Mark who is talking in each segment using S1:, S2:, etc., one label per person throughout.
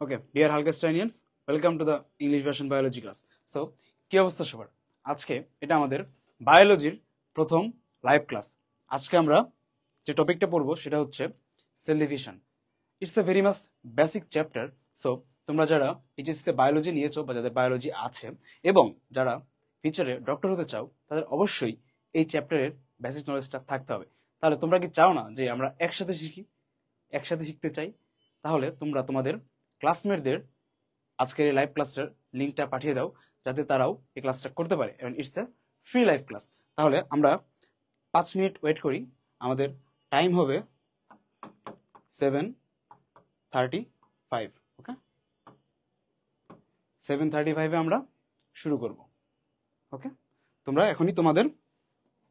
S1: ওকে dear হালকাস্টাইনিয়ান্স, welcome to the English version biology class. So কি অবস্থা সবার? আজকে এটা আমাদের বায়োলজির প্রথম লাইভ ক্লাস। আজকে আমরা যে টপিকটা পড়বো সেটা হচ্ছে cell division. It's a very much basic chapter. So তোমরা যারা এইচএসসিতে বায়োলজি নিয়েছো বা যাদের বায়োলজি আছে এবং যারা ফিউচারে ডক্টর হতে চাও, তাদের অবশ্যই এই চ্যাপ্টারের বেসিক নলেজটা থাকতে হবে। তাহলে তোমরা কি চাও না যে আমরা একসাথে শিখি, একসাথে শিখতে চাই? তাহলে তোমরা তোমাদের ক্লাসমেটদের আজকের এই লাইভ ক্লাসটার লিঙ্কটা পাঠিয়ে দাও, যাতে তারাও এই ক্লাসটা করতে পারে। এবং it's a free live class. তাহলে আমরা 5 মিনিট ওয়েট করি। আমাদের টাইম হবে 7:35। ওকে, 7:35-এ আমরা শুরু করব। ওকে, তোমরা এখনই তোমাদের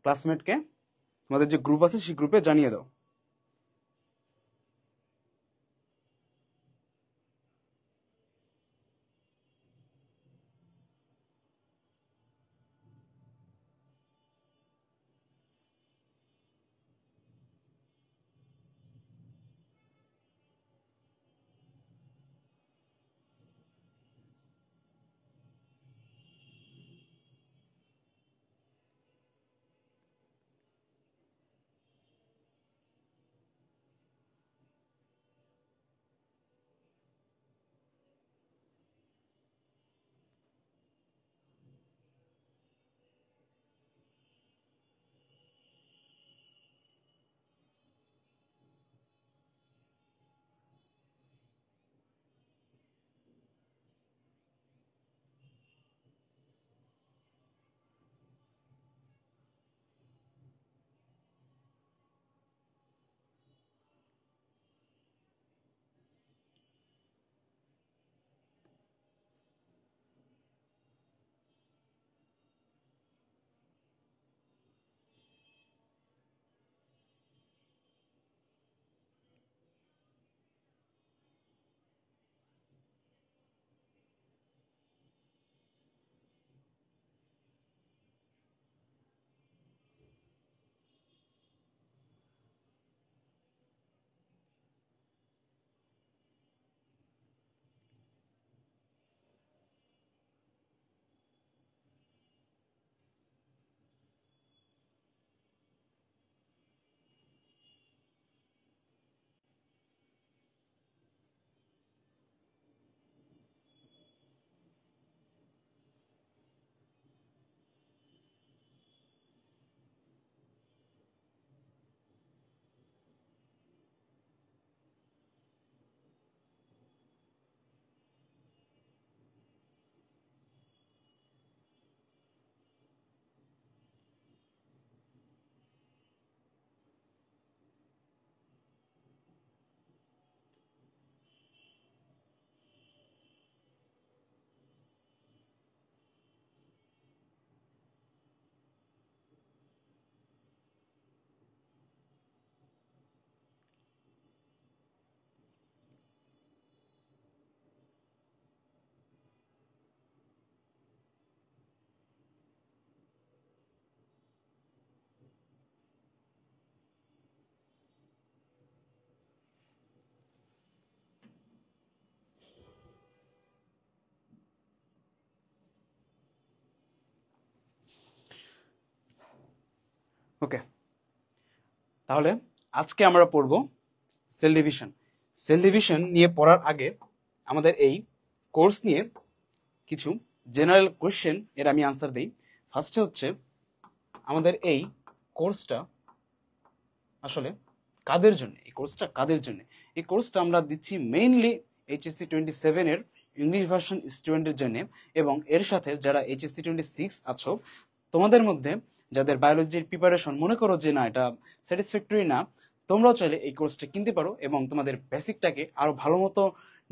S1: ক্লাসমেটকে, তোমাদের যে গ্রুপ আছে সেই গ্রুপে জানিয়ে দাও। ওকে, তাহলে আজকে আমরা পড়ব সেল ডিভিশন। সেল ডিভিশন নিয়ে পড়ার আগে আমাদের এই কোর্স নিয়ে কিছু জেনারেল কোয়েশ্চেন এর আমি আনসার দিই। ফার্স্টে হচ্ছে আমাদের এই কোর্সটা আসলে কাদের জন্য? এই কোর্সটা কাদের জন্য? এই কোর্সটা আমরা দিচ্ছি মেইনলি এইচএসসি 27-এর ইংলিশ ভার্সন স্টুডেন্টের জন্য, এবং এর সাথে যারা এইচএসসি 26 আছো, তোমাদের মধ্যে যাদের বায়োলজির প্রিপারেশন মনে করো যে না এটা স্যাটিসফ্যাক্টরি না, তোমরাও চাইলে এই কোর্সটা কিনতে পারো এবং তোমাদের বেসিকটাকে আরো ভালো মতো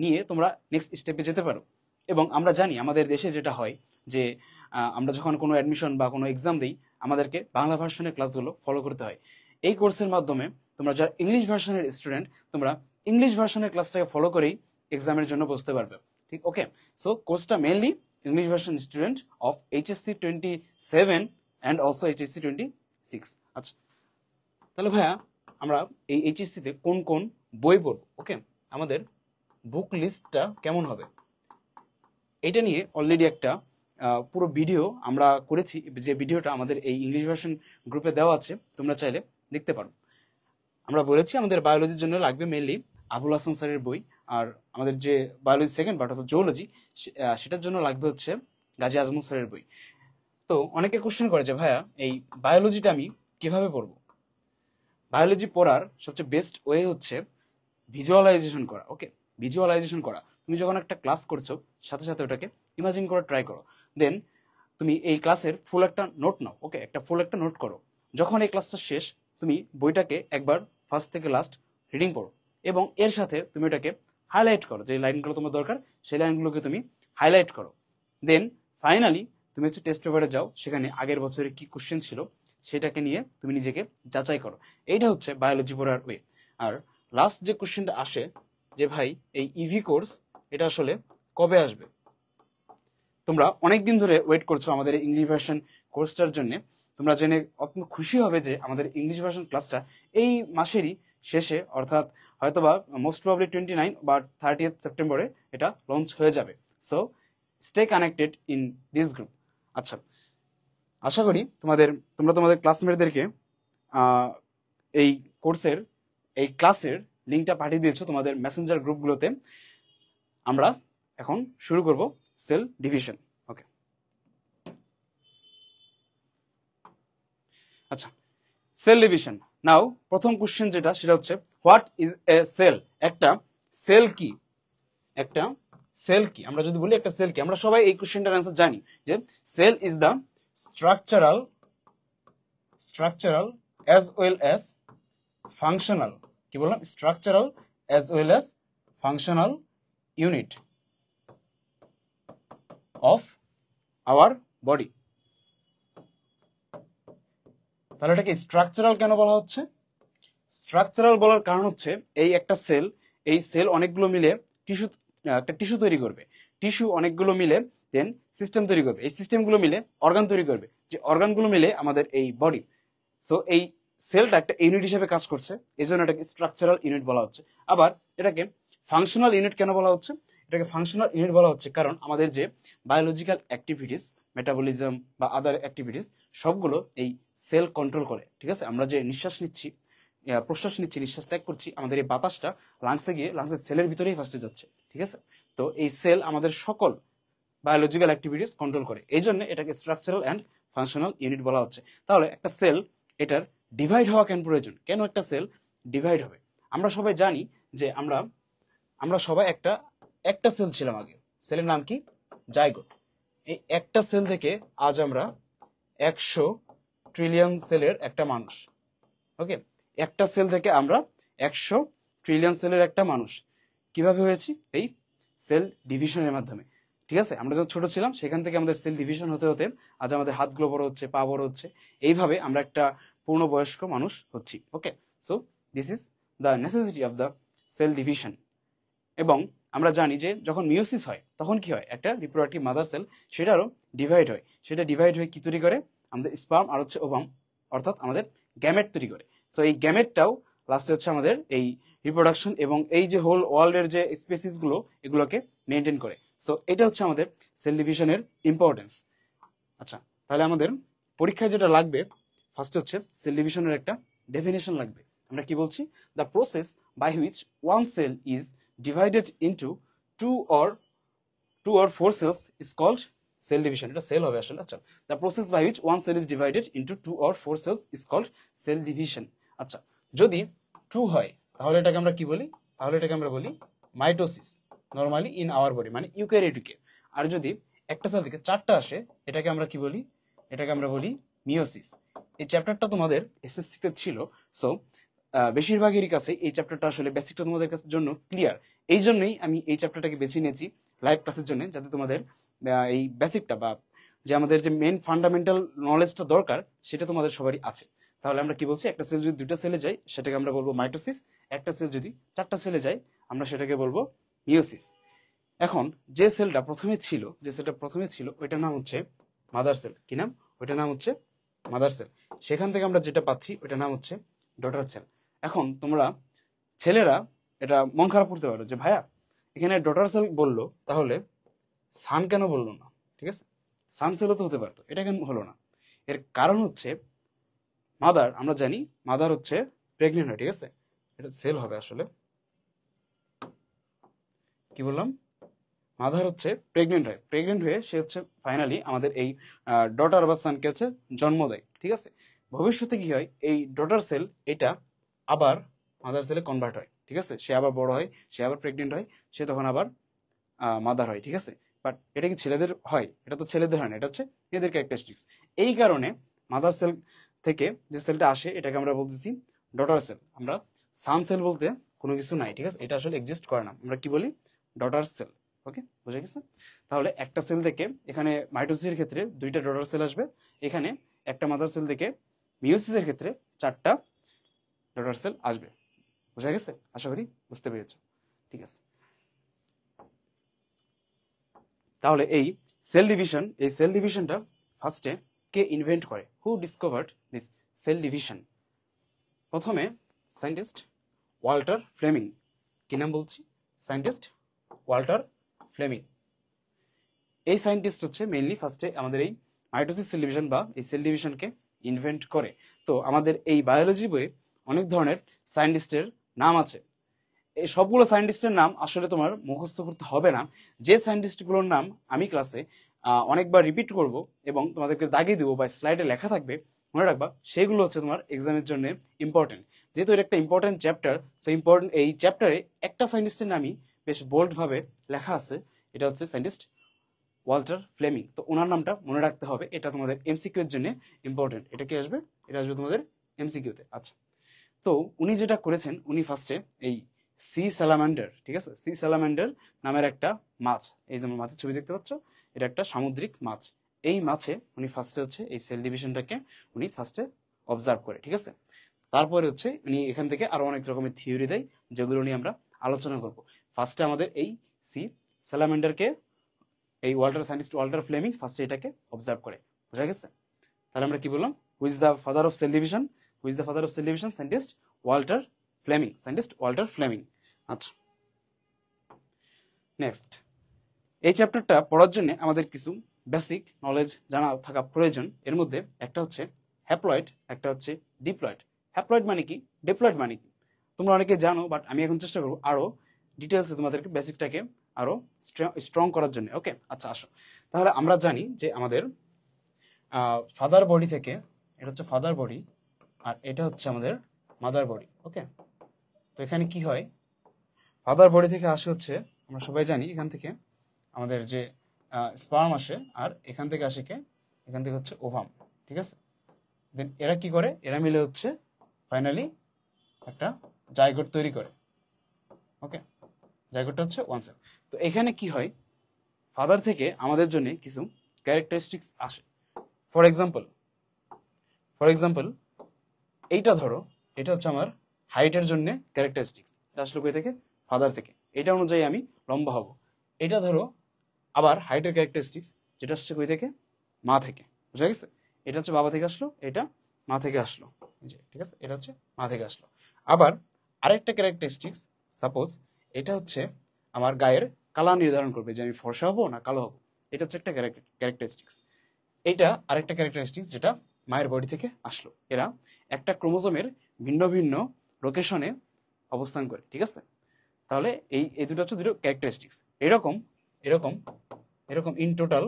S1: নিয়ে তোমরা নেক্সট স্টেপে যেতে পারো। এবং আমরা জানি আমাদের দেশে যেটা হয় যে আমরা যখন কোনো অ্যাডমিশন বা কোনো এক্সাম দিই, আমাদেরকে বাংলা ভার্সনের ক্লাসগুলো ফলো করতে হয়। এই কোর্সের মাধ্যমে তোমরা যারা ইংলিশ ভার্সনের স্টুডেন্ট, তোমরা ইংলিশ ভার্সনের ক্লাসটাকে ফলো করেই এক্সামের জন্য বসতে পারবে। ঠিক, ওকে। সো কোর্সটা mainly English version student of HSC 27 and also HSC 26। আচ্ছা, তাহলে ভাইয়া আমরা এই এইচএসসিতে কোন কোন বই পড়বো? ওকে, আমাদের বুক লিস্টটা কেমন হবে, এটা নিয়ে অলরেডি একটা পুরো ভিডিও আমরা করেছি, যে ভিডিওটা আমাদের এই ইংলিশ ভার্সন গ্রুপে দেওয়া আছে, তোমরা চাইলে দেখতে পারো। আমরা বলেছি আমাদের বায়োলজির জন্য লাগবে মেনলি আবুল হাসান স্যারের বই, আর আমাদের যে বায়োলজি সেকেন্ড পার্ট অর্থাৎ জুওলজি, সেটার জন্য লাগবে হচ্ছে গাজী আজমল স্যারের বই। তো অনেকে কোশ্চেন করে যে ভাইয়া এই বায়োলজিটা আমি কিভাবে পড়বো। বায়োলজি পড়ার সবচেয়ে বেস্ট ওয়ে হচ্ছে ভিজুয়ালাইজেশন করা। ওকে, ভিজুয়ালাইজেশন করা, তুমি যখন একটা ক্লাস করছো সাথে সাথে ওটাকে ইমাজিন করে ট্রাই করো, দেন তুমি এই ক্লাসের ফুল একটা নোট নাও। ওকে, একটা ফুল একটা নোট করো। যখন এই ক্লাসটা শেষ, তুমি বইটাকে একবার ফার্স্ট থেকে লাস্ট রিডিং পড়ো, এবং এর সাথে তুমি ওটাকে হাইলাইট করো, যে লাইনগুলো তোমার দরকার সেই লাইনগুলোকে তুমি হাইলাইট করো। দেন ফাইনালি তুমি হচ্ছে টেস্ট পেপারে যাও, সেখানে আগের বছরে কি কোশ্চেন ছিল সেটাকে নিয়ে তুমি নিজেকে যাচাই করো। এইটা হচ্ছে বায়োলজি পড়ার ওয়ে। আর লাস্ট যে কোশ্চেনটা আসে যে ভাই এই ইভি কোর্স এটা আসলে কবে আসবে। তোমরা অনেক দিন ধরে ওয়েট করছো আমাদের ইংলিশ ভার্সন কোর্সটার জন্য। তোমরা জেনে অত্যন্ত খুশি হবে যে আমাদের ইংলিশ ভার্সন ক্লাসটা এই মাসেরই শেষে, অর্থাৎ হয়তোবা মোস্ট প্রবাবলি 29 বা 30th সেপ্টেম্বরে এটা লঞ্চ হয়ে যাবে। So stay connected in this group. আচ্ছা, আশা করি তোমরা তোমাদের ক্লাসমেটদেরকে এই কোর্সের এই ক্লাসের লিঙ্কটা পাঠিয়ে দিয়েছো তোমাদের মেসেঞ্জার গ্রুপগুলোতে। আমরা এখন শুরু করব সেল ডিভিশন। ওকে, আচ্ছা, সেল ডিভিশন। নাও প্রথম কোশ্চেন যেটা সেটা হচ্ছে হোয়াট ইজ এ সেল। একটা সেল কি? একটা সেল কি? আমরা যদি বলি একটা সেল কি, আমরা সবাই এই কোশ্চেনটার অ্যান্সার জানি যে cell is the structural as well as functional, কি বললাম, structural as well as functional unit of our body. তাহলে এটাকে স্ট্রাকচারাল কেন বলা হচ্ছে? স্ট্রাকচারাল বলার কারণ হচ্ছে এই একটা সেল, এই সেল অনেকগুলো মিলে টিস্যু, একটা টিস্যু তৈরি করবে, টিস্যু অনেকগুলো মিলে দেন সিস্টেম তৈরি করবে, এই সিস্টেমগুলো মিলে অর্গান তৈরি করবে, যে অর্গানগুলো মিলে আমাদের এই বডি। সো এই সেলটা একটা ইউনিট হিসেবে কাজ করছে, এই জন্য এটাকে স্ট্রাকচারাল ইউনিট বলা হচ্ছে। আবার এটাকে ফাংশনাল ইউনিট কেন বলা হচ্ছে? এটাকে ফাংশনাল ইউনিট বলা হচ্ছে কারণ আমাদের যে বায়োলজিক্যাল অ্যাক্টিভিটিস, মেটাবলিজম বা আদার অ্যাক্টিভিটিস, সবগুলো এই সেল কন্ট্রোল করে। ঠিক আছে, আমরা যে নিঃশ্বাস নিচ্ছি, প্রশ্বাস নিচ্ছি, নিঃশ্বাস ত্যাগ করছি, আমাদের এই বাতাসটা লাংসে গিয়ে লাংসের সেলের ভিতরেই ফার্স্টে যাচ্ছে। ঠিক আছে, তো এই সেল আমাদের সকল বায়োলজিক্যাল অ্যাক্টিভিটিস কন্ট্রোল করে, এই জন্য এটাকে স্ট্রাকচারাল অ্যান্ড ফাংশনাল ইউনিট বলা হচ্ছে। তাহলে একটা সেল, এটার ডিভাইড হওয়া কেন প্রয়োজন? কেন একটা সেল ডিভাইড হবে? আমরা সবাই জানি যে আমরা সবাই একটা সেল ছিলাম আগে। সেলের নাম কি? জাইগোট। এই একটা সেল থেকে আজ আমরা 100 ট্রিলিয়ন সেলের একটা মানুষ। ওকে, একটা সেল থেকে আমরা 100 ট্রিলিয়ন সেলের একটা মানুষ। কিভাবে হয়েছি? এই সেল ডিভিশনের মাধ্যমে। ঠিক আছে, আমরা যখন ছোট ছিলাম সেখান থেকে আমাদের সেল ডিভিশন হতে হতে আজ আমাদের হাতগুলো বড় হচ্ছে, পা বড় হচ্ছে, এইভাবে আমরা একটা পূর্ণবয়স্ক মানুষ হচ্ছি। Okay, so this is the necessity of the cell division. এবং আমরা জানি যে যখন মিওসিস হয় তখন কি হয়, একটা রিপ্রোডাক্টিভ মাদার সেল সেটারও ডিভাইড হয়। সেটা ডিভাইড হয়ে কি তৈরি করে? আমাদের স্পার্ম আর হচ্ছে ওভাম, অর্থাৎ আমাদের গ্যামেট তৈরি করে। সো এই গ্যামেটটাও লাস্টে হচ্ছে আমাদের এই রিপ্রোডাকশন এবং এই যে হোল ওয়ার্ল্ডের যে স্পেসিসগুলো এগুলোকে মেনটেন করে। সো এটা হচ্ছে আমাদের সেল ডিভিশনের ইম্পর্টেন্স। আচ্ছা, তাহলে আমাদের পরীক্ষায় যেটা লাগবে ফার্স্ট হচ্ছে সেল ডিভিশনের একটা ডেফিনেশন লাগবে। আমরা কি বলছি? The process by which one cell is divided into two or four cells is called cell division. এটা সেল হবে আসলে। আচ্ছা, the process by which one cell is divided into two or four cells is called cell division. আচ্ছা, যদি 2 হয় তাহলে এটাকে আমরা কি বলি? তাহলে এটাকে আমরা বলি mitosis, normally in our body, মানে ইউক্যারিওটিকে। আর যদি একটা সেল থেকে 4টা আসে এটাকে আমরা কি বলি? এটাকে আমরা বলি মিওসিস। এই চ্যাপ্টারটা তোমাদের এসএসসিতে ছিল। সো বেশিরভাগেরই কাছে এই চ্যাপ্টারটা আসলে বেসিকটা তোমাদের কাছে জন্য ক্লিয়ার। এই জন্যই আমি এই চ্যাপ্টারটাকে বেছে নিয়েছি লাইভ ক্লাসের জন্য, যাতে তোমাদের এই বেসিকটা বা যে আমাদের যে মেন ফান্ডামেন্টাল নলেজটা দরকার সেটা তোমাদের সবারই আছে। তাহলে আমরা কি বলছি? একটা সেল যদি 2টা সেলে যায় সেটাকে আমরা বলবো মাইটোসিস, একটা সেল যদি 4টা সেলে যায় আমরা সেটাকে বলবো মিওসিস। এখন যে সেলটা প্রথমে ছিল ওইটার নাম হচ্ছে মাদার সেল। কি নাম? ওইটার নাম হচ্ছে মাদার সেল। সেখান থেকে আমরা যেটা পাচ্ছি ওইটার নাম হচ্ছে ডটার সেল। এখন তোমরা ছেলেরা এটা মন খারাপ করতে পারো যে ভাইয়া এখানে ডটার সেল বললো, তাহলে সান কেন বললো না? ঠিক আছে, সান সেলও তো হতে পারতো, এটা কেন হলো না? এর কারণ হচ্ছে মাদার, আমরা জানি মাদার হচ্ছে প্রেগনেন্ট হয়, ঠিক আছে, এটা সেল হবে আসলে, কি বললাম, মাদার হচ্ছে প্রেগনেন্ট হয়, প্রেগনেন্ট হয়ে সে হচ্ছে ফাইনালি আমাদের এই ডটার বা সানকে হচ্ছে জন্ম দেয়, ঠিক আছে। ভবিষ্যতে কি হয়, এই ডটার সেল এটা আবার মাদার সেলে কনভার্ট হয়, ঠিক আছে, সে আবার বড় হয়, সে আবার প্রেগনেন্ট হয়, সে তখন আবার মাদার হয়, ঠিক আছে। বাট এটা কি ছেলেদের হয়? এটা তো ছেলেদের হয় না, এটা হচ্ছে মেয়েদের ক্যারেক্টারিস্টিক্স। এই কারণে মাদার সেল থেকে যে সেলটা আসে এটাকে আমরা বলতেছি ডটার সেল। আমরা সান সেল বলতে কোনো কিছু নাই, ঠিক আছে, এটা আসলে এক্সিস্ট করে না, আমরা কি বলি, ডটার সেল। ওকে, বুঝে গেছে? তাহলে একটা সেল থেকে এখানে মাইটোসিসের ক্ষেত্রে 2টা ডটার সেল আসবে, এখানে একটা মাদার সেল থেকে মিওসিসের ক্ষেত্রে 4টা ডটার সেল আসবে। বোঝা গেছে? আশা করি বুঝতে পেরেছ। ঠিক আছে, তাহলে এই সেল ডিভিশনটা ফার্স্টে কে ইনভেন্ট করে? Who discovered this cell division? প্রথমে সায়েন্টিস্ট ওয়াল্টার ফ্লেমিং। কি নাম বলছি? Scientist Walter Fleming. এই সায়েন্টিস্ট হচ্ছে মেইনলি ফার্স্টে আমাদের এই মাইটোসিস সেল ডিভিশন বা এই সেল ডিভিশনকে ইনভেন্ট করে। তো আমাদের এই বায়োলজি বইয়ে অনেক ধরনের সায়েন্টিস্টের নাম আছে। এই সবগুলো সায়েন্টিস্টের নাম আসলে তোমার মুখস্থ করতে হবে না। যে সায়েন্টিস্টগুলোর নাম আমি ক্লাসে অনেকবার রিপিট করব এবং তোমাদেরকে দাগিয়ে দেবো বা স্লাইডে লেখা থাকবে, মনে রাখবা, সেগুলো হচ্ছে তোমার এক্সামের জন্য ইম্পর্টেন্ট। যেহেতু এটা একটা ইম্পর্টেন্ট চ্যাপ্টার, সেই ইম্পর্টেন্ট এই চ্যাপ্টারে একটা সায়েন্টিস্টের নামই বেশ বোল্ডভাবে লেখা আছে, এটা হচ্ছে সায়েন্টিস্ট ওয়াল্টার ফ্লেমিং। তো ওনার নামটা মনে রাখতে হবে, এটা তোমাদের এমসিকিউ এর জন্য ইম্পর্টেন্ট। এটা কি আসবে? এটা আসবে তোমাদের এমসিকিউতে। আচ্ছা, তো উনি যেটা করেছেন, উনি ফার্স্টে এই সি স্যালামান্ডার, ঠিক আছে, সি স্যালামান্ডার নামের একটা মাছ, এই তোমার মাছের ছবি দেখতে পাচ্ছ, এটা একটা সামুদ্রিক মাছ। এই মাছে উনি ফার্স্টে হচ্ছে এই সেল ডিভিশনটাকে উনি ফার্স্টে অবজার্ভ করে, ঠিক আছে। তারপরে হচ্ছে উনি এখান থেকে আরো অনেক রকমের থিওরি দেয়, যেগুলো নিয়ে আমরা আলোচনা করব। ফার্স্টে আমাদের এই সি স্যালামান্ডারকে এই সায়েন্টিস্ট ওয়াল্টার ফ্লেমিং ফার্স্টে এটাকে অবজার্ভ করে। বোঝা গেছে? তাহলে আমরা কি বললাম? Who is the father of cell division? Who is the father of cell division? Scientist Walter Fleming, scientist Walter Fleming. আচ্ছা, নেক্সট, এই চ্যাপ্টারটা পড়ার জন্য আমাদের কিছু বেসিক নলেজ জানা থাকা প্রয়োজন। এর মধ্যে একটা হচ্ছে হ্যাপ্লয়েড, একটা হচ্ছে ডিপ্লয়েড। হ্যাপ্লয়েড মানে কি, ডিপ্লয়েড মানে কি, তোমরা অনেকে জানো, বাট আমি এখন চেষ্টা করবো আরো ডিটেলসে তোমাদেরকে বেসিকটাকে আরো স্ট্রং করার জন্য। ওকে, আচ্ছা আসো, তাহলে আমরা জানি যে আমাদের ফাদার বডি থেকে, এটা হচ্ছে ফাদার বডি আর এটা হচ্ছে আমাদের মাদার বডি। ওকে, তো এখানে কি হয়, ফাদার বডি থেকে আসে হচ্ছে, আমরা সবাই জানি এখান থেকে আমাদের যে স্পার্ম আসে, আর এখান থেকে আসে কে, এখান থেকে হচ্ছে ওভাম, ঠিক আছে। দেন এরা কি করে, এরা মিলে হচ্ছে ফাইনালি একটা জাইগোট তৈরি করে। ওকে, জাইগোটটা হচ্ছে ওয়ান সেল। তো এখানে কি হয়, ফাদার থেকে আমাদের জন্য কিছু ক্যারেক্টারিস্টিক্স আসে। ফর এক্সাম্পল এইটা ধরো, এটা হচ্ছে আমার হাইটের জন্য ক্যারেক্টারিস্টিক্স, এটা আসলে কই থেকে, ফাদার থেকে, এটা অনুযায়ী আমি লম্বা হব। এটা ধরো আবার হাইটের ক্যারেক্টারিস্টিক্স, যেটা আসছে কই থেকে, মা থেকে। বুঝা গেছে? এটা হচ্ছে বাবা থেকে আসলো, এটা মা থেকে আসলো, ঠিক আছে, এটা হচ্ছে মা থেকে আসলো। আবার আরেকটা ক্যারেক্টারিস্টিক্স, সাপোজ এটা হচ্ছে আমার গায়ের কালার নির্ধারণ করবে যে আমি ফর্সা হবো না কালো হবো, এটা হচ্ছে একটা ক্যারেক্টারিস্টিক্স। এটা আরেকটা ক্যারেক্টারিস্টিক্স যেটা মায়ের বডি থেকে আসলো। এরা একটা ক্রোমোজোমের ভিন্ন ভিন্ন লোকেশনে অবস্থান করে, ঠিক আছে। তাহলে এই দুটো হচ্ছে দুটো ক্যারেক্টারিস্টিক্স। এরকম এরকম এরকম ইন টোটাল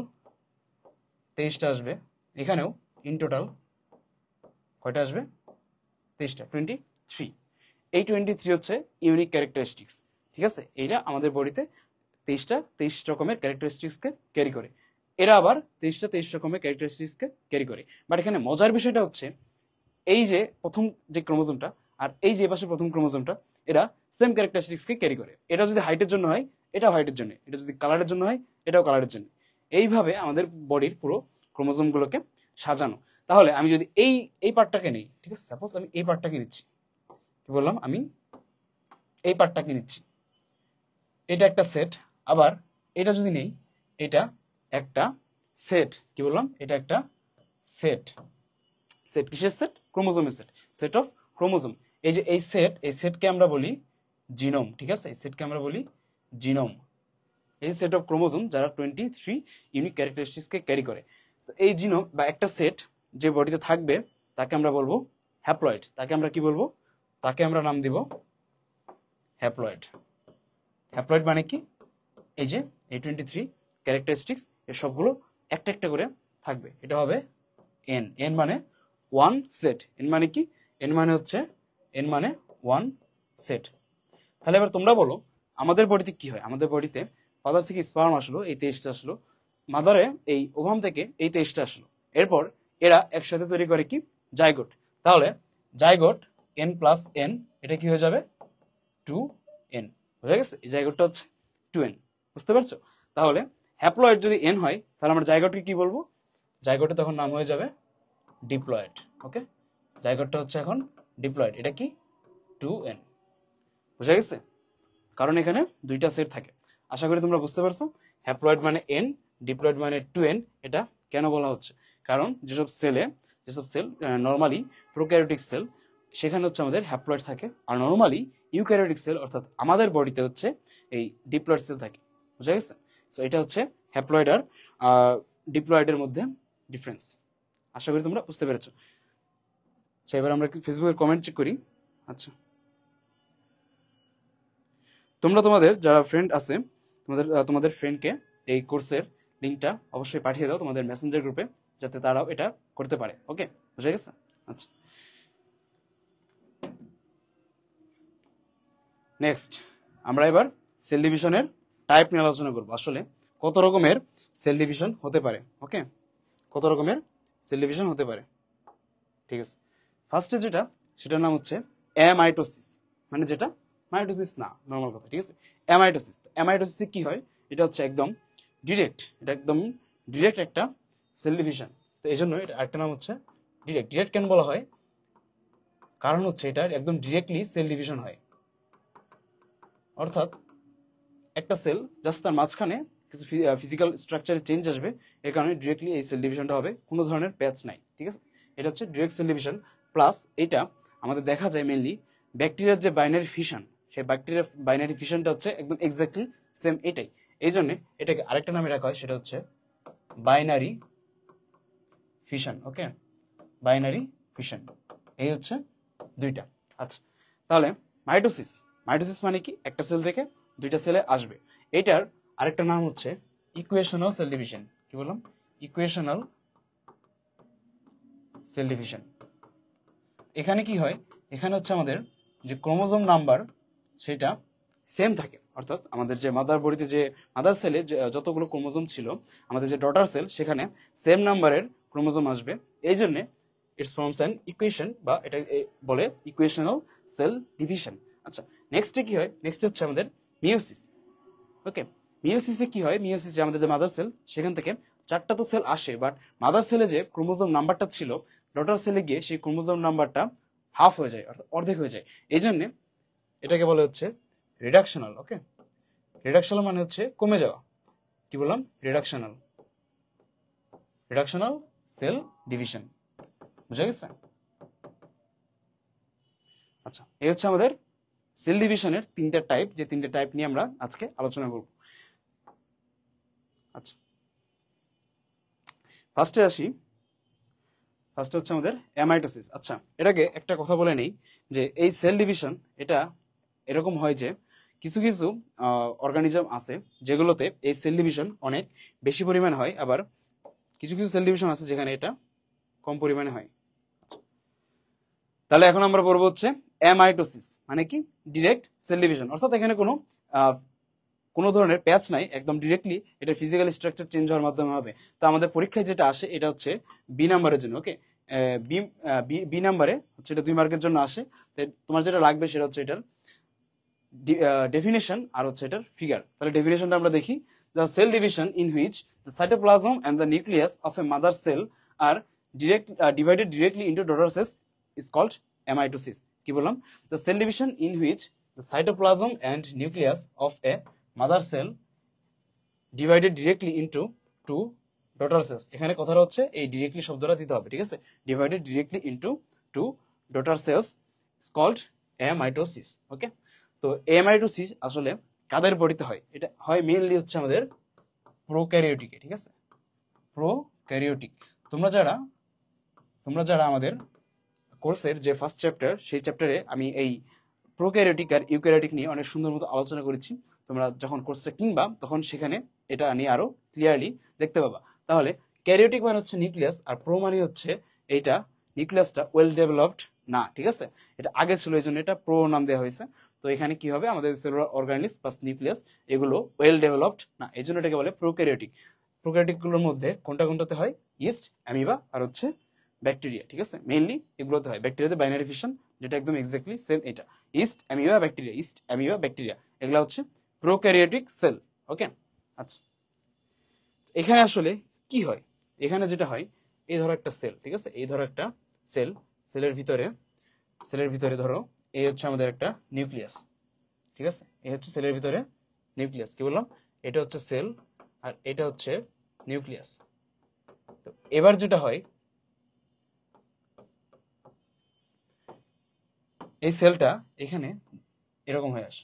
S1: 23টা আসবে। এখানেও ইন টোটাল কয়টা আসবে? 23টা, 23। এই 23 হচ্ছে ইউনিক ক্যারেক্টারিস্টিক্স, ঠিক আছে। এইটা আমাদের বডিতে 23 রকমের ক্যারেক্টারিস্টিক্সকে ক্যারি করে। এরা আবার 23 রকমের ক্যারেক্টারিস্টিক্সকে ক্যারি করে। বাট এখানে মজার বিষয়টা হচ্ছে এই যে প্রথম যে ক্রোমোজোমটা আর এই যে পাশে প্রথম ক্রোমোজোমটা, এরা সেম ক্যারেক্টারিস্টিক্সকে ক্যারি করে। এটা যদি হাইটের জন্য হয়, এটাও হাইটের জন্য, এটা যদি কালারের জন্য হয়, এটাও কালারের জন্য। এইভাবে আমাদের বডির পুরো ক্রোমোজোমগুলোকে সাজানো। তাহলে আমি যদি এই পার্টটাকে নেই, ঠিক আছে, সাপোজ আমি এই পার্টটাকে নিচ্ছি, কি বললাম, আমি এই পার্টটাকে নিচ্ছি, এটা একটা সেট। আবার এটা যদি নেই, এটা একটা সেট, কি বললাম, এটা একটা সেট। সেট কিসের সেট? ক্রোমোজোমের সেট, সেট অফ ক্রোমোজোম। এই যে এই সেটকে আমরা বলি জিনোম, ঠিক আছে, এই সেটকে আমরা বলি জিনোম। এই সেট অফ ক্রোমোজোম যারা 23 ইউনিক ক্যারেক্টারিস্টিক্সকে ক্যারি করে। তো এই জিনোম বা একটা সেট যে বডিতে থাকবে তাকে আমরা বলবো হ্যাপ্লয়েড। তাকে আমরা কি বলবো? তাকে আমরা নাম দিব হ্যাপ্লয়েড। হ্যাপ্লয়েড মানে কি? এই যে এই 23 ক্যারেক্টারিস্টিক্স এর সবগুলো একটা একটা করে থাকবে। এটা হবে এন। এন মানে ওয়ান সেট। এন মানে কি? এন মানে হচ্ছে এন মানে ওয়ান সেট। তাহলে এবার তোমরা বলো আমাদের বডিতে কি হয়? আমাদের বডিতে ফাদার থেকে স্পার্ম আসলো, এই 23টা আসলো, মাদারে এই ওভাম থেকে এই 23টা আসলো, এরপর এরা একসাথে তৈরি করে কি? জাইগোট। তাহলে জাইগোট এন প্লাস এন, এটা কি হয়ে যাবে? 2n। বুঝা গেছে? এই জাইগোটটা হচ্ছে 2n। বুঝতে পারছো? তাহলে হ্যাপ্লয়েড যদি n হয় তাহলে আমরা জাইগোটকে কি বলবো? জাইগোটে তখন নাম হয়ে যাবে ডিপ্লয়েড। ওকে, জাইগোটটা হচ্ছে এখন ডিপ্লয়েড। এটা কি? 2n। বুঝা গেছে? কারণ এখানে দুইটা সেট থাকে। আশা করি তোমরা বুঝতে পারছো। হ্যাপ্লয়েড মানে n, ডিপ্লয়েড মানে 2n। এটা কেন বলা হচ্ছে? কারণ যেসব সেল নর্মালি প্রোক্যারিওটিক সেল, সেখানে হচ্ছে আমাদের হ্যাপ্লয়েড থাকে, আর নর্মালি ইউক্যারিওটিক সেল অর্থাৎ আমাদের বডিতে হচ্ছে এই ডিপ্লয়েড সেল থাকে। বুঝা গেছে? সো এটা হচ্ছে হ্যাপ্লয়েড আর ডিপ্লয়েডের মধ্যে ডিফারেন্স। আশা করি তোমরা বুঝতে পেরেছো। আচ্ছা, এবার আমরা ফেসবুকের কমেন্ট চেক করি। আচ্ছা, তোমরা তোমাদের যারা ফ্রেন্ড আছে তোমাদের ফ্রেন্ডকে এই কোর্সের লিঙ্কটা অবশ্যই পাঠিয়ে দাও তোমাদের মেসেঞ্জার গ্রুপে, যাতে তারাও এটা করতে পারে। ওকে, বুঝা গেছে? আচ্ছা, নেক্সট আমরা এবার সেল ডিভিশনের টাইপ নিয়ে আলোচনা করব। আসলে কত রকমের সেল ডিভিশন হতে পারে। ওকে, কত রকমের সেল ডিভিশন হতে পারে। ঠিক আছে, ফার্স্টে যেটা, সেটার নাম হচ্ছে অ্যামাইটোসিস। মানে যেটা মাইটোসিস না, নর্মাল কথা। ঠিক আছে, অ্যামাইটোসিস। অ্যামাইটোসিসে কি হয়? এটা হচ্ছে একদম ডিরেক্ট, এটা একদম ডিরেক্ট একটা সেল ডিভিশন। তো এই জন্য এটা আরেকটা নাম হচ্ছে ডিরেক্ট। ডিরেক্ট কেন বলা হয়? কারণ হচ্ছে এটা একদম ডিরেক্টলি সেল ডিভিশন হয়। অর্থাৎ একটা সেল জাস্ট তার মাঝখানে কিছু ফিজিক্যাল স্ট্রাকচারে চেঞ্জ আসবে, এর কারণে ডিরেক্টলি এই সেল ডিভিশনটা হবে, কোনো ধরনের প্যাচ নাই। ঠিক আছে, এটা হচ্ছে ডিরেক্ট সেল ডিভিশন। প্লাস এটা আমাদের দেখা যায় মেনলি ব্যাকটেরিয়ার যে বাইনারি ফিশন, সেই ব্যাকটেরিয়ার বাইনারি ফিশনটা হচ্ছে একদম এক্স্যাক্টলি সেম এটাই। এই জন্য এটাকে আরেকটা নামে রাখা হয়, সেটা হচ্ছে বাইনারি ফিশন। ওকে, বাইনারি ফিশন। এই হচ্ছে দুইটা। আচ্ছা, তাহলে মাইটোসিস। মাইটোসিস মানে কি? একটা সেল থেকে দুইটা সেলে আসবে। এটার আরেকটা নাম হচ্ছে ইকুয়েশনাল সেল ডিভিশন। কি বললাম? Equational cell division. এখানে কি হয়? এখানে হচ্ছে আমাদের যে ক্রোমোজোম নাম্বার সেটা সেম থাকে। অর্থাৎ আমাদের যে মাদার বডিতে যে মাদার সেলে যতগুলো ক্রোমোজোম ছিল, আমাদের যে ডটার সেল সেখানে সেম নাম্বারের ক্রোমোজোম আসবে। এই জন্য ইটস ফর্মস অ্যান ইকুয়েশন, বা এটা বলে ইকুয়েশনাল সেল ডিভিশন। আচ্ছা, নেক্সটে কি হয়? নেক্সট হচ্ছে আমাদের মিওসিস। ওকে, মিওসিসে কি হয়? মিওসিস যে আমাদের যে মাদার সেল, সেখান থেকে চারটা তো সেল আসে, বাট মাদার সেলে যে ক্রোমোজোম নাম্বারটা ছিল, ডটার সেলে গিয়ে সেই ক্রোমোজোম নাম্বারটা হাফ হয়ে যায়, অর্থাৎ অর্ধেক হয়ে যায়। এই জন্য এটাকে বলে হচ্ছে রিডাকশনাল। ওকে, রিডাকশনাল মানে হচ্ছে কমে যাওয়া। কি বললাম? রিডাকশনাল। Reductional cell division. বুঝা গেছে? আচ্ছা, এই হচ্ছে আমাদের সেল ডিভিশনের তিনটা টাইপ, যে তিনটা টাইপ নিয়ে আমরা আজকে আলোচনা করব। আচ্ছা, ফার্স্টে আসি। ফার্স্টে হচ্ছে আমাদের অ্যামাইটোসিস। আচ্ছা, এটাকে একটা কথা বলে নেই যে এই সেল ডিভিশন এটা এরকম হয় যে কিছু কিছু অর্গানিজম আছে যেগুলোতে এই সেল ডিভিশন অনেক বেশি পরিমাণ হয়, আবার কিছু কিছু সেল ডিভিশন আছে যেখানে এটা কম পরিমাণে হয়। তাহলে এখন আমরা পড়বো হচ্ছে অ্যামাইটোসিস মানে কি? Direct cell division. অর্থাৎ এখানে কোনো ধরনের প্যাচ নাই, একদম ডিরেক্টলি এটা ফিজিক্যাল স্ট্রাকচার চেঞ্জ হওয়ার মাধ্যমে হবে। তো আমাদের পরীক্ষায় যেটা আসে এটা হচ্ছে বি নাম্বারের জন্য। ওকে, বি নাম্বারে হচ্ছে এটা 2 মার্কের জন্য আসে। তো তোমার যেটা লাগবে সেটা হচ্ছে এটার ডেফিনেশন আর হচ্ছে এটার ফিগার। তাহলে ডেফিনেশনটা আমরা দেখি। The cell division in which the cytoplasm and the nucleus of a mother cell are divided directly into daughter cells is called amitosis. কি বললাম? The cell division in which the cytoplasm and nucleus of a mother cell divided directly into two daughter cells. এখানে কথাটা হচ্ছে এই directly শব্দটা দিতে হবে। ঠিক আছে, divided directly into two daughter cells is called amitosis. ওকে, তো amitosis আসলে কাদের বডিতে হয়? এটা হয় মেইনলি হচ্ছে আমাদের প্রোক্যারিওটিকে, ঠিক আছে, প্রোক্যারিওটিক। তোমরা যারা আমাদের কোর্সের যে ফার্স্ট চ্যাপ্টার, সেই চ্যাপ্টারে আমি এই প্রোক্যারিওটিক আর ইউক্যারিওটিক নিয়ে অনেক সুন্দর মতো আলোচনা করেছি। তোমরা যখন কোর্সটা কিনবা তখন সেখানে এটা নিয়ে আরো ক্লিয়ারলি দেখতে পাবা। তাহলে ক্যারিওটিক মানে হচ্ছে নিউক্লিয়াস, আর প্রো মানে হচ্ছে এইটা নিউক্লিয়াসটা ওয়েল ডেভেলপড না, ঠিক আছে, এটা আগে ছিল, এই জন্য এটা প্রো নাম দেওয়া হয়েছে। তো এখানে কি হবে, আমাদের সেলুলার অর্গানিজ প্লাস নিউক্লিয়াস এগুলো ওয়েল ডেভেলপড না, এই জন্য এটাকে বলে প্রোক্যারিওটিক। প্রোক্যারিওটিকগুলোর মধ্যে কোনটাতে হয়? ইস্ট, অ্যামিবা আর হচ্ছে ব্যাকটেরিয়া, ঠিক আছে, মেইনলি এগুলোতে হয়। ব্যাকটেরিয়াতে বাইনারি ফিশন, যেটা একদম এক্স্যাক্টলি সেম এটা, east amoeba bacteria, east amoeba bacteria, এগুলো হচ্ছে প্রোক্যারিওটিক সেল। ওকে, আচ্ছা, এখানে আসলে কি হয়? এখানে যেটা হয়, এই ধরো একটা সেল, ঠিক আছে, এই ধরো একটা সেল, সেলের ভিতরে ধরো এই হচ্ছে আমাদের একটা নিউক্লিয়াস, ঠিক আছে, এই হচ্ছে সেলের ভিতরে নিউক্লিয়াস। কি বললাম? এটা হচ্ছে সেল আর এটা হচ্ছে নিউক্লিয়াস। তো এবার যেটা হয়, এই সেলটা এখানে এরকম হয়ে আসে,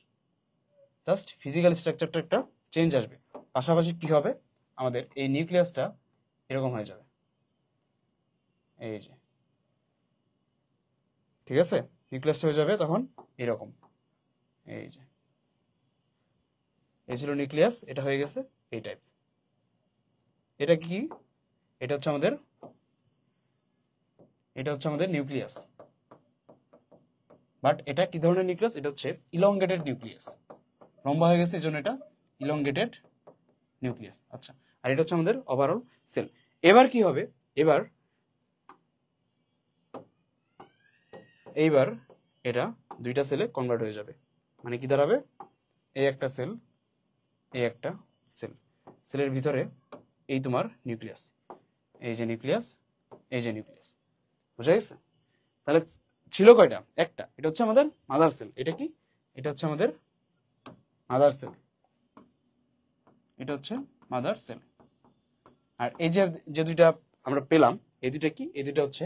S1: জাস্ট ফিজিক্যাল স্ট্রাকচারটা একটা চেঞ্জ আসবে। পাশাপাশি কি হবে, আমাদের এই নিউক্লিয়াসটা এরকম হয়ে যাবে, এই যে, ঠিক আছে, নিউক্লিয়াসটা হয়ে যাবে তখন এরকম, এই যে, এই ছিল নিউক্লিয়াস, এটা হয়ে গেছে এই টাইপ। এটা কি? এটা হচ্ছে আমাদের নিউক্লিয়াস। বাট এটা কি ধরনের নিউক্লিয়াস? এটা হচ্ছে ইলংগেটেড নিউক্লিয়াস, লম্বা হয়ে গেছে, এই জন্য এটা ইলংগেটেড নিউক্লিয়াস। আচ্ছা, আর এটা হচ্ছে আমাদের ওভারঅল সেল। এবার কি হবে? এইবার এটা দুইটা সেলে কনভার্ট হয়ে যাবে। মানে কি দাঁড়াবে? এই একটা সেল, এই একটা সেল, সেলের ভিতরে এই তোমার নিউক্লিয়াস, এই যে নিউক্লিয়াস, এই যে নিউক্লিয়াস, বুঝা গেছে? তাহলে ছিল কয়টা? একটা, এটা হচ্ছে আমাদের মাদার সেল। এটা কি? এটা হচ্ছে আমাদের মাদার সেল, এটা হচ্ছে মাদার সেল। আর এই যে যে দুইটা আমরা পেলাম, এই দুইটা কি? এই দুইটা হচ্ছে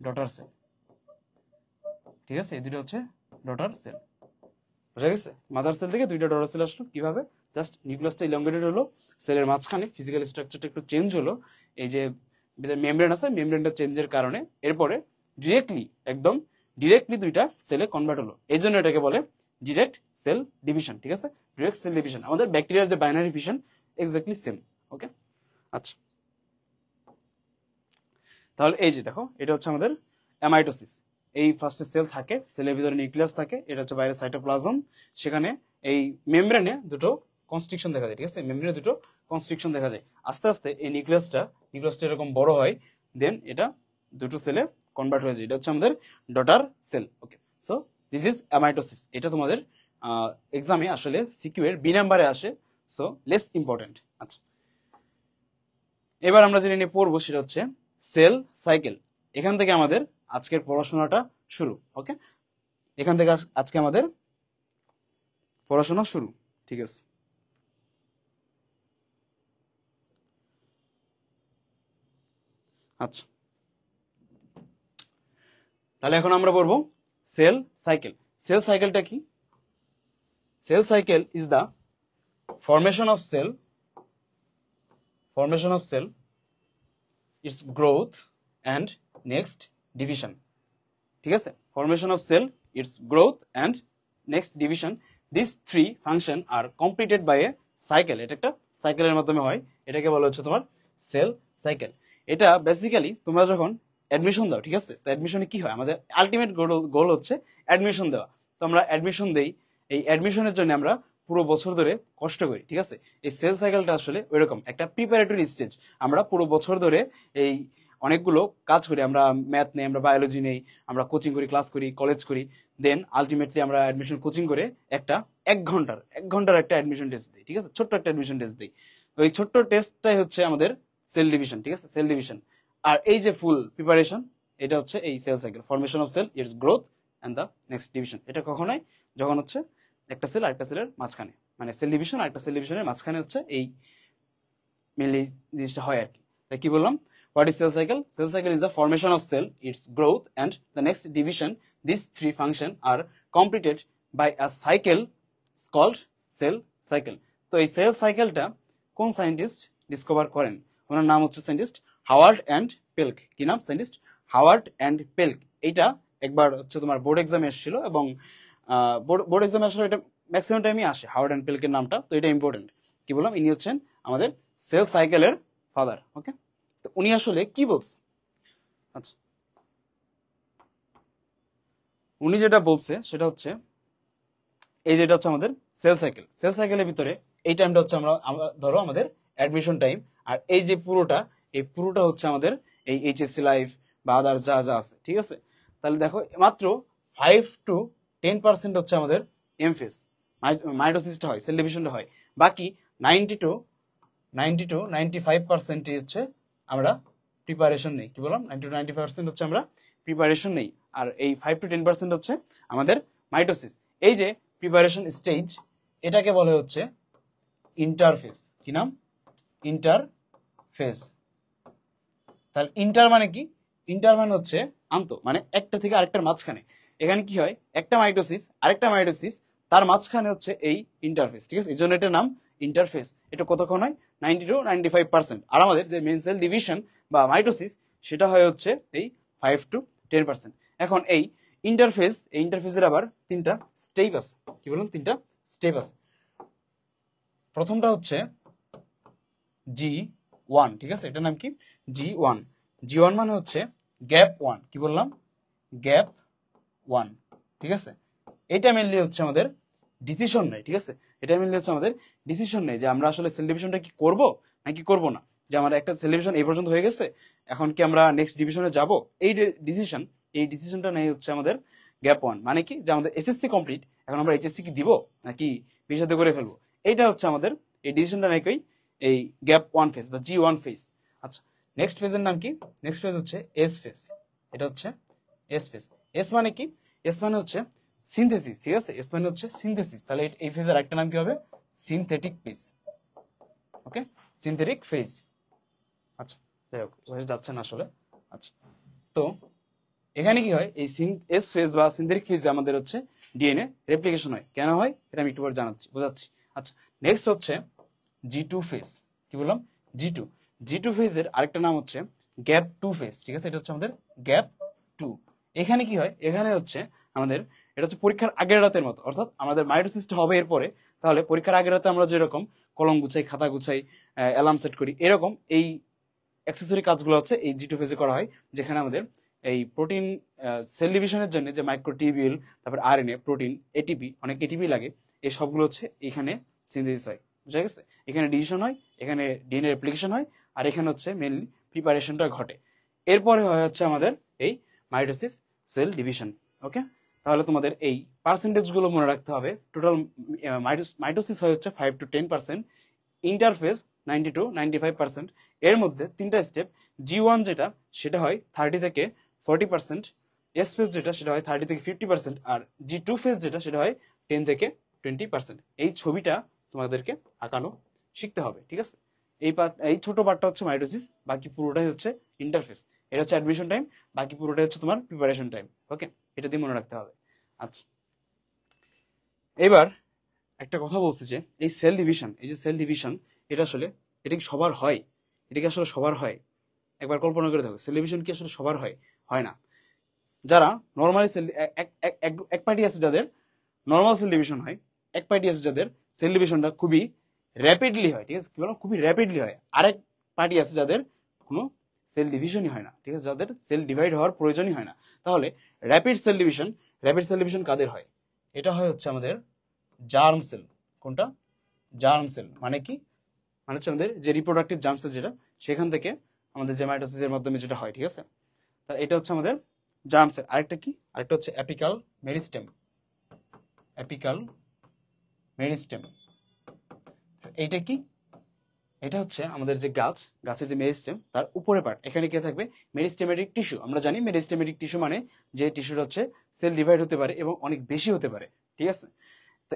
S1: ডটার সেল, ঠিক আছে, এই দুইটা হচ্ছে ডটার সেল, বুঝা গেছে? মাদার সেল থেকে দুইটা ডটার সেল আসলো কিভাবে? জাস্ট নিউক্লিয়াসটা ইলংগেটেড হলো, সেলের মাঝখানে ফিজিক্যাল স্ট্রাকচারটা একটু চেঞ্জ হলো, এই যে মেমব্রেন আছে, মেমব্রেনটা চেঞ্জের কারণে এরপরে একদম ডিরেক্টলি দুইটা সেলে কনভার্ট হলো, এই জন্য এটাকে বলে ডিরেক্ট সেল ডিভিশন, ঠিক আছে, ডিরেক্ট সেল ডিভিশন। আমাদের ব্যাকটেরিয়ার যে বাইনারি ফিশন এক্স্যাক্টলি সেম। ওকে, আচ্ছা, তাহলে এই যে দেখো, এটা হচ্ছে আমাদের অ্যামাইটোসিস। এই ফার্স্টে সেল থাকে, সেলের ভিতরে নিউক্লিয়াস থাকে, এটা হচ্ছে বাইরে সাইটোপ্লাজম, সেখানে এই মেমব্রেনে দুটো কনস্ট্রিকশন দেখা যায়, ঠিক আছে, মেমব্রেনে দুটো কনস্ট্রিকশন দেখা যায়। আস্তে আস্তে এই নিউক্লিয়াসটা এরকম বড় হয়, দেন এটা দুটো সেলে কনভার্ট হয়ে যায়, এটা হচ্ছে আমাদের daughter cell. Okay, so this is amitosis. এটা তোমাদের এক্সামে আসলে সিকিউ এর বি নাম্বারে আসে, সো লেস ইম্পর্টেন্ট। আচ্ছা, এবার আমরা যেটা নিয়ে পড়বো সেটা হচ্ছে সেল সাইকেল। এখান থেকে আমাদের আজকের পড়াশোনাটা শুরু। ওকে, এখান থেকে আজকে আমাদের পড়াশোনা শুরু, ঠিক আছে। আচ্ছা, তাহলে এখন আমরা পড়বো সেল সাইকেল। সেল সাইকেলটা কি? Cell cycle is the formation of cell, its growth and next division, ঠিক আছে, formation of cell, its growth and next division, this three function are completed by a cycle. এটা একটা সাইকেলের মাধ্যমে হয়, এটাকে বলা হচ্ছে তোমার সেল সাইকেল। এটা বেসিক্যালি তোমরা যখন অ্যাডমিশন দাও, ঠিক আছে, তো অ্যাডমিশনে কি হয়, আমাদের আলটিমেট গোল হচ্ছে অ্যাডমিশন দেওয়া। তো আমরা অ্যাডমিশন দেই, এই অ্যাডমিশনের জন্য আমরা পুরো বছর ধরে কষ্ট করি, ঠিক আছে। এই সেল সাইকেলটা আসলে ওইরকম একটা প্রিপারেটরি স্টেজ। আমরা পুরো বছর ধরে এই অনেকগুলো কাজ করি, আমরা ম্যাথ নেই, আমরা বায়োলজি নেই, আমরা কোচিং করি, ক্লাস করি, কলেজ করি, দেন আলটিমেটলি আমরা অ্যাডমিশন কোচিং করে একটা এক ঘন্টার একটা অ্যাডমিশন টেস্ট দিই, ঠিক আছে, ছোট্ট একটা অ্যাডমিশন টেস্ট দিই। ওই ছোট্ট টেস্টটাই হচ্ছে আমাদের সেল ডিভিশন, ঠিক আছে, সেল ডিভিশন। আর এই যে ফুল প্রিপারেশন, এটা হচ্ছে এই cell cycle, formation of cell, its growth and the next division. এটা কখন হয়? যখন হচ্ছে একটা সেল আরেকটা সেলের মাঝখানে, মানে সেল ডিভিশন আর একটা সেল ডিভিশনের মাঝখানে হচ্ছে এই মেনলি জিনিসটা হয় আর কি। তাই কি বললাম? What is cell cycle? Cell cycle is the formation of cell, its growth and the next division. These three functions are completed by a cycle called cell cycle. তো এই সেল সাইকেলটা কোন সায়েন্টিস্ট ডিসকভার করেন? ওনার নাম হচ্ছে scientist Howard and Pelc. কি নাম? Scientist Howard and Pelc. এইটা একবার হচ্ছে তোমার বোর্ড এক্সামে এসেছিল, এবং বোর্ড এক্সামে আসলে এটা ম্যাক্সিমাম টাইমই আসে হাওয়ার্ড অ্যান্ড পেল্কের নামটা, তো এটা ইম্পর্টেন্ট। কি বললাম? ইনি হচ্ছেন আমাদের সেল সাইকেলের ফাদার। ওকে, তো উনি আসলে কি বলছে? আচ্ছা, উনি যেটা বলছে সেটা হচ্ছে এই যেটা হচ্ছে আমাদের সেল সাইকেল। সেল সাইকেলের ভিতরে এই টাইমটা হচ্ছে ধরো আমাদের অ্যাডমিশন টাইম, আর এই যে পুরোটা হচ্ছে আমাদের এই এইচএসসি লাইফ বা আদার্স যা যা আছে, ঠিক আছে? তাহলে দেখো মাত্র 5 to 10% হচ্ছে আমাদের এমফেস মাইটোসিসটা হয়, সেল ডিভিশনটা হয়। বাকি 90 to 95% হচ্ছে আমরা প্রিপারেশন নেই। কি বললাম? 90 to 95% হচ্ছে আমরা প্রিপারেশন নেই, আর এই 5 to 10% হচ্ছে আমাদের মাইটোসিস। এই যে প্রিপারেশন স্টেজ, এটাকে বলে হচ্ছে ইন্টারফেস। কি নাম? ইন্টারফেস। তাহলে ইন্টার মানে কি? ইন্টার মানে হচ্ছে আন্ত, মানে একটা থেকে আরেকটার মাঝখানে। এখানে কি হয়? একটা মাইটোসিস আরেকটা মাইটোসিস, তার মাঝখানে হচ্ছে এই ইন্টারফেস, ঠিক আছে? এই জন্য এটার নাম ইন্টারফেস। এটা কতক্ষণ হয়? 90 to 95%। আর আমাদের যে মেন সেল ডিভিশন বা মাইটোসিস, সেটা হয় হচ্ছে এই 5 to 10%। এখন এই ইন্টারফেসের আবার 3টা স্টেপ আছে। কি বললাম? 3টা স্টেপ আছে। প্রথমটা হচ্ছে G1, ঠিক আছে? এটার নাম কি? G1। G1 মানে হচ্ছে গ্যাপ 1। কি বললাম? গ্যাপ 1, ঠিক আছে? এটা মেনলি হচ্ছে আমাদের ডিসিশন নেই, ঠিক আছে? এটা মেনলি হচ্ছে আমাদের ডিসিশন নেই যে আমরা আসলে সেল ডিভিশনটা কি করব নাকি করব না। যে আমার একটা সেল ডিভিশন এই পর্যন্ত হয়ে গেছে, এখন কি আমরা নেক্সট ডিভিশনে যাব, এই ডিসিশনটা নেই হচ্ছে আমাদের গ্যাপ 1। মানে কি? যে আমাদের এসএসসি কমপ্লিট, এখন আমরা এইচএসসি কি দিব নাকি বিশাদে করে ফেলবো, এইটা হচ্ছে আমাদের এই ডিসিশনটা নাকি এই গ্যাপ 1 ফেজ বা G1 ফেজ। আচ্ছা, নেক্সট ফেজের নাম কি? নেক্সট ফেজ হচ্ছে এস ফেজ। এটা হচ্ছে এস ফেজ। এস মানে কি? এস মানে হচ্ছে সিনথেসিস, ঠিক আছে? এস মানে হচ্ছে সিনথেসিস। তাহলে এই ফেজের একটা নাম কি হবে? Synthetic phase. Okay, synthetic phase. আচ্ছা, যাই হোক, বোঝা যাচ্ছে না আসলে। আচ্ছা, তো এখানে কি হয়? এই এস ফেজ বা সিনথেটিক ফেজে আমাদের হচ্ছে ডিএনএ রেপ্লিকেশন হয়। কেন হয় এটা আমি একটু পরে বোঝাচ্ছি। আচ্ছা, নেক্সট হচ্ছে G2 ফেজ। কি বললাম? G2 ফেজের আরেকটা নাম হচ্ছে গ্যাপ 2 ফেজ, ঠিক আছে? এটা হচ্ছে আমাদের গ্যাপ 2। এখানে কি হয়? এখানে হচ্ছে আমাদের এটা হচ্ছে পরীক্ষার আগের রাতের মতো, অর্থাৎ আমাদের মাইটোসিসটা হবে এরপরে। তাহলে পরীক্ষার আগের রাতে আমরা যেরকম কলম গুছাই, খাতা গুছাই, অ্যালার্ম সেট করি, এরকম এই অ্যাক্সেসরি কাজগুলো হচ্ছে এই G2 ফেজে করা হয়, যেখানে আমাদের এই প্রোটিন সেল ডিভিশনের জন্য যে মাইক্রোটিবিউল, তারপর আরএনএ, প্রোটিন, এটিপি, অনেক এটিপি লাগে, এই সবগুলো হচ্ছে এখানে সিনথেসিস হয়। বুঝা গেছে? এখানে ডিভিশন হয়, এখানে ডিএনএ রেপ্লিকেশন হয়, আর এখানে হচ্ছে মেনলি প্রিপারেশনটা ঘটে। এরপরে হয় হচ্ছে আমাদের এই মাইটোসিস, সেল ডিভিশন। ওকে, তাহলে তোমাদের এই পার্সেন্টেজগুলো মনে রাখতে হবে। টোটাল মাইটোসিস হয় হচ্ছে 5 to 10%, ইন্টারফেজ 90 to 95%। এর মধ্যে 3টা স্টেপ। G1 যেটা, সেটা হয় 30 থেকে 40%, এস ফেজ যেটা, সেটা হয় 30 থেকে 50%, আর G2 ফেজ যেটা, সেটা হয় 10 থেকে 20%। এই ছবিটা তোমাদেরকে আঁকানো শিখতে হবে, ঠিক আছে? এই ছোট পার্টটা হচ্ছে মাইটোসিস, বাকি পুরোটাই হচ্ছে ইন্টারফেস। এটা হচ্ছে অ্যাডমিশন টাইম, বাকি পুরোটাই হচ্ছে তোমার প্রিপারেশন টাইম। ওকে, এটা দিয়ে মনে রাখতে হবে। আচ্ছা, এবার একটা কথা বলছি যে এই সেল ডিভিশন, এই যে সেল ডিভিশন, এটা কি সবার হয়? এটা কি আসলে সবার হয়? একবার কল্পনা করে দেখো, সেল ডিভিশন কি আসলে সবার হয়? হয় না। যারা নর্মালি এক পার্টি আছে যাদের নর্মাল সেল ডিভিশন হয়, এক পার্টি আছে যাদের সেল ডিভিশনটা খুবই র্যাপিডলি হয়, ঠিক আছে? কি বলো? খুবই র্যাপিডলি হয়। আরেক পার্টি আছে যাদের কোনো সেল ডিভিশনই হয় না, ঠিক আছে? যাদের সেল ডিভাইড হওয়ার প্রয়োজনই হয় না। তাহলে র্যাপিড সেল ডিভিশন কাদের হয়? এটা হয় হচ্ছে আমাদের জার্ম সেল। কোনটা? Germ sell. মানে কি? মানে হচ্ছে আমাদের যে রিপ্রোডাক্টিভ জার্ম সেল যেটা, সেখান থেকে আমাদের যে মাইটোসিসের মাধ্যমে যেটা হয়, ঠিক আছে? তা এটা হচ্ছে আমাদের জার্ম সেল। আরেকটা কি? আরেকটা হচ্ছে অ্যাপিকাল মেরিস্টেম। অ্যাপিকাল মেরিস্টেম, এইটা কি? এটা হচ্ছে আমাদের যে গাছের যে মেরিস্টেম, তার উপরে পার্ট, এখানে কি থাকবে? Meristematic tissue. আমরা জানি মেরিস্টেমেটিক টিস্যু মানে যে টিস্যুটা হচ্ছে সেল ডিভাইড হতে পারে এবং অনেক বেশি হতে পারে, ঠিক আছে? তো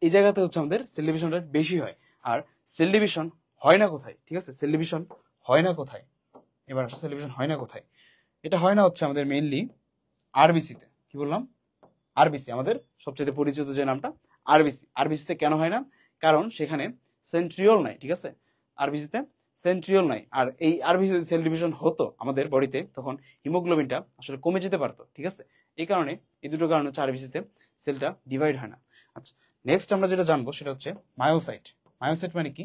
S1: এই জায়গাতে হচ্ছে আমাদের সেল ডিভিশনটা বেশি হয়। আর সেল ডিভিশন হয় না কোথায়? ঠিক আছে, সেল ডিভিশন হয় না কোথায়? এবার আসলে সেল ডিভিশন হয় না কোথায়? এটা হয় না হচ্ছে আমাদের মেইনলি আরবিসিতে। কি বললাম? আরবিসি, আমাদের সবচেয়ে পরিচিত যে নামটা আরবিসি। আরবিসিতে কেন হয় না? কারণ সেখানে সেন্ট্রিওল নাই, ঠিক আছে, আরবিসিতে সেন্ট্রিওল নাই। আর এই আরবিসি সেল ডিভিশন হতো আমাদের বডিতে, তখন হিমোগ্লোবিনটা আসলে কমে যেতে পারতো, ঠিক আছে। এই কারণে এই দুটো কারণ হচ্ছে আরবিসিতে সেলটা ডিভাইড হয় না। আচ্ছা, নেক্সট আমরা যেটা জানবো সেটা হচ্ছে মায়োসাইট। মায়োসাইট মানে কি?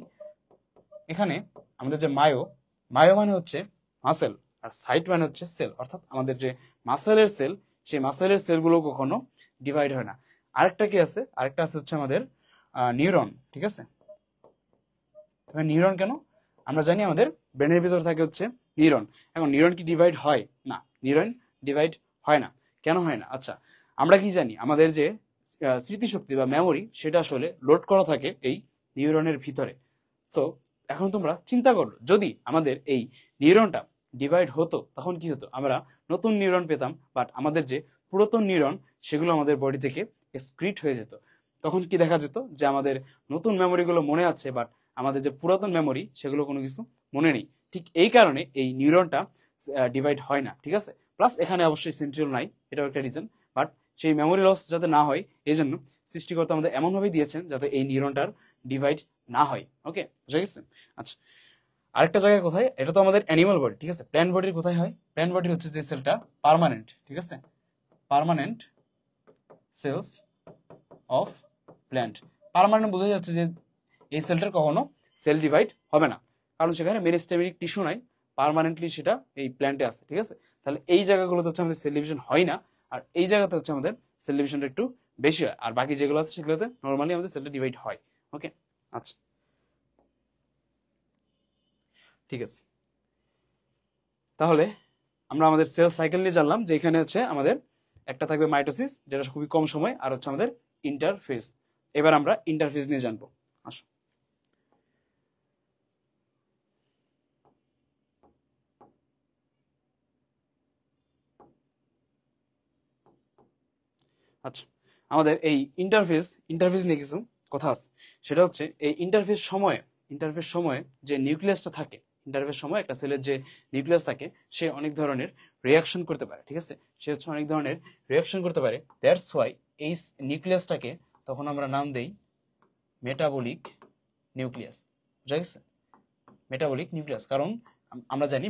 S1: এখানে আমাদের যে মায়ো মানে হচ্ছে মাসেল, আর সাইট মানে হচ্ছে সেল, অর্থাৎ আমাদের যে মাসেলের সেল, সেই মাসেলের সেলগুলো কখনো ডিভাইড হয় না। আরেকটা কি আছে? আরেকটা আছে হচ্ছে আমাদের নিউরন, ঠিক আছে। নিউরন কেন? আমরা জানি আমাদের ব্রেনের ভিতর থাকে হচ্ছে নিউরন। এখন নিউরন কি ডিভাইড হয়? না, নিউরন ডিভাইড হয় না। কেন হয় না? আচ্ছা, আমরা কি জানি আমাদের যে স্মৃতিশক্তি বা মেমোরি, সেটা আসলে লোড করা থাকে এই নিউরনের ভিতরে। সো এখন তোমরা চিন্তা করো, যদি আমাদের এই নিউরনটা ডিভাইড হতো তখন কি হতো? আমরা নতুন নিউরন পেতাম, বাট আমাদের যে পুরাতন নিউরন সেগুলো আমাদের বডি থেকে এক্সক্রিট হয়ে যেত। তখন কি দেখা যেত? যে আমাদের নতুন মেমোরিগুলো মনে আছে, বাট আমাদের যে পুরাতন মেমোরি সেগুলো কোনো কিছু মনে নেই। ঠিক এই কারণে এই নিউরনটা ডিভাইড হয় না, ঠিক আছে। প্লাস এখানে অবশ্যই সেন্ট্রিওল নাই, এটাও একটা রিজন। বাট সেই মেমোরি লস যাতে না হয় এই জন্য সৃষ্টিকর্তা আমাদের এমনভাবে দিয়েছেন যাতে এই নিউরনটার ডিভাইড না হয়। ওকে, বুঝা গেছে? আচ্ছা, আরেকটা জায়গায় কোথায়? এটা তো আমাদের অ্যানিমাল বডি, ঠিক আছে। প্ল্যান্ট বডির কোথায় হয়? প্ল্যান্ট বডি হচ্ছে যে সেলটা পার্মানেন্ট, ঠিক আছে, permanent cells of plant. Permanent বোঝা যাচ্ছে যে এই সেলটার কখনো সেল ডিভাইড হবে না, কারণ সেখানে মেরিস্টেমিক টিস্যু নাই, পার্মানেন্টলি সেটা এই প্ল্যান্টে আছে, ঠিক আছে। তাহলে এই জায়গাগুলোতে হচ্ছে আমাদের সেল ডিভিশন হয় না, আর এই জায়গাতে হচ্ছে আমাদের সেল ডিভিশনটা একটু বেশি হয়, আর বাকি যেগুলো আছে সেগুলোতে নর্মালি আমাদের সেলটা ডিভাইড হয়। ওকে, আচ্ছা, ঠিক আছে। তাহলে আমরা আমাদের সেল সাইকেল নিয়ে জানলাম, যে এখানে হচ্ছে আমাদের একটা থাকবে মাইটোসিস, যেটা খুবই কম সময়, আর হচ্ছে আমাদের ইন্টারফেজ। এবার আমরা ইন্টারফেজ নিয়ে জানবো, আসো। আচ্ছা, আমাদের এই ইন্টারফেস নিয়ে কিছু কথা আছে। সেটা হচ্ছে এই ইন্টারফেস সময়ে যে নিউক্লিয়াসটা থাকে, ইন্টারফেস সময় একটা সেলের যে নিউক্লিয়াস থাকে, সে অনেক ধরনের রিয়াকশন করতে পারে, ঠিক আছে। সে হচ্ছে অনেক ধরনের রিয়াকশন করতে পারে। দ্যাটস ওয়াই এই নিউক্লিয়াসটাকে তখন আমরা নাম দেই মেটাবলিক নিউক্লিয়াস। বুঝা গেছে? মেটাবলিক নিউক্লিয়াস, কারণ আমরা জানি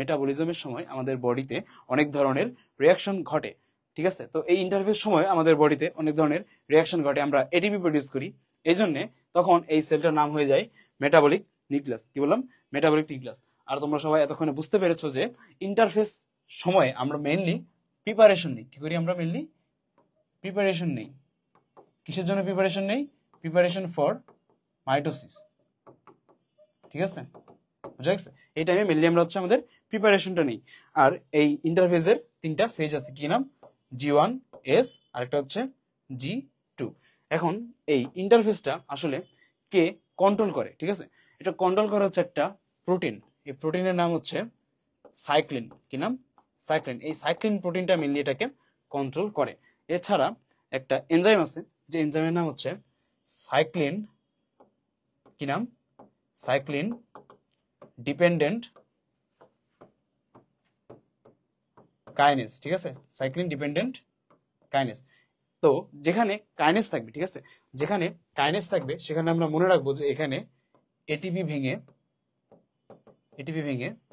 S1: মেটাবলিজমের সময় আমাদের বডিতে অনেক ধরনের রিয়াকশন ঘটে, ঠিক আছে। তো এই ইন্টারফেস সময় আমাদের বডিতে অনেক ধরনের রিয়াকশন ঘটে, আমরা এটিপি প্রডিউস করি, এই জন্যে তখন এই সেলটার নাম হয়ে যায় মেটাবলিক নিউক্লিয়াস। কি বললাম? Metabolic nucleus. আর তোমরা সবাই এতক্ষণে বুঝতে পেরেছো যে ইন্টারফেস সময়ে আমরা মেইনলি প্রিপারেশন নিই। কি করি? আমরা মেইনলি প্রিপারেশন নেই। কিসের জন্য প্রিপারেশন নেই? প্রিপারেশন ফর মাইটোসিস, ঠিক আছে, বুঝা গেছে? এই টাইমে মেনলি আমরা হচ্ছে আমাদের প্রিপারেশনটা নেই। আর এই ইন্টারফেজের তিনটা ফেজ আছে, কি নাম? G1, S, আরেকটা হচ্ছে G2। এখন এই ইন্টারফেসটা আসলে কে কন্ট্রোল করে, ঠিক আছে? এটা কন্ট্রোল করে হচ্ছে একটা প্রোটিন। এই প্রোটিনের নাম হচ্ছে সাইক্লিন। কি নাম? সাইক্লিন। এই সাইক্লিন প্রোটিনটা মেনলি এটাকে কন্ট্রোল করে। এছাড়া একটা এনজাইম আছে, যে এনজাইমের নাম হচ্ছে সাইক্লিন, কি নাম? সাইক্লিন ডিপেন্ডেন্ট কাইনেস, ঠিক আছে, সাইক্লিন ডিপেন্ডেন্ট কাইনেস। তো যেখানে কাইনেস থাকবে, ঠিক আছে, যেখানে কাইনেস থাকবে সেখানে আমরা মনে রাখবো যে এখানে এটিপি ভেঙে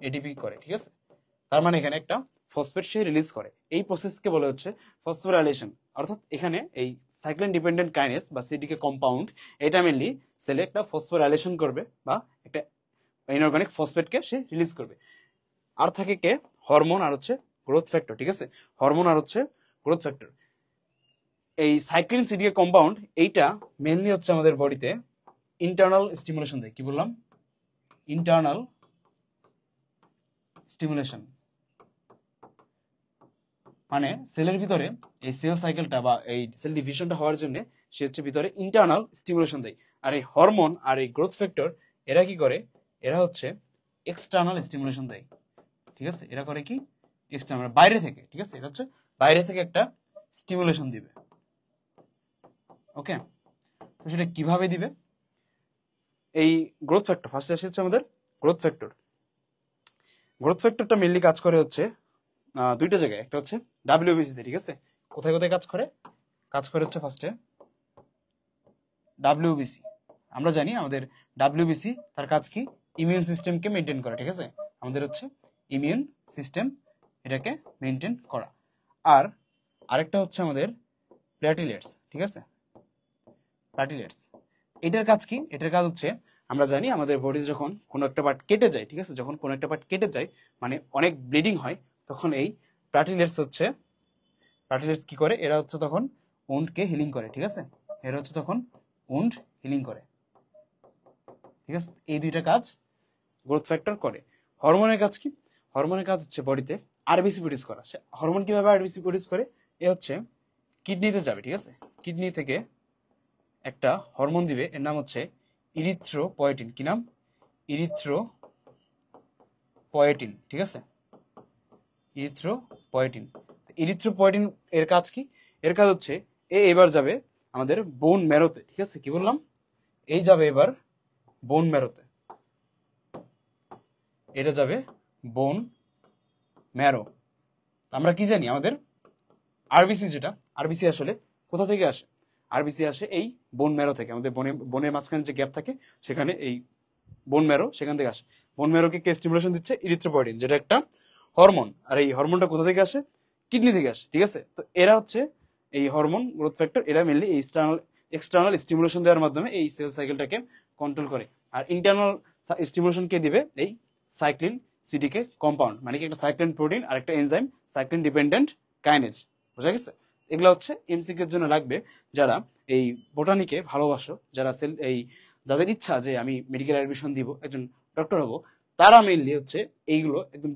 S1: এটিপি করে, ঠিক আছে। তার মানে এখানে একটা ফসফেট সে রিলিজ করে। এই প্রসেসকে বলা হচ্ছে ফসফোরাইলেশন। অর্থাৎ এখানে এই সাইক্লিন ডিপেন্ডেন্ট কাইনেস বা সিডিকে কম্পাউন্ড, এটা মেনলি সেলে একটা ফসফোরাইলেশন করবে বা একটা ইনঅর্গানিক ফসফেটকে সে রিলিজ করবে। আর থাকে কে? হরমোন আর হচ্ছে গ্রোথ ফ্যাক্টর, ঠিক আছে, হরমোন আর হচ্ছে গ্রোথ ফ্যাক্টর। এই সাইক্লিন সিডিকে কম্পাউন্ড এইটা মেনলি হচ্ছে আমাদের বডিতে ইন্টারনাল স্টিমুলেশন দেয়। কি বললাম? ইন্টারনাল স্টিমুলেশন, মানে সেলের ভিতরে এই সেল সাইকেলটা বা এই সেল ডিভিশনটা হওয়ার জন্য সে হচ্ছে ভিতরে ইন্টারনাল স্টিমুলেশন দেয়। আর এই হরমোন আর এই গ্রোথ ফ্যাক্টর এরা কি করে? এরা হচ্ছে এক্সটার্নাল স্টিমুলেশন দেয়, ঠিক আছে। এরা করে কি? এক্সটার্নাল, বাইরে থেকে, ঠিক আছে। এটা হচ্ছে বাইরে থেকে একটা স্টিমুলেশন দিবে। ওকে, তো সেটা কিভাবে দিবে? এই গ্রোথ ফ্যাক্টর ফার্স্টে এসেছে আমাদের গ্রোথ ফ্যাক্টর। গ্রোথ ফ্যাক্টরটা মেইনলি কাজ করে হচ্ছে দুইটা জায়গায়। একটা হচ্ছে ডাব্লিউবিসি তে, ঠিক আছে। কোথায় কোথায় কাজ করে? কাজ করে হচ্ছে ফার্স্টে ডাব্লিউবিসি, আমরা জানি আমাদের ডাব্লিউবিসি তার কাজ কি, ইমিউন সিস্টেমকে মেনটেন করা, ঠিক আছে, আমাদের হচ্ছে ইমিউন সিস্টেম এটাকে মেনটেন করা। আর আরেকটা হচ্ছে আমাদের প্ল্যাটিলেটস, ঠিক আছে, প্ল্যাটিলেটস এটার কাজ কি, এটার কাজ হচ্ছে আমরা জানি আমাদের বডিতে যখন কোনো একটা পার্ট কেটে যায়, ঠিক আছে, যখন কোনো একটা পার্ট কেটে যায় মানে অনেক ব্লিডিং হয়, তখন এই প্ল্যাটিলেটস কি করে, এরা হচ্ছে তখন উন্ডকে হিলিং করে, ঠিক আছে, এরা হচ্ছে তখন উন্ড হিলিং করে, ঠিক আছে। এই দুইটা কাজ গ্রোথ ফ্যাক্টর করে। হরমোনের কাজ কি, হরমোনের কাজ হচ্ছে বডিতে আরবিসি প্রডিউস করা। হরমোন কিভাবে আরবিসি প্রডিউস করে, এ হচ্ছে কিডনিতে যাবে, ঠিক আছে, কিডনি থেকে একটা হরমোন দিবে, এর নাম হচ্ছে ইরিথ্রোপয়েটিন। কি নাম? ইরিথ্রোপয়েটিন, ঠিক আছে, ইরিথ্রোপয়েটিন। ইরিথ্রোপয়েটিন এর কাজ কি, এর কাজ হচ্ছে এবার যাবে আমাদের বোন ম্যারোতে, ঠিক আছে, কি বললাম, এই যাবে এবার বোন ম্যারোতে, এটা যাবে বোন ম্যারো। আমরা কি জানি আমাদের আরবিসি, যেটা আরবিসি আসলে কোথা থেকে আসে, আরবিসি আসে এই বোন ম্যারো থেকে, আমাদের বনের মাঝখানে যে গ্যাপ থাকে সেখানে এই বোন ম্যারো, সেখান থেকে আসে। বোন ম্যারোকে কে স্টিমুলেশন দিচ্ছে? ইরিথ্রোপয়েটিন, যেটা একটা হরমোন। আর এই হরমোনটা কোথা থেকে আসে? কিডনি থেকে আসে, ঠিক আছে। তো এরা হচ্ছে এই হরমোন গ্রোথ ফ্যাক্টর, এরা মেনলি এই এক্সটার্নাল স্টিমুলেশন দেওয়ার মাধ্যমে এই সেল সাইকেলটাকে কন্ট্রোল করে। আর ইন্টারনাল স্টিমুলেশন কে দিবে? এই সাইক্লিন সিডিকে কম্পাউন্ড, মানে কি একটা সাইক্লিন প্রোটিন আর একটা এনজাইম সাইক্লিন ডিপেন্ডেন্ট কাইনেজ। বোঝা গেছে? এগুলো হচ্ছে এমসিকিউর জন্য লাগবে। যারা এই বোটানিকে ভালোবাসো, যারা যাদের ইচ্ছা যে আমি মেডিকেল অ্যাডমিশন দিব, একজন ডক্টর হবো, তারা মেইনলি হচ্ছে এইগুলো একদম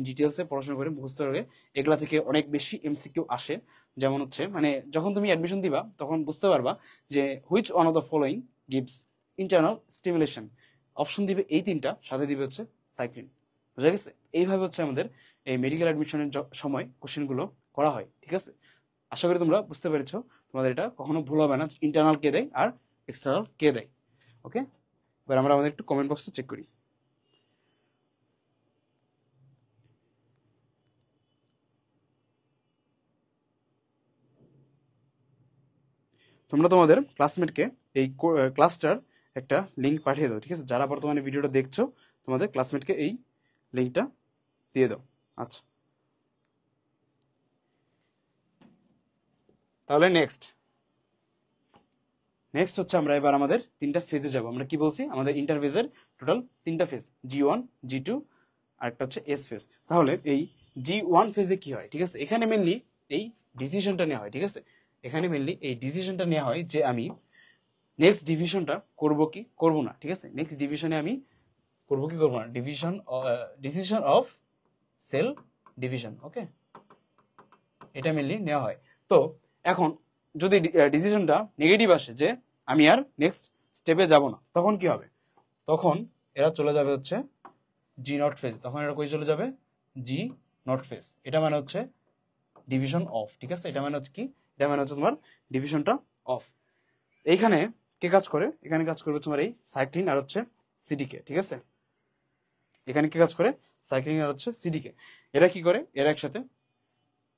S1: ডিটেলসে পড়াশোনা করে মুখস্থ করে। এগুলা থেকে অনেক বেশি এমসিকিউ আসে। যেমন হচ্ছে মানে যখন তুমি অ্যাডমিশন দিবা তখন বুঝতে পারবা যে which one of the following gives internal stimulation. Option দিবে এই তিনটা, সাথে দিবে হচ্ছে সাইক্লিন। বুঝা গেছে? এইভাবে হচ্ছে আমাদের এই মেডিকেল অ্যাডমিশনের সময় কোশ্চেনগুলো করা হয়, ঠিক আছে। আশা করি তোমরা বুঝতে পেরেছো। তোমাদের এটা কখনো ভুল হবে না, ইন্টারনাল কে দেয় আর এক্সটার্নাল কে দেয়। ওকে, এবার আমরা আমাদের একটু কমেন্ট বক্সে চেক করি। তোমরা তোমাদের ক্লাসমেটকে এই ক্লাসটার একটা লিঙ্ক পাঠিয়ে দাও, ঠিক আছে। যারা বর্তমানে ভিডিওটা দেখছো তোমাদের ক্লাসমেটকে এই লিঙ্কটা দিয়ে দাও। আচ্ছা, তাহলে নেক্সট হচ্ছে আমরা এবার আমাদের তিনটা ফেজে যাব। আমরা কি বলছি? আমাদের ইন্টারফেজের টোটাল তিনটা ফেজ, G1, G2 আর একটা হচ্ছে এস ফেজ। তাহলে এই G1 ফেজে কি হয়, ঠিক আছে, এখানে মেনলি এই ডিসিশনটা নেওয়া হয়, ঠিক আছে। এখানে মেনলি এই ডিসিশনটা নেওয়া হয় যে আমি নেক্সট ডিভিশনটা করব কি করব না, ঠিক আছে। নেক্সট ডিভিশনে আমি করব কি করব না, ডিসিশন অফ সেল ডিভিশন। ওকে, এটা মেনলি নেওয়া হয়। তো এখন যদি ডিসিশনটা নেগেটিভ আসে যে আমি আর নেক্সট স্টেপে যাব না, তখন কি হবে? তখন এরা চলে যাবে হচ্ছে জি নট ফেজ। তখন এরা কই চলে যাবে? জি নট ফেজ। এটা মানে হচ্ছে ডিভিশন অফ, ঠিক আছে। এটা মানে হচ্ছে কি? এটা মানে হচ্ছে তোমার ডিভিশনটা অফ। এইখানে কে কাজ করে? এখানে কাজ করবে তোমার এই সাইক্লিন আর হচ্ছে সিডিকে, ঠিক আছে। এখানে কে কাজ করে? সাইক্লিন আর হচ্ছে সিডিকে। এরা কি করে? এরা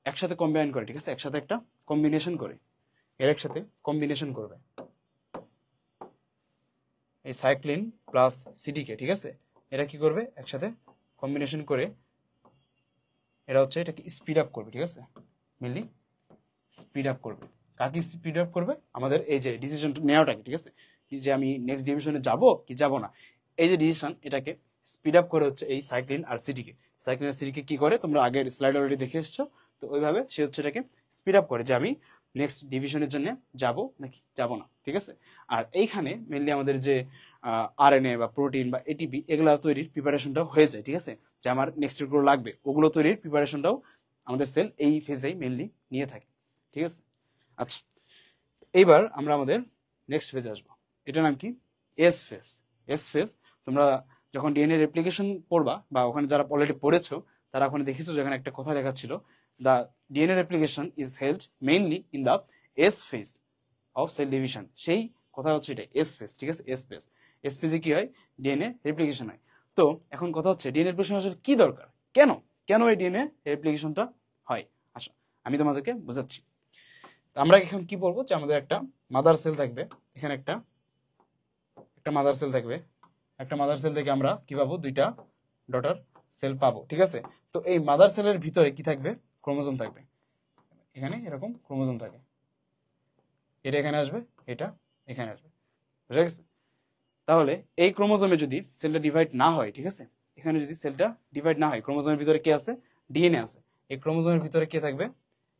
S1: একসাথে কম্বাইন করে, ঠিক আছে, একসাথে একটা কম্বিনেশন করে। এর একসাথে কম্বিনেশন করবে এই সাইক্লিন প্লাস সিডিকে, ঠিক আছে। এরা কি করবে? একসাথে কম্বিনেশন করে এরা হচ্ছে এটাকে স্পিড আপ করবে, ঠিক আছে। মেনলি স্পিড আপ করবে। কাকে স্পিড আপ করবে? আমাদের এই যে ডিসিশন নেওয়াটাকে, ঠিক আছে, যে আমি নেক্সট ডিভিশনে যাব কি যাব না, এই যে ডিসিশন, এটাকে স্পিড আপ করে হচ্ছে এই সাইক্লিন আর সিডিকে। সাইক্লিন আর সিডিকে কি করে? তোমরা আগের স্লাইড অলরেডি দেখে এসছো। তো ওইভাবে সে হচ্ছে এটাকে স্পিড আপ করে যে আমি নেক্সট ডিভিশনের জন্য যাব নাকি যাব না, ঠিক আছে। আর এইখানে মেনলি আমাদের যে আরএনএ বা প্রোটিন বা এটিপি এগুলো তৈরির প্রিপারেশনটাও হয়ে যায়, ঠিক আছে। যে আমার নেক্সট যেগুলো লাগবে ওগুলো তৈরির প্রিপারেশনটাও আমাদের সেল এই ফেজেই মেনলি নিয়ে থাকে, ঠিক আছে। আচ্ছা, এইবার আমরা আমাদের নেক্সট ফেজে আসবো। এটার নাম কি? S phase. এস ফেজ তোমরা যখন ডিএনএ রেপ্লিকেশন পড়বা বা ওখানে যারা অলরেডি পড়েছো তারা ওখানে দেখেছো যেখানে একটা কথা লেখা ছিল, the DNA replication is held mainly in the S phase of cell division. সেই কথা হচ্ছে এটা এস ফেজ, ঠিক আছে। এস ফেজ, এস ফেজে কি হয়? ডিএনএ রেপ্লিকেশন হয়। তো এখন কথা হচ্ছে ডিএনএ রেপ্লিকেশন আসলে কি দরকার, কেন কেন এই ডিএনএ রেপ্লিকেশনটা হয়? আচ্ছা, আমি তোমাদেরকে বোঝাচ্ছি। আমরা এখন কি বলবো যে আমাদের একটা মাদার সেল থাকবে, এখানে একটা একটা মাদার সেল থাকবে, একটা মাদার সেল থেকে আমরা কি পাবো, দুইটা ডটার সেল পাবো, ঠিক আছে। তো এই মাদার সেলের ভিতরে কি থাকবে, ক্রোমোজোম থাকবে, এখানে এরকম ক্রোমোজোম থাকে, এটা এখানে আসবে, এটা এখানে আসবে, বুঝা গেছে। তাহলে এই ক্রোমোজোমে যদি সেলটা ডিভাইড না হয়, ঠিক আছে, এখানে যদি সেলটা ডিভাইড না হয়, ক্রোমোজোমের ভিতরে কি আছে, ডিএনএ আছে, এই ক্রোমোজোমের ভিতরে কে থাকবে,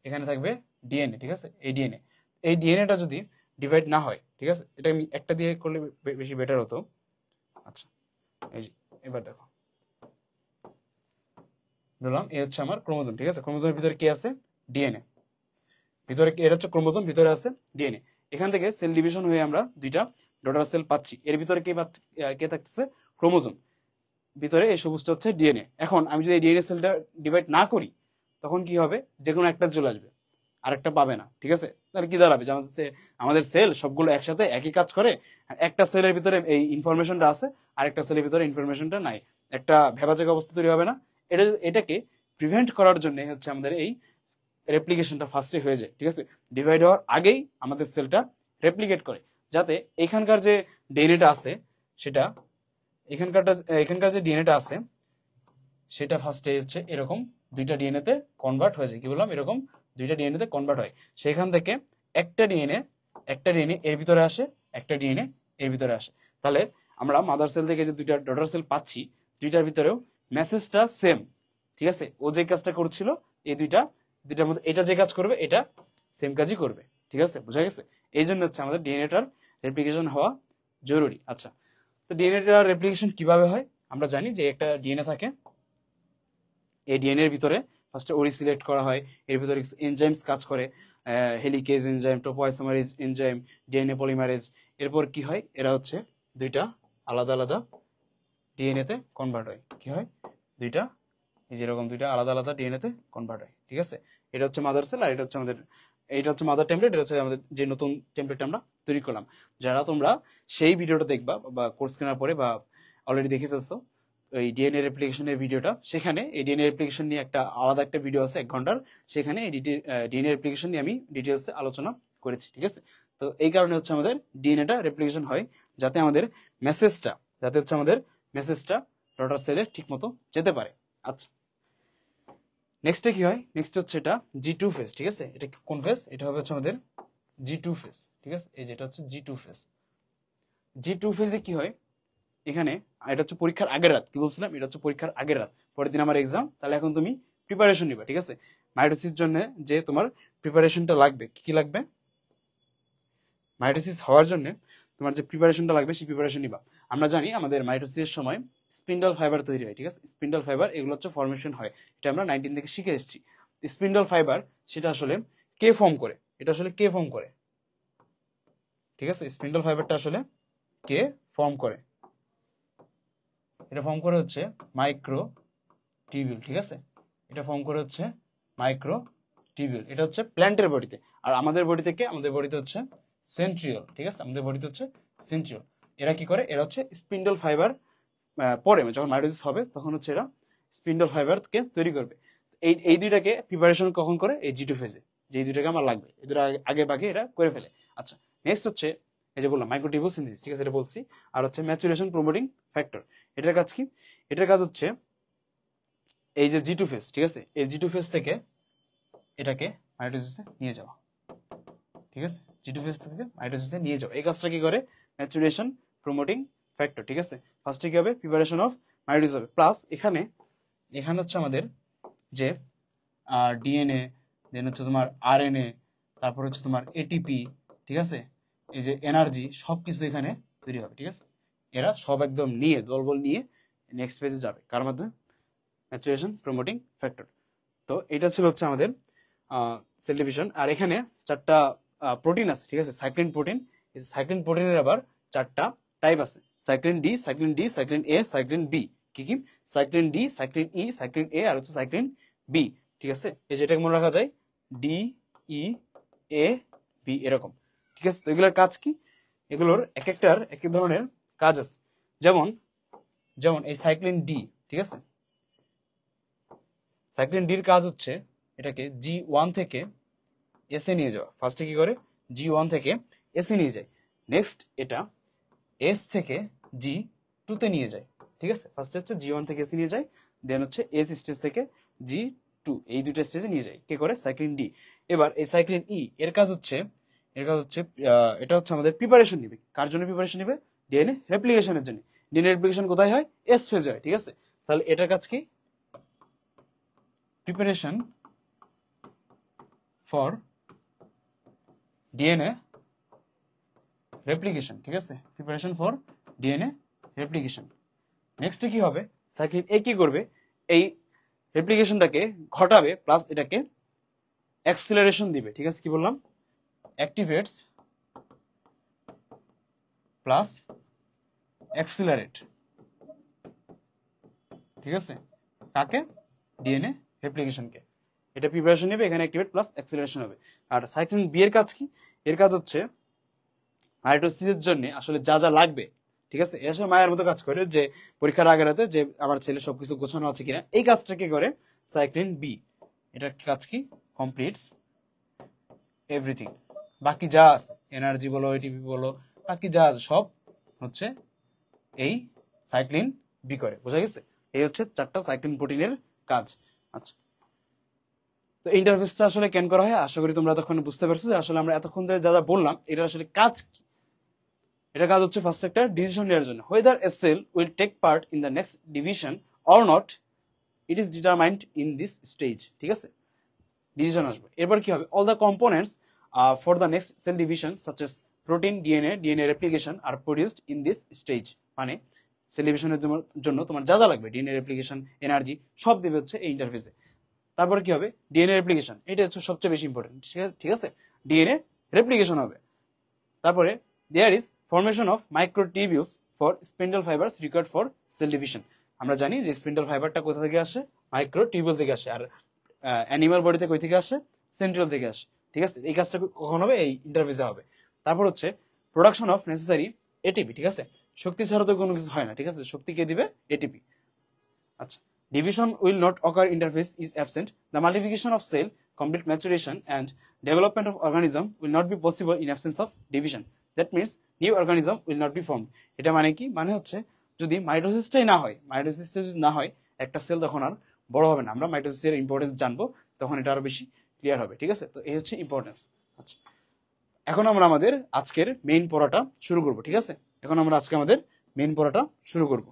S1: এখানে থাকবে ডিএনএ, ঠিক আছে। এই ডিএনএটা যদি ডিভাইড না হয়, ঠিক আছে, এটা আমি একটা দিয়ে করলে বেশি বেটার হতো। আচ্ছা, এই এবার দেখো, বললাম এই হচ্ছে আমার ক্রোমোজোম, ঠিক আছে। ক্রোমোজোমের ভিতরে কি আছে, ডিএনএ, ভিতরে এটা হচ্ছে ক্রোমোজোম, ভিতরে আছে ডিএনএ। এখান থেকে সেল ডিভিশন হয়ে আমরা দুইটা ডটার সেল পাচ্ছি, এর ভিতরে কে থাকতেছে, ক্রোমোজোম, ভিতরে এই সবুজটা হচ্ছে ডিএনএ। এখন আমি যদি এই ডিএনএ সেলটা ডিভাইড না করি, তখন কি হবে, যে কোনো একটা চলে আসবে, আরেকটা পাবে না, ঠিক আছে। তাহলে কি দাঁড়াবে, যে আমাদের সেল সবগুলো একসাথে একই কাজ করে, একটা সেলের ভিতরে এই ইনফরমেশনটা আছে, আরেকটা সেলের ভিতরে ইনফরমেশনটা নাই, একটা ভেবাচেক অবস্থা তৈরি হবে না। এটাকে প্রিভেন্ট করার জন্য হচ্ছে আমাদের এই রেপ্লিকেশনটা ফার্স্টে হয়ে যায়, ঠিক আছে। ডিভাইড হওয়ার আগেই আমাদের সেলটা রেপ্লিকেট করে, যাতে এখানকার যে ডিএনএটা আছে সেটা, এখানকার যে ডিএনএটা আছে সেটা ফার্স্টে হচ্ছে এরকম দুইটা ডিএনএতে কনভার্ট হয়ে যায়, কি বললাম, এরকম দুইটা ডিএনএতে কনভার্ট হয়। সেখান থেকে একটা ডিএনএ এর ভিতরে আসে, একটা ডিএনএ এর ভিতরে আসে। তাহলে আমরা মাদার সেল থেকে যে দুইটা ডটার সেল পাচ্ছি, দুইটার ভিতরেও মেসেজটা সেম, ঠিক আছে। ও যে কাজটা করছিল, এই দুইটার মধ্যে এটা যে কাজ করবে, এটা সেম কাজই করবে, ঠিক আছে, বোঝা গেছে। এই জন্য হচ্ছে আমাদের ডিএনএটার রেপ্লিকেশন হওয়া জরুরি। আচ্ছা, তো ডিএনএটার রেপ্লিকেশন কিভাবে হয়, আমরা জানি যে একটা ডিএনএ থাকে, এই ডিএনএ এর ভিতরে ফার্স্টে ওরি সিলেক্ট করা হয়, এর ভিতরে এনজাইমস কাজ করে, helicase enzyme, topoisomerase enzyme, DNA polymerase. এরপর কি হয়, এরা হচ্ছে দুইটা আলাদা আলাদা ডিএনএ তে কনভার্ট হয়, কি হয়, দুইটা এই যেরকম দুইটা আলাদা আলাদা ডিএনএ তে কনভার্ট হয়, ঠিক আছে। এটা হচ্ছে মাদার সেল, আর এটা হচ্ছে মাদার টেমপ্লেট, এটা হচ্ছে আমাদের যে নতুন টেমপ্লেট আমরা তৈরি করলাম। যারা তোমরা সেই ভিডিওটা দেখবা বা কোর্স কেনার পরে বা অলরেডি দেখে ফেলছো ওই ডিএনএ রেপ্লিকেশনের ভিডিওটা, সেখানে এই ডিএনএ রেপ্লিকেশন নিয়ে আলাদা একটা ভিডিও আছে 1 ঘন্টার, সেখানে এই ডিএনএ রেপ্লিকেশন নিয়ে আমি ডিটেলসে আলোচনা করেছি, ঠিক আছে। তো এই কারণে হচ্ছে আমাদের ডিএনএটা রেপ্লিকেশন হয়, যাতে আমাদের মেসেজটা ডটার সেলে ঠিক মতো যেতে পারে। আচ্ছা, নেক্সটে কি হয়, নেক্সট হচ্ছে এটা G2 ফেজ, ঠিক আছে। এটা কোন ফেজ, এটা হবে হচ্ছে আমাদের G2 ফেজ, ঠিক আছে। এই যেটা হচ্ছে G2 ফেজ। G2 ফেজে কি হয়, এখানে এটা হচ্ছে পরীক্ষার আগের রাত, কি বলছিলাম, এটা হচ্ছে পরীক্ষার আগের রাত, পরের দিন আমার এক্সাম। তাহলে এখন তুমি প্রিপারেশন নিবা, ঠিক আছে। মাইটোসিস জন্য যে তোমার প্রিপারেশনটা লাগবে, কি কি লাগবে, মাইটোসিস হওয়ার জন্য তোমার যে প্রিপারেশনটা লাগবে, সেই প্রিপারেশন নিবা। আমরা জানি আমাদের মাইটোসিসের সময় স্পিন্ডল ফাইবার তৈরি হয়, ঠিক আছে। স্পিন্ডল ফাইবার এগুলো হচ্ছে ফর্মেশন হয়, এটা আমরা 19 থেকে শিখে এসেছি। স্পিন্ডল ফাইবার সেটা আসলে কে ফর্ম করে, এটা আসলে কে ফর্ম করে, ঠিক আছে। স্পিন্ডল ফাইবারটা আসলে কে ফর্ম করে, এটা ফর্ম করে হচ্ছে মাইক্রো টিবিউল, ঠিক আছে। এটা ফর্ম করে হচ্ছে মাইক্রো টিবিউল, এটা হচ্ছে প্ল্যান্টের বডিতে। আর আমাদের বডিতে হচ্ছে সেন্ট্রিওল, ঠিক আছে। আমাদের বডিতে হচ্ছে সেন্ট্রিওল। এরা কি করে, এরা হচ্ছে স্পিন্ডল ফাইবার পরে যখন মাইটোসিস হবে তখন হচ্ছে এরা স্পিন্ডল ফাইবারকে তৈরি করবে। এই দুইটাকে প্রিপারেশন কখন করে, এই G2 ফেজে, যে এই দুইটাকে আমার লাগবে, এই দুটো আগে ভাগে এরা করে ফেলে। আচ্ছা, নেক্সট হচ্ছে এই যে বললাম মাইক্রোটিবিউল সিনথেসিস, ঠিক আছে, এটা বলছি। আর হচ্ছে ম্যাচুরেশন প্রমোটিং ফ্যাক্টর, এটার কাজ কি, এটার কাজ হচ্ছে এই যে G2 ফেজ, ঠিক আছে, এই G2 ফেজ থেকে এটাকে মাইটোসিসে নিয়ে যাওয়া, ঠিক আছে। G2 ফেজ থেকে মাইটোসিসে নিয়ে যাওয়া, এই কাজটা কি করে, ম্যাচুরেশন প্রমোটিং ফ্যাক্টর, ঠিক আছে। ফার্স্টে কি হবে, প্রিপারেশন অফ মাইটোসিস হবে, প্লাস এখানে হচ্ছে আমাদের যে ডিএনএ, দেন হচ্ছে তোমার আরএনএ, তারপর হচ্ছে তোমার এটিপি, ঠিক আছে, এই যে এনার্জি, সব কিছু এখানে তৈরি হবে, ঠিক আছে। এরা সব একদম নিয়ে দলবল নিয়ে নেক্সট ফেজে যাবে, কার মাধ্যমে, ম্যাচুরেশন প্রমোটিং ফ্যাক্টর। তো এটা ছিল হচ্ছে আমাদের সেল ডিভিশন। আর এখানে 4টা প্রোটিন আছে, ঠিক আছে, সাইক্লিন প্রোটিন। এই সাইক্লিন প্রোটিনের আবার 4টা টাইপ আছে, সাইক্লিন ডি, সাইক্লিন এ, সাইক্লিন বি। কি কি, সাইক্লিন ডি, সাইক্লিন ই, সাইক্লিন এ, আর হচ্ছে সাইক্লিন বি, ঠিক আছে। এই যেটাকে মনে রাখা যায় ডি, ই, এ, বি, এরকম, ঠিক আছে। তো এগুলোর কাজ কি, এগুলোর এক একটার এক এক ধরনের কাজ আছে। যেমন এই সাইক্লিন ডি, ঠিক আছে, সাইক্লিন ডির কাজ হচ্ছে এটাকে G1 থেকে এসে নিয়ে যাওয়া। ফার্স্টে কি করে, G1 থেকে এসে নিয়ে যায়। নেক্সট এটা এস থেকে জি টুতে নিয়ে যায়, ঠিক আছে। ফার্স্টে হচ্ছে জি1 থেকে এসে নিয়ে যায়, দেন হচ্ছে এস স্টেজ থেকে জি2, এই দুইটা স্টেজে নিয়ে যায় কে করে, সাইক্লিন ডি। এবার এই সাইক্লিন ই এর কাজ হচ্ছে এটা হচ্ছে আমাদের প্রিপারেশন নিবে। কার জন্য প্রিপারেশন নিবে? ডিএনএ রেপ্লিকেশনের জন্য। ডিএনএ রেপ্লিকেশন কোথায় হয়? এস ফেজে হয়, ঠিক আছে। তাহলে এটার কাজ কি? প্রিপারেশন ফর ডিএনএ রেপ্লিকেশন, ঠিক আছে, প্রিপারেশন ফর ডিএনএ রেপ্লিকেশন। নেক্সটে কি হবে? সাইক্লিন এ কি করবে? এই রেপ্লিকেশনটাকে ঘটাবে প্লাস এটাকে অ্যাক্সিলারেশন দিবে, ঠিক আছে। কি বললাম? অ্যাক্টিভেটস প্লাস অ্যাক্সিলারেট, ঠিক আছে। কাকে? ডিএনএ রেপ্লিকেশনকে। এটা প্রিপারেশন নেবে, এখানে অ্যাক্টিভেট প্লাস অ্যাক্সিলারেশন হবে। আর সাইক্লিন বি এর কাজ কি? এর কাজ হচ্ছে মাইটোসিসের জন্য আসলে যা যা লাগবে, ঠিক আছে, এর আসলে মায়ের মতো কাজ করে, যে পরীক্ষার আগের রাতে যে আমার ছেলে সবকিছু গোছানো আছে কিনা, এই কাজটা কি করে সাইক্লিন বি। এটার কাজ কি? Completes everything. বাকি যা আছে, এনার্জি বলো, এটিপি বলো, বাকি যা আছে সব হচ্ছে এই সাইক্লিন বি করে। বোঝা গেছে? এই হচ্ছে 4টা সাইক্লিন প্রোটিনের কাজ। আচ্ছা, তো ইন্টারফেসটা আসলে কেন করা হয়, আশা করি তোমরা তখন বুঝতে পারছো যে আসলে আমরা এতক্ষণ যা যা বললাম এটা আসলে কাজ কি। এটা কাজ হচ্ছে ফার্স্ট একটা ডিসিশন নেওয়ার জন্য, whether a cell will take part in the next division or not, it is determined in this stage, ঠিক আছে। ডিসিশন আসবে। এরপর কি হবে? all the components for the next cell division such as protein, DNA replication are produced in this stage, মানে sell ডিভিশনের জন্য তোমার যা যা লাগবে, ডিএনএ রেপ্লিকেশন, এনার্জি, সব দিবে হচ্ছে এই ইন্টারফেসে। তারপরে কি হবে? ডিএনএ রেপ্লিকেশন, এটা হচ্ছে সবচেয়ে বেশি ইম্পর্টেন্ট, ঠিক আছে। ডিএনএ রেপ্লিকেশন হবে। তারপরে there is formation of microtubules for spindle fibres required for cell division. আমরা জানি যে স্পিন্ডল ফাইবারটা কোথা থেকে আসে? মাইক্রোটিবিউল থেকে আসে। আর অ্যানিমাল বডিতে কই থেকে আসে? সেন্ট্রিওল থেকে আসে, ঠিক আছে। এই কাজটা কখন হবে? এই ইন্টারফেসে হবে। তারপর হচ্ছে প্রোডাকশন অফ নেসেসারি এটিপি, ঠিক আছে। শক্তি ছাড়া তো কোনো কিছু হয় না, ঠিক আছে। শক্তি কে দিবে? এটিপি। আচ্ছা, division will not occur, interface is absent, the multiplication of cell, complete maturation and development of organism will not be possible in absence of division, that means new organism will not be formed। এটা মানে কি? মানে হচ্ছে যদি মাইটোসিসটাই না হয়, মাইটোসিসটা যদি না হয়, একটা সেল তখন আর বড় হবে না। আমরা মাইটোসিসের ইম্পর্টেন্স জানবো, তখন এটা আরো বেশি ক্লিয়ার হবে, ঠিক আছে। তো এই হচ্ছে ইম্পর্টেন্স। আচ্ছা, এখন আমরা আমাদের আজকের মেইন পড়াটা শুরু করব, ঠিক আছে। এখন আমরা আজকে আমাদের মেইন পড়াটা শুরু করব।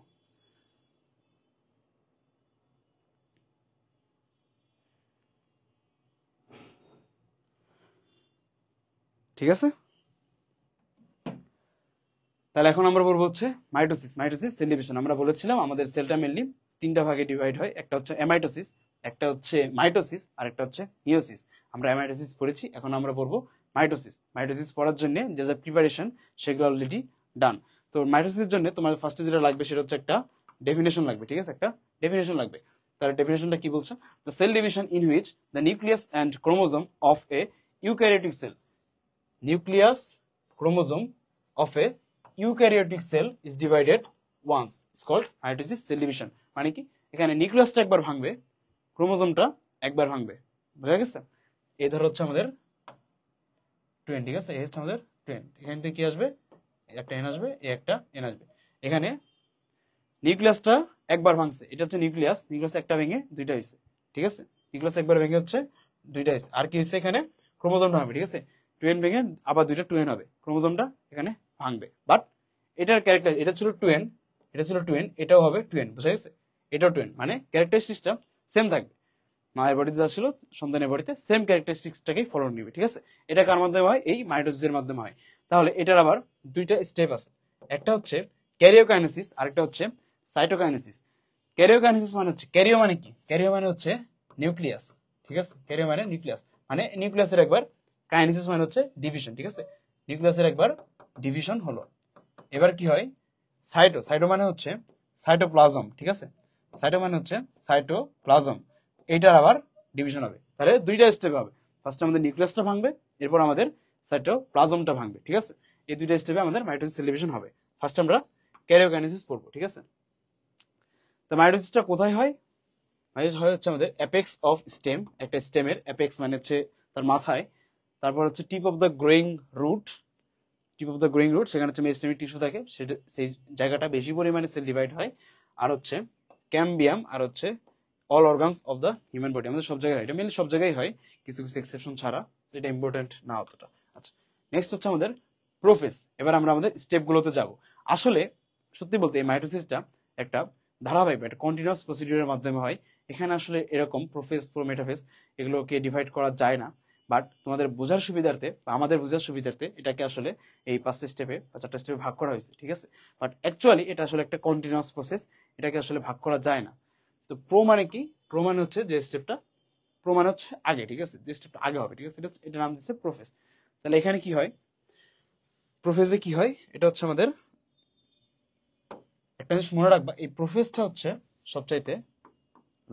S1: ঠিক আছে, তাহলে এখন আমরা বলবো হচ্ছে মাইটোসিস। Mitosis cell division. আমরা বলেছিলাম আমাদের সেলটা মেনলি 3টা ভাগে ডিভাইড হয়, একটা হচ্ছে অ্যামাইটোসিস, একটা হচ্ছে মাইটোসিস, আর একটা হচ্ছে মিওসিস। আমরা অ্যামাইটোসিস পড়েছি, এখন আমরা পড়বো মাইটোসিস। মাইটোসিস পড়ার জন্য যে যে প্রিপারেশন, সেগুলো অলরেডি ডান। তো মাইটোসিসের জন্য তোমার ফার্স্টে যেটা লাগবে সেটা হচ্ছে একটা ডেফিনেশন লাগবে, ঠিক আছে, একটা ডেফিনেশন লাগবে। তার ডেফিনেশনটা কি বলছে? The cell division in which the nucleus and chromosome of a eukaryotic cell, nucleus chromosome of a eukaryotic cell is divided once is called mitosis cell division. মানে কি? এখানে নিউক্লিয়াসটা একবার ভাঙবে, ক্রোমোজোমটা একবার ভাঙবে। বোঝা গেছে? এই ধর হচ্ছে আমাদের 20, ঠিক আছে। এই হচ্ছে আমাদের 20। এখান থেকে কি আসবে? একটা এন আসবে, একটা এন আসবে। এখানে নিউক্লিয়াসটা একবার ভাঙছে, এটা হচ্ছে নিউক্লিয়াস। নিউক্লিয়াস একটা ভেঙে দুইটা হয়েছে, ঠিক আছে। নিউক্লিয়াস একবার ভেঙে হচ্ছে দুইটা হয়েছে। আর কি হয়েছে? এখানে ক্রোমোজোমটা হবে, ঠিক আছে। 2n ভেঙে আবার দুইটা 2n হবে, ক্রোমোজোমটা এখানে ভাঙবে। বাট এটার ক্যারেক্টার, এটা ছিল 2n, এটা ছিল 2n, এটাও হবে 2n। বুঝা গেছে? এটাও 2n, মানে ক্যারেক্টারিস্টিক্সটা সেম থাকবে। মায়ের বডিতে যা ছিল সন্তানের বডিতে সেম ক্যারেক্টারিস্টিক্সটাকেই ফলো নিবে, ঠিক আছে। এটা কার মাধ্যমে হয়? এই মাইটোসিসের মাধ্যমে হয়। তাহলে এটার আবার দুইটা স্টেপ আছে, একটা হচ্ছে ক্যারিওকাইনেসিস, আরেকটা হচ্ছে সাইটোকাইনেসিস। ক্যারিওকাইনেসিস মানে হচ্ছে, ক্যারিও মানে কি? ক্যারিও মানে হচ্ছে নিউক্লিয়াস, ঠিক আছে। ক্যারিও মানে নিউক্লিয়াস, মানে নিউক্লিয়াসের একবার, কাইনেসিস মানে হচ্ছে ডিভিশন, ঠিক আছে। নিউক্লিয়াসের একবার ডিভিশন হলো। এবার কি হয়? সাইটো, সাইটো মানে হচ্ছে সাইটোপ্লাজম, ঠিক আছে। সাইটো মানে হচ্ছে সাইটোপ্লাজম, এইটার আবার ডিভিশন হবে। তাহলে দুইটা স্টেপ হবে, ফার্স্ট আমাদের নিউক্লিয়াসটা ভাঙবে, এরপর আমাদের সাইটোপ্লাজমটা ভাঙবে, ঠিক আছে। এই দুইটা স্টেপে আমাদের মাইটোসিস সেল ডিভিশন হবে। ফার্স্ট আমরা ক্যারিওকাইনেসিস পড়বো, ঠিক আছে। তো মাইটোসিসটা কোথায় হয়? মাইটোসিস হয় হচ্ছে আমাদের অ্যাপেক্স অফ স্টেম, একটা স্টেমের অ্যাপেক্স মানে হচ্ছে তার মাথায়, তারপর হচ্ছে tip of the growing root, tip of the growing root, সেখানে হচ্ছে মেরিস্টেমিক টিস্যু থাকে, সেটা সেই জায়গাটা বেশি পরিমাণে সেল ডিভাইড হয়। আর হচ্ছে ক্যাম্বিয়াম, আর হচ্ছে all organs of the human body, আমাদের সব জায়গায় হয়, এটা মেনলি সব জায়গায় হয়, কিছু কিছু এক্সেপশন ছাড়া, এটা ইম্পর্টেন্ট না অতটা। আচ্ছা, নেক্সট হচ্ছে আমাদের প্রোফেস। এবার আমরা আমাদের স্টেপগুলোতে যাব। আসলে সত্যি বলতে এই মাইটোসিসটা একটা ধারাবাহিক, একটা কন্টিনিউয়াস প্রসিডিউরের মাধ্যমে হয়। এখানে আসলে এরকম প্রোফেস, প্রোমেটাফেস এগুলোকে ডিভাইড করা যায় না, বাট তোমাদের বোঝার সুবিধার্থে বা আমাদের বোঝার সুবিধার্থে এটাকে আসলে এই 5টা স্টেপে বা 4টা স্টেপে ভাগ করা হয়েছে, ঠিক আছে। বাট অ্যাকচুয়ালি এটা আসলে একটা কন্টিনিউয়াস প্রসেস, এটাকে আসলে ভাগ করা যায় না। তো প্রো মানে কি? প্রো মানে হচ্ছে যে স্টেপটা, প্রো মানে হচ্ছে আগে, ঠিক আছে, যে স্টেপটা আগে হবে, ঠিক আছে, এটা নাম দিচ্ছে প্রোফেস। তাহলে এখানে কি হয়, প্রোফেসে কি হয়, এটা হচ্ছে আমাদের একটা জিনিস মনে রাখবা, এই প্রোফেসটা হচ্ছে সবচাইতে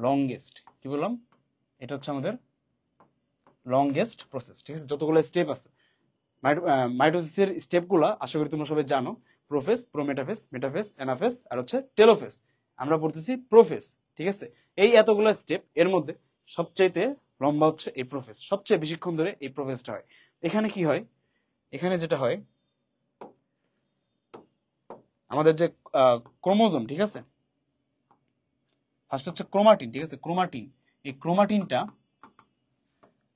S1: লংগেস্ট। কি বললাম? এটা হচ্ছে আমাদের লংগেস্ট প্রসেস, ঠিক আছে। যতগুলো স্টেপ আছে মাইটোসিসের স্টেপগুলো আশা করি তোমরা সবাই জানো, প্রোফেস, প্রোমেটাফেস, মেটাফেস, অ্যানাফেস আর হচ্ছে টেলোফেস। আমরা পড়তেছি প্রোফেস, ঠিক আছে। এই এতগুলো স্টেপ, এর মধ্যে সবচাইতে লম্বা হচ্ছে এই প্রোফেস, সবচেয়ে বেশিক্ষণ ধরে এই প্রোফেসটা হয়। এখানে কি হয়, এখানে যেটা হয়, আমাদের যে ক্রোমোজোম, ঠিক আছে, ফার্স্ট হচ্ছে ক্রোমাটিন, ঠিক আছে, ক্রোমাটিন, এই ক্রোমাটিনটা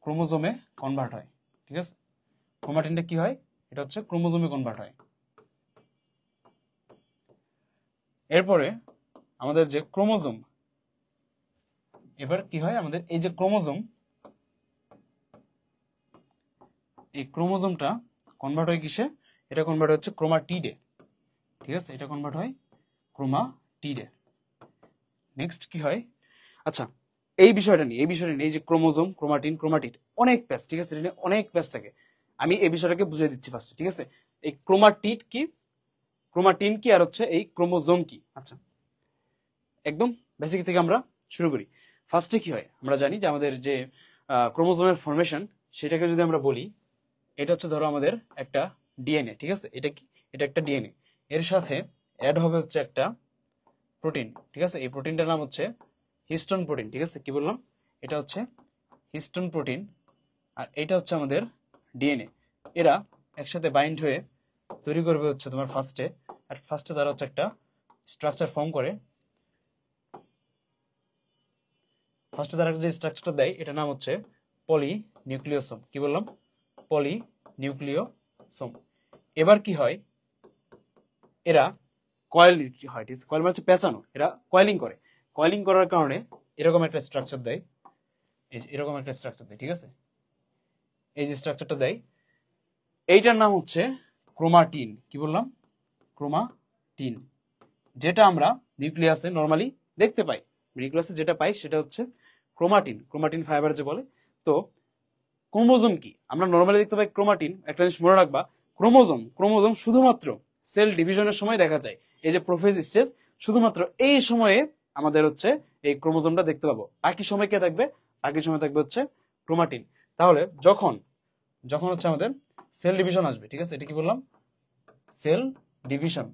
S1: ক্রোমোজোমে কনভার্ট হয়, ঠিক আছে। ক্রোমাটিনটা কি হয়, এটা হচ্ছে ক্রোমোজোমে কনভার্ট হয়। এরপরে আমাদের যে ক্রোমোজোম, এবার কি হয়, আমাদের এই যে ক্রোমোজোম, এই ক্রোমোজোমটা কনভার্ট হয় কিসে, এটা কনভার্ট হচ্ছে ক্রোমাটিডে, ঠিক আছে, এটা কনভার্ট হয় ক্রোমাটিডে। নেক্সট কি হয়, আচ্ছা এই বিষয়টা নিয়ে, এই যে ক্রোমোজোম, ক্রোমাটিন, ক্রোমাটিড, অনেক প্যাচ, ঠিক আছে, এটা অনেক প্যাচ থাকে। আমি এই বিষয়টাকে বুঝিয়ে দিচ্ছি ফার্স্টে, ঠিক আছে। এই ক্রোমাটিড কি, ক্রোমাটিন কি, আর হচ্ছে এই ক্রোমোজোম কি। আচ্ছা, একদম বেসিক থেকে আমরা শুরু করি। ফার্স্টে কি হয়, আমরা জানি যে আমাদের যে ক্রোমোজোমের ফরমেশন, সেটাকে যদি আমরা বলি, এটা হচ্ছে ধরো আমাদের একটা ডিএনএ, ঠিক আছে, এটা কি, এটা একটা ডিএনএ, এর সাথে অ্যাড হবে হচ্ছে একটা প্রোটিন, ঠিক আছে। এই প্রোটিনটার নাম হচ্ছে হিস্টোন প্রোটিন, ঠিক আছে। কি বললাম, এটা হচ্ছে হিস্টোন প্রোটিন, আর এটা হচ্ছে আমাদের ডিএনএ। এরা একসাথে বাইন্ড হয়ে তৈরি করবে হচ্ছে তোমার ফার্স্টে, আর ফার্স্টে তারা হচ্ছে একটা স্ট্রাকচার ফর্ম করে। ফার্স্টে তারা যে স্ট্রাকচারটা দেয়, এটার নাম হচ্ছে পলি নিউক্লিওসোম। কি বললাম, পলি নিউক্লিওসোম। এবার কি হয়, এরা কয়েল হয়, ঠিক আছে, কয়েল মানে হচ্ছে পেঁচানো, এরা কয়েলিং করে, কয়েলিং করার কারণে এরকম একটা স্ট্রাকচার দেয়, এরকম একটা স্ট্রাকচার দেয়, ঠিক আছে। এই যে স্ট্রাকচারটা দেয়, এইটার নাম হচ্ছে ক্রোমাটিন। কি বললাম, ক্রোমাটিন, যেটা আমরা নিউক্লিয়াসে নর্মালি দেখতে পাই, নিউক্লিয়াসে যেটা পাই সেটা হচ্ছে ক্রোমাটিন, ক্রোমাটিন ফাইবার যে বলে। তো ক্রোমোজোম কি, আমরা নর্মালি দেখতে পাই ক্রোমাটিন। একটা জিনিস মনে রাখবা, ক্রোমোজোম, ক্রোমোজোম শুধুমাত্র সেল ডিভিশনের সময় দেখা যায়, এই যে প্রোফেজ স্টেজ, শুধুমাত্র এই সময়ে আমাদের হচ্ছে এই ক্রোমোজোমটা দেখতে পাবো। বাকি সময় কে থাকবে, বাকি সময় থাকবে হচ্ছে ক্রোমাটিন। তাহলে যখন যখন হচ্ছে আমাদের সেল ডিভিশন আসবে, ঠিক আছে, এটা কি বললাম, সেল ডিভিশন,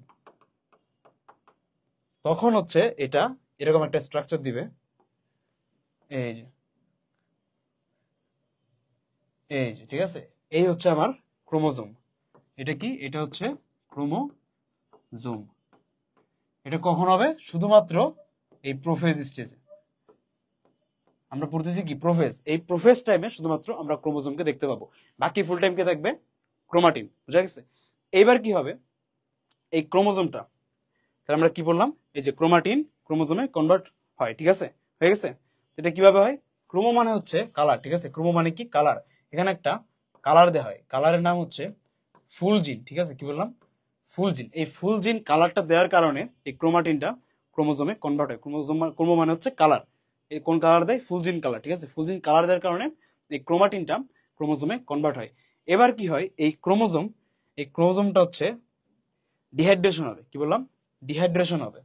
S1: তখন হচ্ছে এটা এরকম একটা স্ট্রাকচার দিবে, এই যে, এই যে, ঠিক আছে। এই হচ্ছে আমার ক্রোমোজোম। এটা কি, এটা হচ্ছে ক্রোমোজোম। এটা কখন হবে, শুধুমাত্র এই প্রোফেজ স্টেজে। আমরা পড়তেছি কি, প্রোফেজ, এই প্রোফেজ টাইমে শুধুমাত্র আমরা ক্রোমোজোমকে দেখতে পাবো, বাকি ফুল টাইম কে থাকবে, ক্রোমাটিন। বুঝা গেছে? এইবার কি হবে, এই ক্রোমোজোমটা, তাহলে আমরা কি বললাম, এই যে ক্রোমাটিন ক্রোমোজোমে কনভার্ট হয়, ঠিক আছে, হয়ে গেছে। এটা কিভাবে হয়, ক্রোমো মানে হচ্ছে কালার, ঠিক আছে, ক্রোমো মানে কি, কালার। এখানে একটা কালার দেওয়া হয়, কালারের নাম হচ্ছে ফুল জিন, ঠিক আছে। কি বললাম, ফুল জিন। এই ফুল জিন কালারটা দেওয়ার কারণে এই ক্রোমাটিনটা ক্রোমোজোমে কনভার্ট হয়। ক্রোমো মানে হচ্ছে কালার, এই কোন কালার দেয়, ফুল জিন কালার, ঠিক আছে। ফুল জিন কালার দেওয়ার কারণে এই ক্রোমাটিনটা ক্রোমোজোমে কনভার্ট হয়। এবার কি হয়, এই ক্রোমোজোম, এই ক্রোমোজোমটা হচ্ছে ডিহাইড্রেশন হবে। কি বললাম, ডিহাইড্রেশন হবে।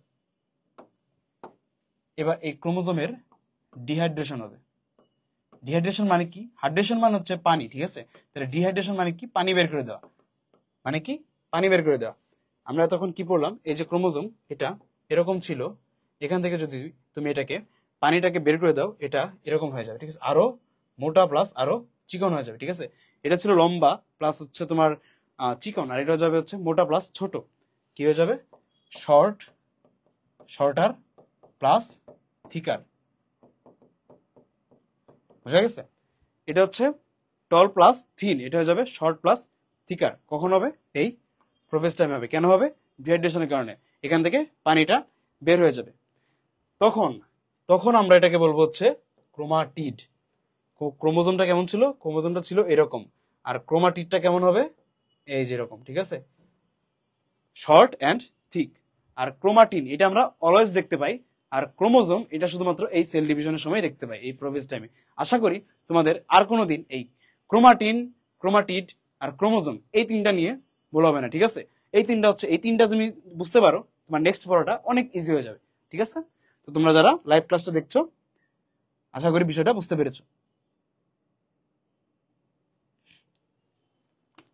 S1: এবার এই ক্রোমোজোমের ডিহাইড্রেশন হবে। ডিহাইড্রেশন মানে কি, হাইড্রেশন মানে হচ্ছে পানি, ঠিক আছে। তাহলে ডিহাইড্রেশন মানে কি, পানি বের করে দেওয়া, মানে কি, পানি বের করে দেওয়া। আমরা তখন কি পড়লাম, এই যে ক্রোমোজোম, এটা এরকম ছিল, এখান থেকে যদি তুমি এটাকে পানিটাকে বের করে দাও, এটা এরকম হয়ে যাবে, ঠিক আছে, আরো মোটা প্লাস আরো চিকন হয়ে যাবে, ঠিক আছে। এটা ছিল লম্বা, প্লাস হচ্ছে তোমার চিকন, আর এটা হয়ে যাবে হচ্ছে মোটা প্লাস ছোট। কি হয়ে যাবে? Shorter plus thicker. বুঝা গেছে? এটা হচ্ছে টল প্লাস থিন, এটা হয়ে যাবে শর্ট প্লাস থিকার। কখন হবে? এই প্রোফেজ টাইমে হবে। কেন হবে? ডিহাইড্রেশনের কারণে এখান থেকে পানিটা বের হয়ে যাবে। তখন আমরা এটাকে বলবো হচ্ছে ক্রোমাটিড। ক্রোমোজোমটা কেমন ছিল? ক্রোমোজোমটা ছিল এরকম, আর ক্রোমাটিডটা কেমন হবে? এই যে এরকম, ঠিক আছে, শর্ট অ্যান্ড থিক। আর ক্রোমাটিন এটা আমরা অলওয়েজ দেখতে পাই, আর ক্রোমোজোম এটা শুধুমাত্র এই সেল ডিভিশনের সময় দেখতে পাই, এই প্রোফেজ টাইমে। আশা করি তোমাদের আর কোনোদিন এই ক্রোমাটিন, ক্রোমাটিড আর ক্রোমোজোম এই তিনটা নিয়ে ভুল হবে না, ঠিক আছে? এই তিনটা তুমি বুঝতে পারো, তোমার নেক্সট পড়াটা অনেক ইজি হয়ে যাবে, ঠিক আছে? তো তোমরা যারা লাইভ ক্লাসটা দেখছো, আশা করি বিষয়টা বুঝতে পেরেছো।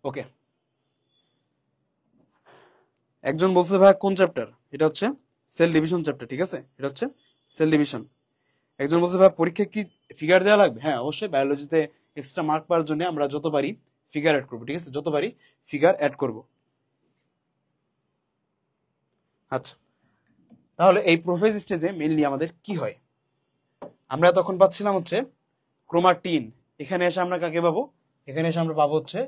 S1: ওকে, একজন বলছে ভাই কোন চ্যাপ্টার? এটা হচ্ছে সেল ডিভিশন চ্যাপ্টার, ঠিক আছে? এটা হচ্ছে সেল ডিভিশন। একজন বলছে ভাই পরীক্ষা কি ফিগার দেওয়া লাগবে? হ্যাঁ, অবশ্যই। বায়োলজিতে এক্সট্রা মার্ক পাওয়ার জন্য আমরা যতবারই ফিগার অ্যাড করবো, ঠিক আছে? যতবারই ফিগার অ্যাড করব। আচ্ছা, তাহলে এই প্রোফেজ স্টেজে মেইনলি আমাদের কি হয়? আমরা তখন পাচ্ছিলাম হচ্ছে ক্রোমাটিন। এখানে এসে আমরা কাকে পাবো? এখানে এসে আমরা পাবো হচ্ছে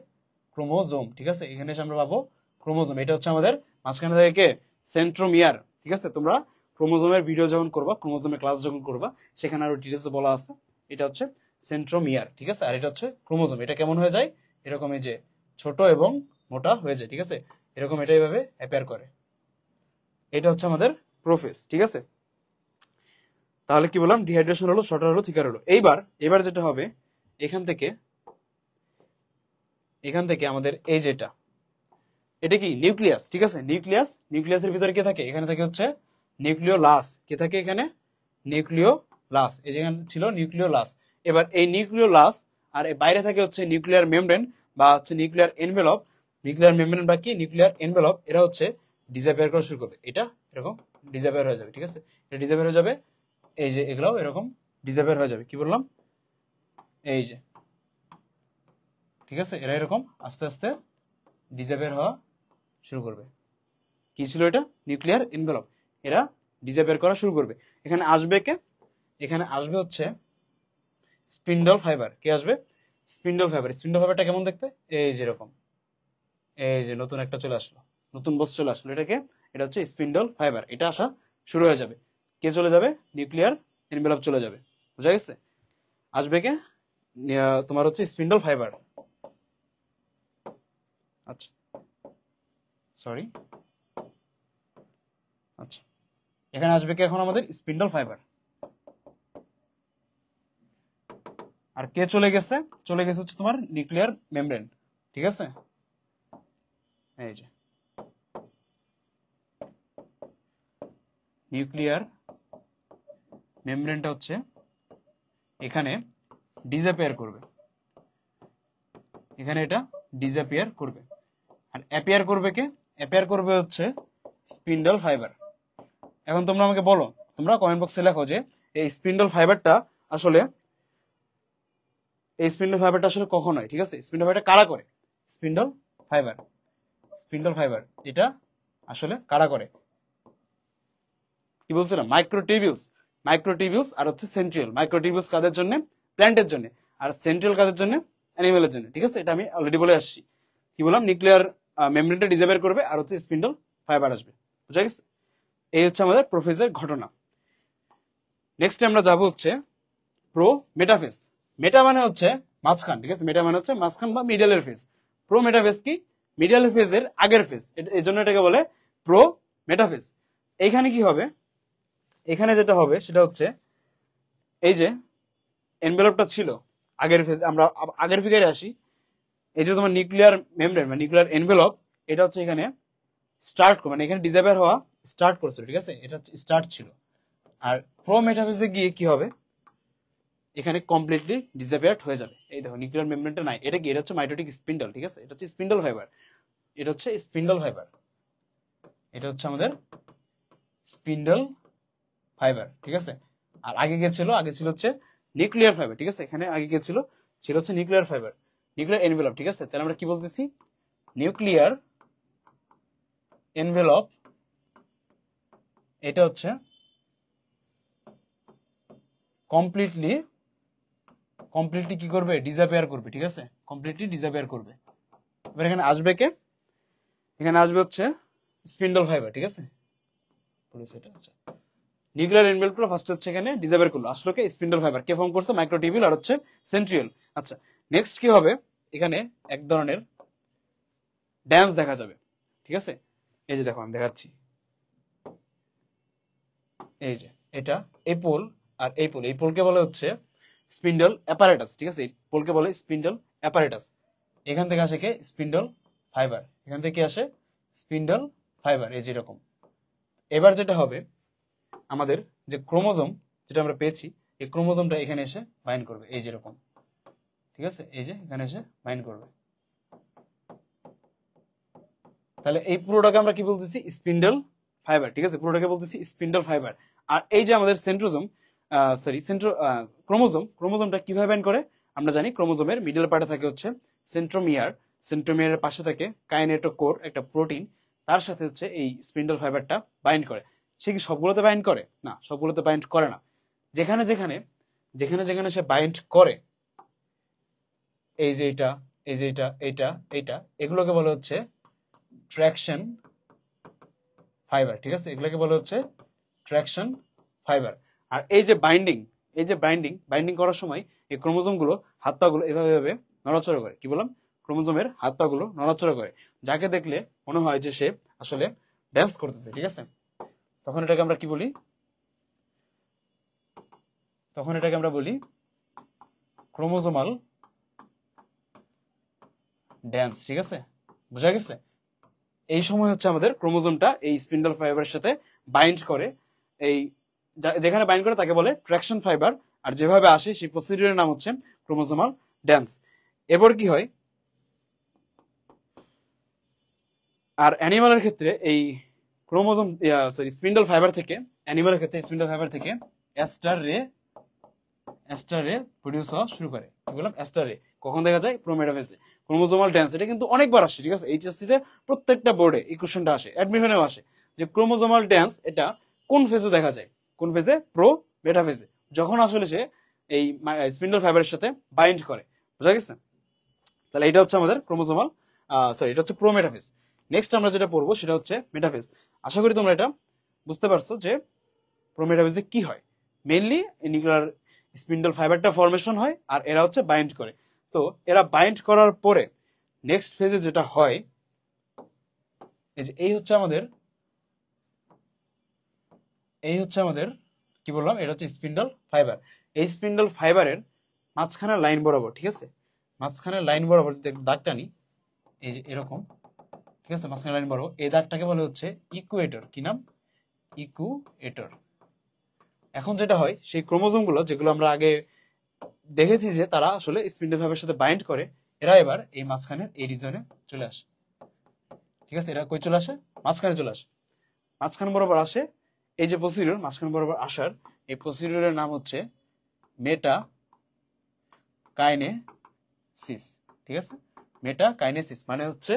S1: ক্রোমোজোম, ঠিক আছে? এখানে এসে আমরা পাবো ক্রোমোজোম। এটা হচ্ছে আমাদের মাঝখানে থেকে সেন্ট্রোমিয়ার, ঠিক আছে? তোমরা ক্রোমোজোমের ভিডিও যখন করবা, ক্রোমোজোমের ক্লাস যখন করবা, সেখানে আরো ডিটেলসে বলা আছে। এটা হচ্ছে সেন্ট্রোমিয়ার, ঠিক আছে? আর এটা হচ্ছে ক্রোমোজোম। এটা কেমন হয়ে যায়? এরকম, এই যে ছোট এবং মোটা হয়ে যায়, ঠিক আছে? এরকম এটা এইভাবে অ্যাপিয়ার করে। এটা হচ্ছে আমাদের প্রোফেজ, ঠিক আছে? তাহলে কি বললাম? ডিহাইড্রেশন হলো, শর্টার হলো, থিকার হলো। এবার যেটা হবে, এখান থেকে আমাদের এই যেটা, এটা কি নিউক্লিয়াস, ঠিক আছে? নিউক্লিয়াসের ভিতরে কে থাকে? এখানে থাকে হচ্ছে নিউক্লিওলাস। কে থাকে এখানে? নিউক্লিওলাস। এই যেখানে ছিল নিউক্লিওলাস। এবার এই নিউক্লিওলাস আর বাইরে থাকে হচ্ছে নিউক্লিয়ার মেমব্রেন বা হচ্ছে নিউক্লিয়ার এনভেলপ। নিউক্লিয়ার মেমব্রেন বা কি নিউক্লিয়ার এনভেলপ, এরা হচ্ছে ডিসঅ্যাপিয়ার করা শুরু করবে। এটা এরকম ডিসঅ্যাপিয়ার হয়ে যাবে, ঠিক আছে? এটা ডিসঅ্যাপিয়ার হয়ে যাবে। এই যে এগুলাও এরকম ডিসঅ্যাপিয়ার হয়ে যাবে। কি বললাম? এই যে, ঠিক আছে? এরা এরকম আস্তে আস্তে ডিসঅ্যাপিয়ার হওয়া শুরু করবে। কি ছিল এটা? Nuclear envelope. এরা ডিসঅ্যাপিয়ার করা শুরু করবে। এখানে আসবে কে? এখানে আসবে হচ্ছে স্পিন্ডল ফাইবার। কে আসবে? Spindle fibre. স্পিন্ডল ফাইবারটা কেমন দেখতে? এই যে এরকম, এই যে নতুন একটা চলে আসলো, নতুন বস্তু চলে আসলো। এটাকে, এটা হচ্ছে স্পিন্ডল ফাইবার। এটা আসা শুরু হয়ে যাবে। কে চলে যাবে? নিউক্লিয়ার এনভেলপ চলে যাবে। বুঝা গেছে? আসবে কে? তোমার হচ্ছে স্পিন্ডল ফাইবার। আচ্ছা, সরি, আচ্ছা, এখানে আসবে কি এখন আমাদের? Spindle fibre. আর কে চলে গেছে? চলে গেছে হচ্ছে তোমার নিউক্লিয়ার মেমব্রেন, ঠিক আছে? এই যে নিউক্লিয়ার মেমব্রেনটা হচ্ছে এখানে ডিসঅ্যাপিয়ার করবে। এখানে এটা ডিসঅ্যাপিয়ার করবে। আর অ্যাপিয়ার করবে কে? অ্যাপিয়ার করবে হচ্ছে স্পিন্ডল ফাইবার। এখন তোমরা আমাকে বলো, তোমরা কমেন্ট বক্সে লেখো যে এই স্পিন্ডল ফাইবারটা আসলে কখন হয়, ঠিক আছে? স্পিন্ডল ফাইবারটা কারা করে? স্পিন্ডল ফাইবার এটা আসলে কারা করে? কি বলছিলাম? মাইক্রোটিবিউস আর হচ্ছে সেন্ট্রিয়াল। মাইক্রোটিবিউস কাদের জন্য? প্ল্যান্টের জন্য। আর সেন্ট্রিয়াল কাদের জন্য? অ্যানিমেলের জন্য, ঠিক আছে? এটা আমি অলরেডি বলে আসছি। কি বললাম? নিউক্লিয়ার মেমব্রেনটা ডিসঅ্যাপিয়ার করবে আর হচ্ছে স্পিন্ডল ফাইবার আসবে। বুঝা গেছে? এই হচ্ছে আমাদের প্রোফেজের ঘটনা। নেক্সট আমরা যাব হচ্ছে প্রো মেটাফেজ। মেটা মানে হচ্ছে মাঝখান, ঠিক আছে? মেটা মানে হচ্ছে মাঝখান বা মিডলের ফেজ। প্রো মেটাফেজ কি? মিডলের ফেজের আগের ফেজ, এই জন্য এটাকে বলে প্রো মেটাফেজ। এইখানে কি হবে? এখানে যেটা হবে সেটা হচ্ছে এই যে এনভেলপটা ছিল আগের ফেজ, আমরা আগের ফিগারে আসি। এই যে তোমার নিউক্লিয়ার মেমব্রেন বা নিউক্লিয়ার এনভেলপ, এটা হচ্ছে এখানে স্টার্ট, মানে এখানে ডিসঅ্যাপিয়ার হওয়া স্টার্ট করছিল, ঠিক আছে? এটা স্টার্ট ছিল। আর প্রো মেটাফেজে গিয়ে কি হবে? এখানে কমপ্লিটলি ডিসঅ্যাপিয়ার্ড হয়ে যাবে। এই দেখো নিউক্লিয়ার মেমব্রেনটা নাই। এটা কি? এটা হচ্ছে মাইটোটিক স্পিন্ডল, ঠিক আছে? এটা হচ্ছে স্পিন্ডল ফাইবার। এটা হচ্ছে স্পিন্ডল ফাইবার। এটা হচ্ছে আমাদের স্পিন্ডল ফাইবার, ঠিক আছে? আর আগে ছিল হচ্ছে নিউক্লিয়ার ফাইবার, ঠিক আছে? এখানে আগে ছিল হচ্ছে নিউক্লিয়ার ফাইবার, নিউক্লিয়ার এনভেলপ, ঠিক আছে? তাহলে আমরা কি বলতেছি? নিউক্লিয়ার এনভেলপ এটা হচ্ছে কমপ্লিটলি কি করবে, ডিসঅ্যাপিয়ার করবে, ঠিক আছে, কমপ্লিটলি ডিসঅ্যাপিয়ার করবে। এবার এখানে আসবে কে, এখানে আসবে হচ্ছে স্পিন্ডল ফাইবার, ঠিক আছে, আচ্ছা নিউক্লিয়ার এনভেলপটা ফার্স্ট হচ্ছে এখানে ডিসঅ্যাপিয়ার করলো, আসলো কে, স্পিন্ডল ফাইবার কে ফর্ম করছে, মাইক্রোটিবিউল আর হচ্ছে সেন্ট্রিওল। আচ্ছা নেক্সট কি হবে, এখানে এক ধরনের ড্যান্স দেখা যাবে, ঠিক আছে, এই যে দেখো আমি দেখাচ্ছি, এই যে এটা এই পোল আর এই পোল, এই পোলকে বলে হচ্ছে স্পিন্ডল অ্যাপারেটাস, ঠিক আছে, এই পোলকে বলে স্পিন্ডল অ্যাপারেটাস। এখান থেকে আসে কে, স্পিন্ডল ফাইবার, এখান থেকে আসে স্পিন্ডল ফাইবার, এই যেরকম। এবার যেটা হবে, আমাদের যে ক্রোমোজোম যেটা আমরা পেয়েছি, এই ক্রোমোজোমটা এখানে এসে বাইন্ড করবে, এই যেরকম, ঠিক আছে, এই যে এখানে এসে বাইন্ড করবে। তাহলে এই পুরোটাকে আমরা কি বলতেছি, স্পিন্ডল ফাইবার, ঠিক আছে, পুরোটাকে বলতেছি স্পিন্ডল ফাইবার। আর এই যে আমাদের সেন্ট্রোজোম ক্রোমোজোমটা কিভাবে বাইন্ড করে আমরা জানি, ক্রোমোজোমের মিডল পার্টে থাকে হচ্ছে সেন্ট্রোমিয়ার, সেন্ট্রোমিয়ারের পাশে থাকে কাইনেটোকোর, একটা প্রোটিন, তার সাথে হচ্ছে এই স্পিন্ডল ফাইবারটা বাইন্ড করে। সে কি সবগুলোতে বাইন্ড করে না, সবগুলোতে বাইন্ড করে না, যেখানে যেখানে যেখানে যেখানে সে বাইন্ড করে, এই যে এটা, এই যে এটা, এইটা, এইটা, এগুলোকে বলা হচ্ছে ট্র্যাকশন ফাইবার, ঠিক আছে, এগুলোকে বলা হচ্ছে ট্র্যাকশন ফাইবার। আর এই যে বাইন্ডিং করার সময় এই ক্রোমোজোম গুলো হাত পা গুলো এভাবে এভাবে নড়াচড়া করে, কি বললাম, ক্রোমোজোমের হাত পা গুলো নড়াচড়া করে, যাকে দেখলে মনে হয় যে সে আসলে ড্যান্স করতেছে, ঠিক আছে, তখন এটাকে আমরা কি বলি, তখন এটাকে আমরা বলি ক্রোমোজোমাল ড্যান্স, ঠিক আছে, বোঝা গেছে। এই সময় হচ্ছে আমাদের ক্রোমোজোমটা এই স্পিন্ডল ফাইবারের সাথে বাইন্ড করে, এই যেখানে বাইন্ড করে তাকে বলে ট্র্যাকশন ফাইবার, আর যেভাবে আসে সেই প্রসিডিউরের নাম হচ্ছে ক্রোমোজোমাল ড্যান্স। এবার কি হয়, আর অ্যানিমালের ক্ষেত্রে এই ক্রোমোজোম স্পিন্ডল ফাইবার থেকে, অ্যানিমালের ক্ষেত্রে স্পিন্ডল ফাইবার থেকে অ্যাস্টার রে প্রডিউস হওয়া শুরু করে, কি বললাম, অ্যাস্টার রে কখন দেখা যায়, প্রোমেটাফেজে। ক্রোমোজোমাল ড্যান্স এটা কিন্তু অনেকবার আসে, ঠিক আছে, এইচএসসি তে প্রত্যেকটা বোর্ডে এই কোশ্চেনটা আসে, অ্যাডমিশনেও আসে, যে ক্রোমোজোমাল ড্যান্স এটা কোন ফেজে দেখা যায়, কোন ফেজে, মেটাফেজে, যখন আসলে সে এই স্পিন্ডল ফাইবারের সাথে বাইন্ড করে, বোঝা গেছে। তাহলে এটা হচ্ছে আমাদের ক্রোমোজোমাল এটা হচ্ছে প্রোমেটাফেজ। নেক্সট আমরা যেটা পড়বো সেটা হচ্ছে মেটাফেজ। আশা করি তোমরা এটা বুঝতে পারছো যে প্রোমেটাফেজে কি হয়, মেইনলি নিউক্লিয়ার স্পিন্ডল ফাইবারটা ফরমেশন হয় আর এরা হচ্ছে বাইন্ড করে। তো এরা বাইন্ড করার পরে নেক্সট ফেজে যেটা হয়, এই হচ্ছে আমাদের কি বললাম, এটা হচ্ছে স্পিন্ডল ফাইবার। এই স্পিন্ডল ফাইবারের মাঝখানে লাইন বরাবর, ঠিক আছে, মাঝখানে লাইন বরাবর যদি দাগ টানি, এই যে এরকম, ঠিক আছে, মাঝখানে লাইন বরাবর, এই দাগটাকে বলে হচ্ছে ইকুয়েটর, কি নাম, ইকুয়েটর। এখন যেটা হয়, সেই ক্রোমোজোম গুলো যেগুলো আমরা আগে দেখেছি যে তারা আসলে স্পিন্ডল ফাইবারের সাথে বাইন্ড করে, এরা এবার এই মাঝখানের এই রিজনে চলে আসে, ঠিক আছে, এরা কই চলে আসে, মাঝখানে চলে আসে, মাঝখান বরাবর আসে। এই যে প্রসিডিউর মাঝখান বরাবর আসার, এই প্রসিডিউরের নাম হচ্ছে মেটা কাইনেসিস, ঠিক আছে, মেটা কাইনেসিস মানে হচ্ছে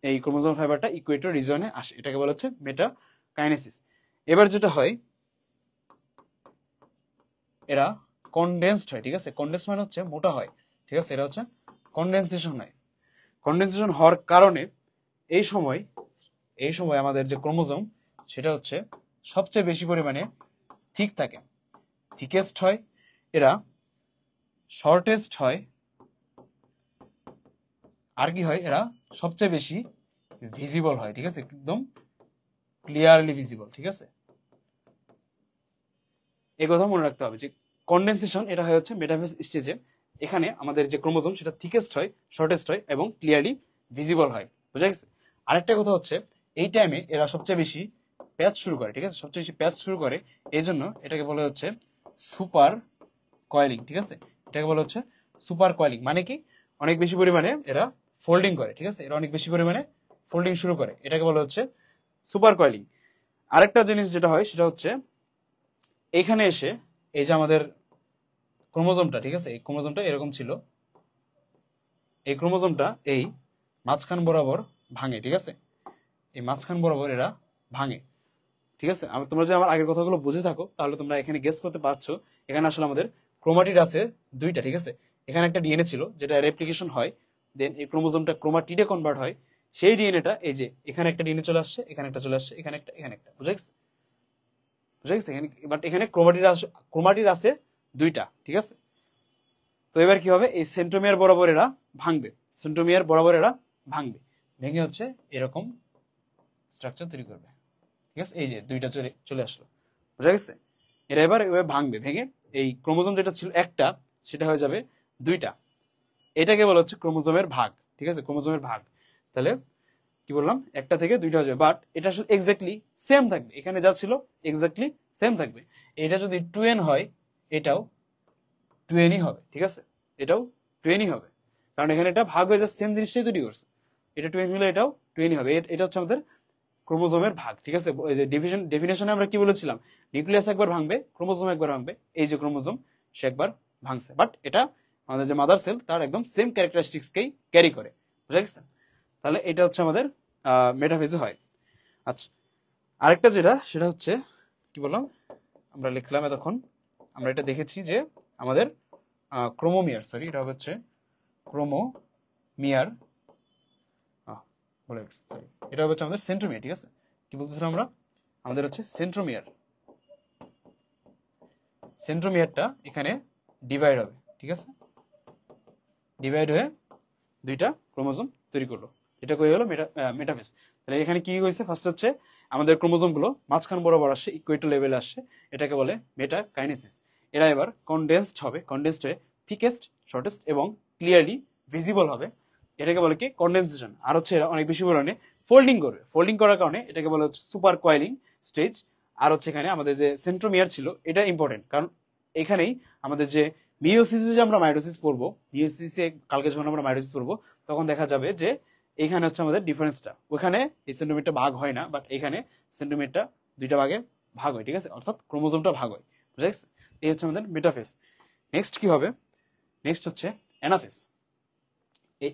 S1: এই ক্রোমোজোম ফাইবারটা ইকুয়েটর রিজনে আসে, এটাকে বলা হচ্ছে মেটা কাইনেসিস। এবার যেটা হয়, এরা কনডেন্সড হয়, ঠিক আছে, কনডেন্স মানে হচ্ছে মোটা হয়, ঠিক আছে, এটা হচ্ছে কনডেনসেশন হয়। কনডেনসেশন হওয়ার কারণে এই সময় আমাদের যে ক্রোমোজোম সেটা হচ্ছে সবচেয়ে বেশি পরিমাণে থিক থাকে, থিকেস্ট হয়, এরা শর্টেস্ট হয়, আর কি হয়, এরা সবচেয়ে বেশি ভিজিবল হয়, ঠিক আছে, একদম ক্লিয়ারলি ভিজিবল, ঠিক আছে। এই কথা মনে রাখতে হবে যে কনডেনসেশন এটা হয় হচ্ছে মেটাফেজ স্টেজে, এখানে আমাদের যে ক্রোমোজোম সেটা থিকেস্ট হয়, শর্টেস্ট হয় এবং ক্লিয়ারলি ভিজিবল হয়, বুঝা গেছে। আরেকটা কথা হচ্ছে, এই টাইমে এরা সবচেয়ে বেশি প্যাচ শুরু করে, ঠিক আছে, সবচেয়ে বেশি প্যাচ শুরু করে, এই জন্য এটাকে বলা হচ্ছে সুপার কয়েলিং, ঠিক আছে, এটাকে বলা হচ্ছে সুপার কয়েলিং, মানে কি, অনেক বেশি পরিমাণে এরা ফোল্ডিং করে, ঠিক আছে, এরা অনেক বেশি পরিমাণে ফোল্ডিং শুরু করে, এটাকে বলা হচ্ছে সুপার কয়েলিং। আরেকটা জিনিস যেটা হয় সেটা হচ্ছে, এইখানে এসে এই যে আমাদের ক্রোমোজোমটা, ঠিক আছে, এই ক্রোমোজোমটা এরকম ছিল, এই ক্রোমোজোমটা এই মাঝখান বরাবর ভাঙে, ঠিক আছে, এই মাঝখান বরাবর এরা ভাঙে, ঠিক আছে। তোমরা যদি আমার আগের কথাগুলো বুঝে থাকো তাহলে তোমরা এখানে গেস করতে পারছো এখানে আসলে আমাদের ক্রোমাটিড আছে দুইটা, ঠিক আছে। এখানে একটা ডিএনএ ছিল যেটা রেপ্লিকেশন হয়, দেন এই ক্রোমোজোমটা ক্রোমাটিডে কনভার্ট হয়, সেই ডিএনএটা এই যে এখানে একটা ডিএনএ চলে আসছে, এখানে একটা চলে আসছে, এখানে একটা, এখানে একটা, বুঝা গেছে, বুঝা গেছে। বাট এখানে ক্রোমাটিড আছে দুইটা, ঠিক আছে। তো এবার কি হবে, এই সেন্ট্রোমিয়ার বরাবর এরা ভাঙবে, সেন্ট্রোমিয়ার বরাবর এরা ভাঙবে, ভেঙে হচ্ছে এরকম স্ট্রাকচার তৈরি করবে, ঠিক আছে। এই যে দুইটা চলে আসলো, বুঝা গেছে। এরা এবার ভাঙবে, ভেঙে এই ক্রোমোজোম যেটা ছিল একটা সেটা হয়ে যাবে দুইটা, এটাকে বলা হচ্ছে ক্রোমোজোমের ভাগ, ঠিক আছে, ক্রোমোজোমের ভাগ। তাহলে কি বললাম, একটা থেকে দুইটা হয়ে যাবে, বাট এটা আসলে এক্স্যাক্টলি সেম থাকবে, এখানে যা ছিল এক্স্যাক্টলি সেম থাকবে। এটা যদি 2n হয় এটাও 2nই হবে, ঠিক আছে, এটাও 2nই হবে, কারণ এখানে এটা ভাগ হয়ে যাচ্ছে, সেম জিনিসটাই তৈরি করছে, এটা 2n হলে এটাও 2nই হবে। এটা হচ্ছে আমাদের ক্রোমোজোমের ভাগ, ঠিক আছে। ডেফিনেশনে আমরা কি বলেছিলাম, নিউক্লিয়াস একবার ভাঙবে, ক্রোমোজোম একবার ভাঙবে, এই যে ক্রোমোজোম সে একবার ভাঙছে, বাট এটা আমাদের যে মাদার সেল তার একদম সেম ক্যারেক্টারিস্টিক্সকেই ক্যারি করে, বুঝা গেছে। তাহলে এটা হচ্ছে আমাদের মেটাফেজে হয়। আচ্ছা, আরেকটা যেটা সেটা হচ্ছে কি বললাম, আমরা লিখলাম এতক্ষণ, আমরা এটা দেখেছি যে আমাদের ক্রোমোমিয়ার, সরি এটা হচ্ছে ক্রোমোমিয়ার, বলে গেছে, সরি, এটা হচ্ছে আমাদের সেন্ট্রোমিয়ার, ঠিক আছে। কি বলতেছিলাম আমরা, আমাদের হচ্ছে সেন্ট্রোমিয়ার, সেন্ট্রোমিয়ারটা এখানে ডিভাইড হবে, ঠিক আছে, ডিভাইড হয়ে দুইটা ক্রোমোজোম তৈরি করলো, এটা কই হলো মেটাফেজ। তাহলে এখানে কি হয়েছে, ফার্স্ট হচ্ছে আমাদের ক্রোমোজোম গুলো মাঝখান বরাবর আসছে, ইকুয়েটর লেভেলে আসছে, এটাকে বলে মেটাকাইনেসিস। এরা এবার কনডেন্সড হবে, কনডেন্সড হয়ে থিকেস্ট, শর্টেস্ট এবং ক্লিয়ারলি ভিজিবল হবে, এটাকে বলে কি কনডেনসেশন। আর হচ্ছে এরা অনেক বেশি পরিমাণে ফোল্ডিং করবে, ফোল্ডিং করার কারণে এটাকে বলে হচ্ছে সুপার কয়েলিং স্টেজ। আর হচ্ছে এখানে আমাদের যে সেন্ট্রোমিয়ার ছিল এটা ইম্পর্টেন্ট, কারণ এখানেই আমাদের যে মিওসিসে যে আমরা মাইটোসিস পড়বো, মিওসিসে কালকে যখন আমরা মাইটোসিস পড়বো তখন দেখা যাবে যে এখানে হচ্ছে আমাদের ডিফারেন্সটা, ওখানে এই সেন্টিমিটারটা ভাগ হয় না, বাট এখানে সেন্টিমিটারটা দুইটা ভাগে ভাগ হয়, ঠিক আছে, অর্থাৎ ক্রোমোজোমটা ভাগ হয়, বুঝা গেছে। এই হচ্ছে আমাদের মেটাফেজ। নেক্সট কি হবে, নেক্সট হচ্ছে অ্যানাফেজ। এই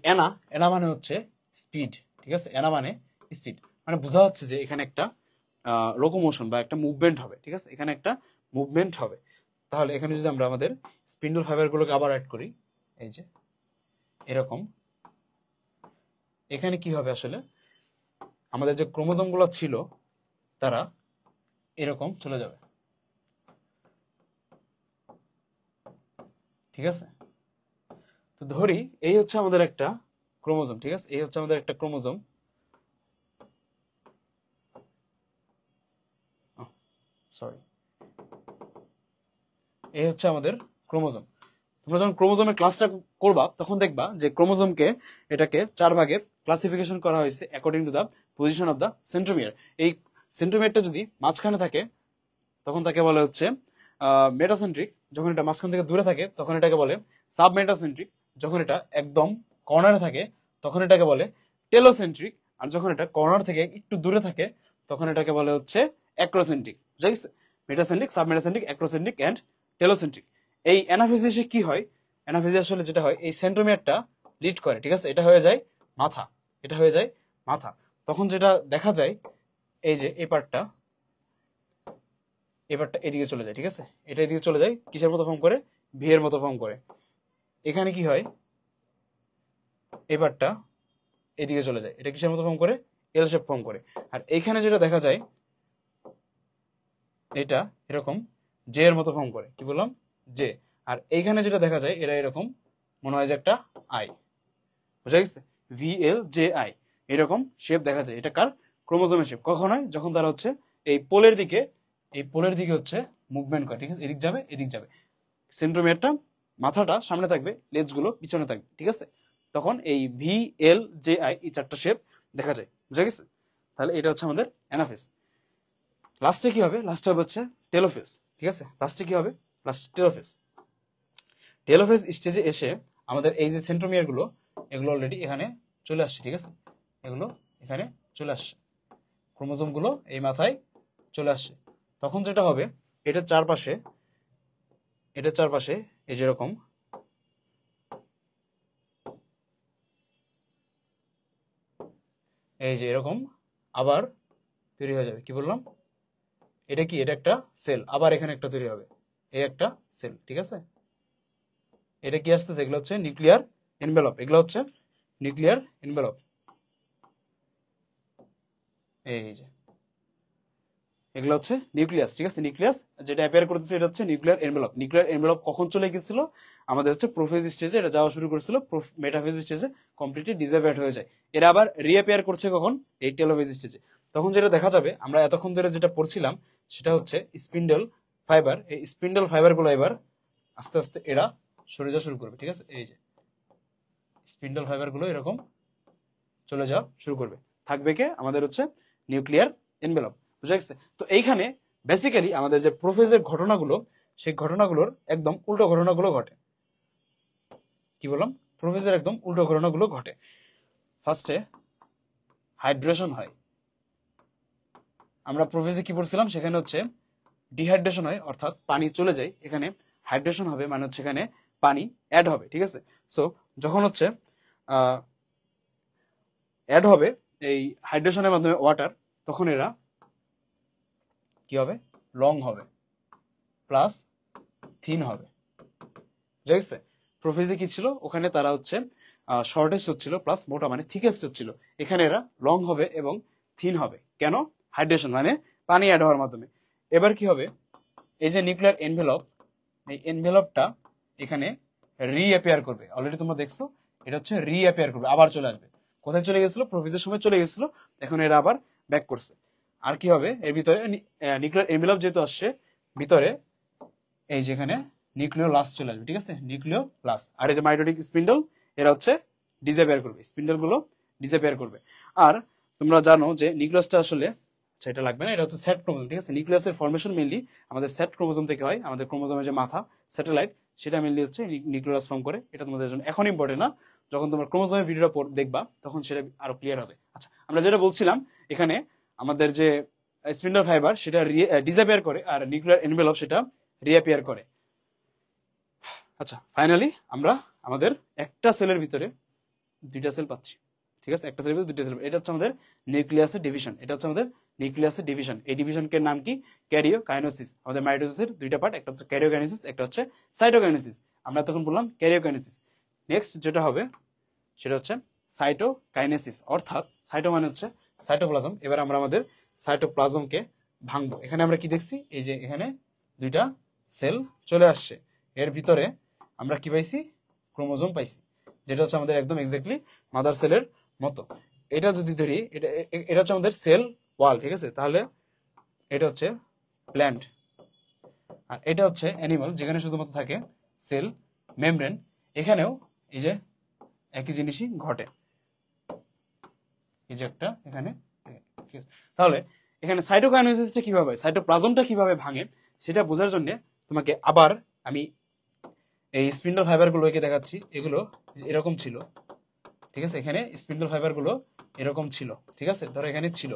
S1: এনা মানে হচ্ছে স্পিড, ঠিক আছে, এনা মানে স্পিড, মানে বোঝা হচ্ছে যে এখানে একটা লোকোমোশন বা একটা মুভমেন্ট হবে, ঠিক আছে, এখানে একটা মুভমেন্ট হবে। তাহলে এখানে যদি আমরা আমাদের স্পিন্ডল ফাইবারগুলোকে আবার অ্যাড করি, এই যে এরকম, এখানে কি হবে আসলে, আমাদের যে ক্রোমোজোমগুলো ছিল তারা এরকম চলে যাবে, ঠিক আছে। তো ধরি এই হচ্ছে আমাদের একটা ক্রোমোজোম, ঠিক আছে, এই হচ্ছে আমাদের একটা ক্রোমোজোম, সরি, এই হচ্ছে আমাদের ক্রোমোজোম। তোমরা যখন ক্রোমোজোমের ক্লাসটা করবা তখন দেখবা যে ক্রোমোজোমকে এটাকে 4 ভাগে ক্লাসিফিকেশন করা হয়েছে according to the position of the centromere. এই সেন্ট্রোমিয়ারটা যদি মাঝখানে থাকে তখন তাকে বলে হচ্ছে মেটাসেন্ট্রিক, যখন এটা মাঝখান থেকে দূরে থাকে তখন এটাকে বলে সাবমেটাসেন্ট্রিক, যখন এটা একদম কর্নারে থাকে তখন এটাকে বলে টেলোসেন্ট্রিক, আর যখন এটা কর্নার থেকে একটু দূরে থাকে তখন এটাকে বলে হচ্ছে অ্যাক্রোসেন্ট্রিক, বুঝা গেছে। Metacentric, submetacentric, acrocentric and telocentric. এই অ্যানাফেজিসে কি হয়, অ্যানাফেজি আসলে যেটা হয় এই সেন্ট্রোমিয়ারটা লিড করে, ঠিক আছে, এটা হয়ে যায় মাথা, এটা হয়ে যায় মাথা। তখন যেটা দেখা যায় এই যে এই পার্টটা, এবারটা এদিকে চলে যায়, ঠিক আছে, এটা এদিকে চলে যায়, কিসের মতো ফর্ম করে, ভি এর মতো ফর্ম করে। এখানে কি হয়, এবারটা এদিকে চলে যায়, এটা কিসের মতো ফর্ম করে, এল শেপ ফর্ম করে। আর এইখানে যেটা দেখা যায় এটা এরকম জে এর মতো ফর্ম করে, কি বললাম, জে। আর এইখানে যেটা দেখা যায় এটা এরকম মনে হয় যে একটা আই, বুঝা গেছে, ভি এল জে আই, এরকম শেপ দেখা যায়। এটা কার, ক্রোমোজোমের শেপ। কখন হয়, যখন তারা হচ্ছে এই পোলের দিকে, এই পোলের দিকে হচ্ছে মুভমেন্ট করে, ঠিক আছে, এদিক যাবে এদিক যাবে, সেন্ট্রোমিয়ারটা মাথাটা সামনে থাকবে, লেজ গুলো পিছনে থাকবে, ঠিক আছে, তখন এই ভি এল জে আই এই 4টা শেপ দেখা যায়, বুঝা গেছে। তাহলে এটা হচ্ছে আমাদের অ্যানাফেজ। লাস্টে কি হবে, লাস্টে হবে হচ্ছে টেলোফেজ, ঠিক আছে, লাস্টে কি হবে, লাস্টে টেলোফেজ। টেলোফেজ স্টেজে এসে আমাদের এই যে সেন্ট্রোমিয়ার গুলো এগুলো অলরেডি এখানে চলে আসছে, ঠিক আছে, এগুলো এখানে চলে আসছে, ক্রোমোজোম গুলো এই মাথায় চলে আসছে। তখন যেটা হবে, এটার চারপাশে, এটার চারপাশে এই যেরকম এই যে এরকম আবার তৈরি হয়ে যাবে। কি বললাম, এটা কি, এটা একটা সেল, আবার এখানে একটা তৈরি হবে, এই একটা সেল, ঠিক আছে। এটা কি আসতেছে, এগুলো হচ্ছে নিউক্লিয়ার এনভেলপ, এগুলো হচ্ছে নিউক্লিয়ার এনভেলপ। এই যে এগুলো হচ্ছে নিউক্লিয়াস, ঠিক আছে। নিউক্লিয়াস যেটা অ্যাপিয়ার করতেছে এটা হচ্ছে নিউক্লিয়ার এনভেলপ। নিউক্লিয়ার এনভেলপ কখন চলে গেছিল, আমাদের হচ্ছে প্রোফেজ স্টেজে এটা যাওয়া শুরু করেছিল, মেটাফেজ স্টেজে কমপ্লিটলি ডিসঅ্যাপিয়ার হয়ে যায়। এরা আবার রিঅ্যাপিয়ার করছে কখন, এই টেলোফেজ স্টেজে। তখন যেটা দেখা যাবে, আমরা এতক্ষণ ধরে যেটা পড়ছিলাম সেটা হচ্ছে স্পিন্ডল ফাইবার। এই স্পিন্ডল ফাইবারগুলো এবার আস্তে আস্তে এরা সরে যাওয়া শুরু করবে, ঠিক আছে। এই যে স্পিন্ডল ফাইবারগুলো এরকম চলে যাওয়া শুরু করবে, থাকবে কে, আমাদের হচ্ছে নিউক্লিয়ার এনভেলপ, বুঝা গেছে। তো এইখানে বেসিক্যালি আমাদের যে প্রোফেজের ঘটনাগুলো, সেই ঘটনাগুলোর একদম উল্টো ঘটনাগুলো ঘটে। কি বললাম, প্রোফেজের একদম উল্টো ঘটনাগুলো ঘটে। ফার্স্টে হাইড্রেশন হয়, আমরা প্রোফেজে কি পড়ছিলাম, সেখানে হচ্ছে ডিহাইড্রেশন হয়, অর্থাৎ পানি চলে যায়, এখানে হাইড্রেশন হবে, মানে হচ্ছে এখানে পানি অ্যাড হবে, ঠিক আছে। সো যখন হচ্ছে অ্যাড হবে এই হাইড্রেশনের মাধ্যমে ওয়াটার, তখন এরা কি হবে, লং হবে প্লাস থিন হবে, বুঝা গেছে। প্রোফেজে কি ছিল, ওখানে তারা হচ্ছে শর্টেস্ট হচ্ছিল প্লাস মোটা মানে থিকেস্ট হচ্ছিল, এখানে এরা লং হবে এবং থিন হবে। কেন, হাইড্রেশন মানে পানি অ্যাড হওয়ার মাধ্যমে। এবার কি হবে, এই যে নিউক্লিয়ার এনভেলপ, এই এনভেলপটা এখানে রিঅ্যাপিয়ার করবে। অলরেডি তোমরা দেখছো, এটা হচ্ছে রিঅ্যাপিয়ার করবে, আবার চলে আসবে। কোথায় চলে গেছিল, প্রোফেজের সময় চলে গেছিল, এখন এরা আবার ব্যাক করছে। আর কি হবে, এর ভিতরে নিউক্লিয়ার এনভেলপ যেহেতু আসছে ভিতরে, এই যেখানে নিউক্লিওলাস চলে আসবে, ঠিক আছে, নিউক্লিওলাস। আর এই যে মাইটোটিক স্পিন্ডল, এরা হচ্ছে ডিসঅ্যাপিয়ার করবে, স্পিন্ডল গুলো ডিসঅ্যাপিয়ার করবে। আর তোমরা জানো যে নিউক্লিয়াসটা আসলে, সেটা লাগবে না, এটা হচ্ছে সেট ক্রোমোজোম, ঠিক আছে। নিউক্লিয়াসের ফর্মেশন মেইনলি আমাদের সেট ক্রোমোজোম থেকে হয়, আমাদের ক্রোমোজোমের যে মাথা, স্যাটেলাইট, সেটা মেইনলি হচ্ছে নিউক্লিয়াস ফর্ম করে। এটা তোমাদের জন্য এখন ইম্পর্টেন্ট না, যখন তোমরা ক্রোমোজোমের ভিডিওটা দেখবা তখন সেটা আরো ক্লিয়ার হবে। আচ্ছা, আমরা যেটা বলছিলাম, এখানে আমাদের যে স্পিন্ডল ফাইবার সেটা ডিসঅ্যাপিয়ার করে, আর নিউক্লিয়ার এনভেলপ সেটা রিঅ্যাপিয়ার করে। আচ্ছা, ফাইনালি আমরা আমাদের একটা সেলের ভিতরে দুইটা সেল পাচ্ছি, ঠিক আছে, একটা সেলের ভিতরে দুইটা সেল। এটা হচ্ছে আমাদের নিউক্লিয়াসের ডিভিশন, এটা হচ্ছে আমাদের নিউক্লিয়াসের ডিভিশন। এই ডিভিশনকে নাম কি, ক্যারিওকাইনেসিস। আমাদের মাইটোসিসের দুইটা পার্ট, একটা হচ্ছে ক্যারিওকাইনেসিস, একটা হচ্ছে সাইটোকাইনেসিস। আমরা তখন বললাম ক্যারিওকাইনেসিস। নেক্সট যেটা হবে সেটা হচ্ছে সাইটোকাইনেসিস, অর্থাৎ সাইটো মানে হচ্ছে সাইটোপ্লাজম। এবার আমরা আমাদের সাইটোপ্লাজমকে ভাঙবো। এখানে আমরা কি দেখছি, এই যে এখানে দুইটা সেল চলে আসছে, এর ভিতরে আমরা কি পাইছি, ক্রোমোজোম পাইছি, যেটা হচ্ছে আমাদের একদম এক্স্যাক্টলি মাদার সেলের মতো। এটা যদি ধরি, এটা এটা হচ্ছে আমাদের সেল ওয়াল, ঠিক আছে। তাহলে এটা হচ্ছে প্ল্যান্ট, আর এটা হচ্ছে অ্যানিমাল, যেখানে শুধুমাত্র থাকে সেল মেমব্রেন। এখানেও এই যে একই জিনিসই ঘটে, এই যে একটা এখানে, ঠিক আছে। তাহলে এখানে সাইটোকাইনেসিসটা কিভাবে, সাইটোপ্লাজমটা কিভাবে ভাঙে, সেটা বোঝার জন্য তোমাকে আবার আমি এই স্পিন্ডল ফাইবারগুলোকে দেখাচ্ছি। এগুলো এরকম ছিল, ঠিক আছে, এখানে স্পিন্ডল ফাইবারগুলো এরকম ছিল, ঠিক আছে। ধরো এখানে ছিল,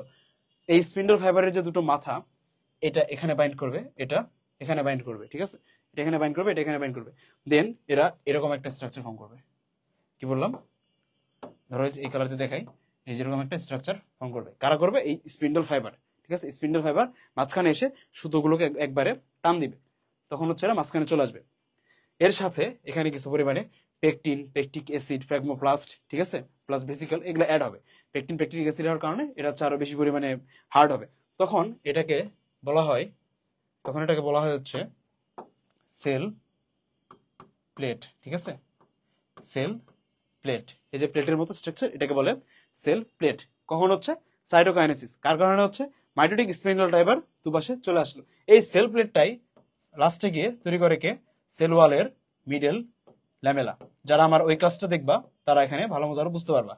S1: এই স্পিন্ডল ফাইবারের যে দুটো মাথা, এটা এখানে বাইন্ড করবে, এটা এখানে বাইন্ড করবে, ঠিক আছে, এটা এখানে বাইন্ড করবে, এটা এখানে বাইন্ড করবে, দেন এরা এরকম একটা স্ট্রাকচার ফর্ম করবে। কি বললাম, ধরো এই কালারতে দেখাই, এই যেরকম একটা স্ট্রাকচার ফর্ম করবে। কারা করবে, এই স্পিন্ডল ফাইবার, ঠিক আছে। স্পিন্ডল ফাইবার মাঝখানে এসে সুতোগুলোকে একবারে টান দিবে, তখন হচ্ছে এরা মাঝখানে চলে আসবে। এর সাথে এখানে কিছু পরিমাণে পেকটিন, পেকটিক অ্যাসিড, ফ্র্যাগমোপ্লাস্ট, ঠিক আছে, প্লাস ভেসিকল, এগুলো অ্যাড হবে। পেকটিন, পেকটিক অ্যাসিড হওয়ার কারণে এটা হচ্ছে আরো বেশি পরিমাণে হার্ড হবে। তখন এটাকে বলা হয়, হচ্ছে সেল প্লেট, ঠিক আছে, সেল প্লেট। এই যে প্লেটের মতো স্ট্রাকচার, এটাকে বলে সেল প্লেট। কখন হচ্ছে, সাইটোকাইনেসিস। কার কারণে হচ্ছে, মাইটোটিক স্পিন্ডল ফাইবার দুপাশে চলে আসলো। এই সেল প্লেটটাই লাস্টে গিয়ে তৈরি করে কে, সেল ওয়ালের মিডল ল্যামেলা। যারা আমার ওই ক্লাসটা দেখবা তারা এখানে ভালো মতো আরো বুঝতে পারবা।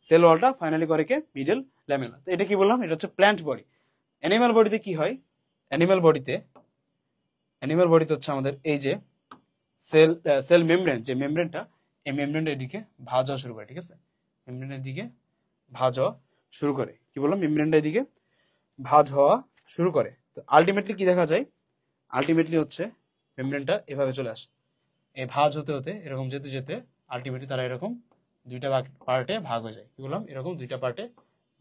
S1: সেল ওয়ালটা ফাইনালি করে কে, মিডল ল্যামেলা। তো এটা কি বললাম, এটা হচ্ছে প্ল্যান্ট বডি। অ্যানিমাল বডিতে কি হয়, অ্যানিমাল বডিতে হচ্ছে আমাদের এই যে সেল মেমব্রেন, যে মেমব্রেনটা, এই মেমব্রেনটার দিকে ভাঁজ হওয়া শুরু করে, ঠিক আছে, মেমব্রেনের দিকে ভাঁজ হওয়া শুরু করে। কি বললাম, মেমব্রেনটার দিকে ভাঁজ হওয়া শুরু করে। তো আলটিমেটলি কি দেখা যায়, আলটিমেটলি হচ্ছে মেমব্রেনটা এভাবে চলে আসে, এই ভাঁজ হতে হতে এরকম যেতে যেতে আলটিমেটলি তারা এরকম দুইটা পার্টে ভাগ হয়ে যায়। কি বললাম, এরকম দুইটা পার্টে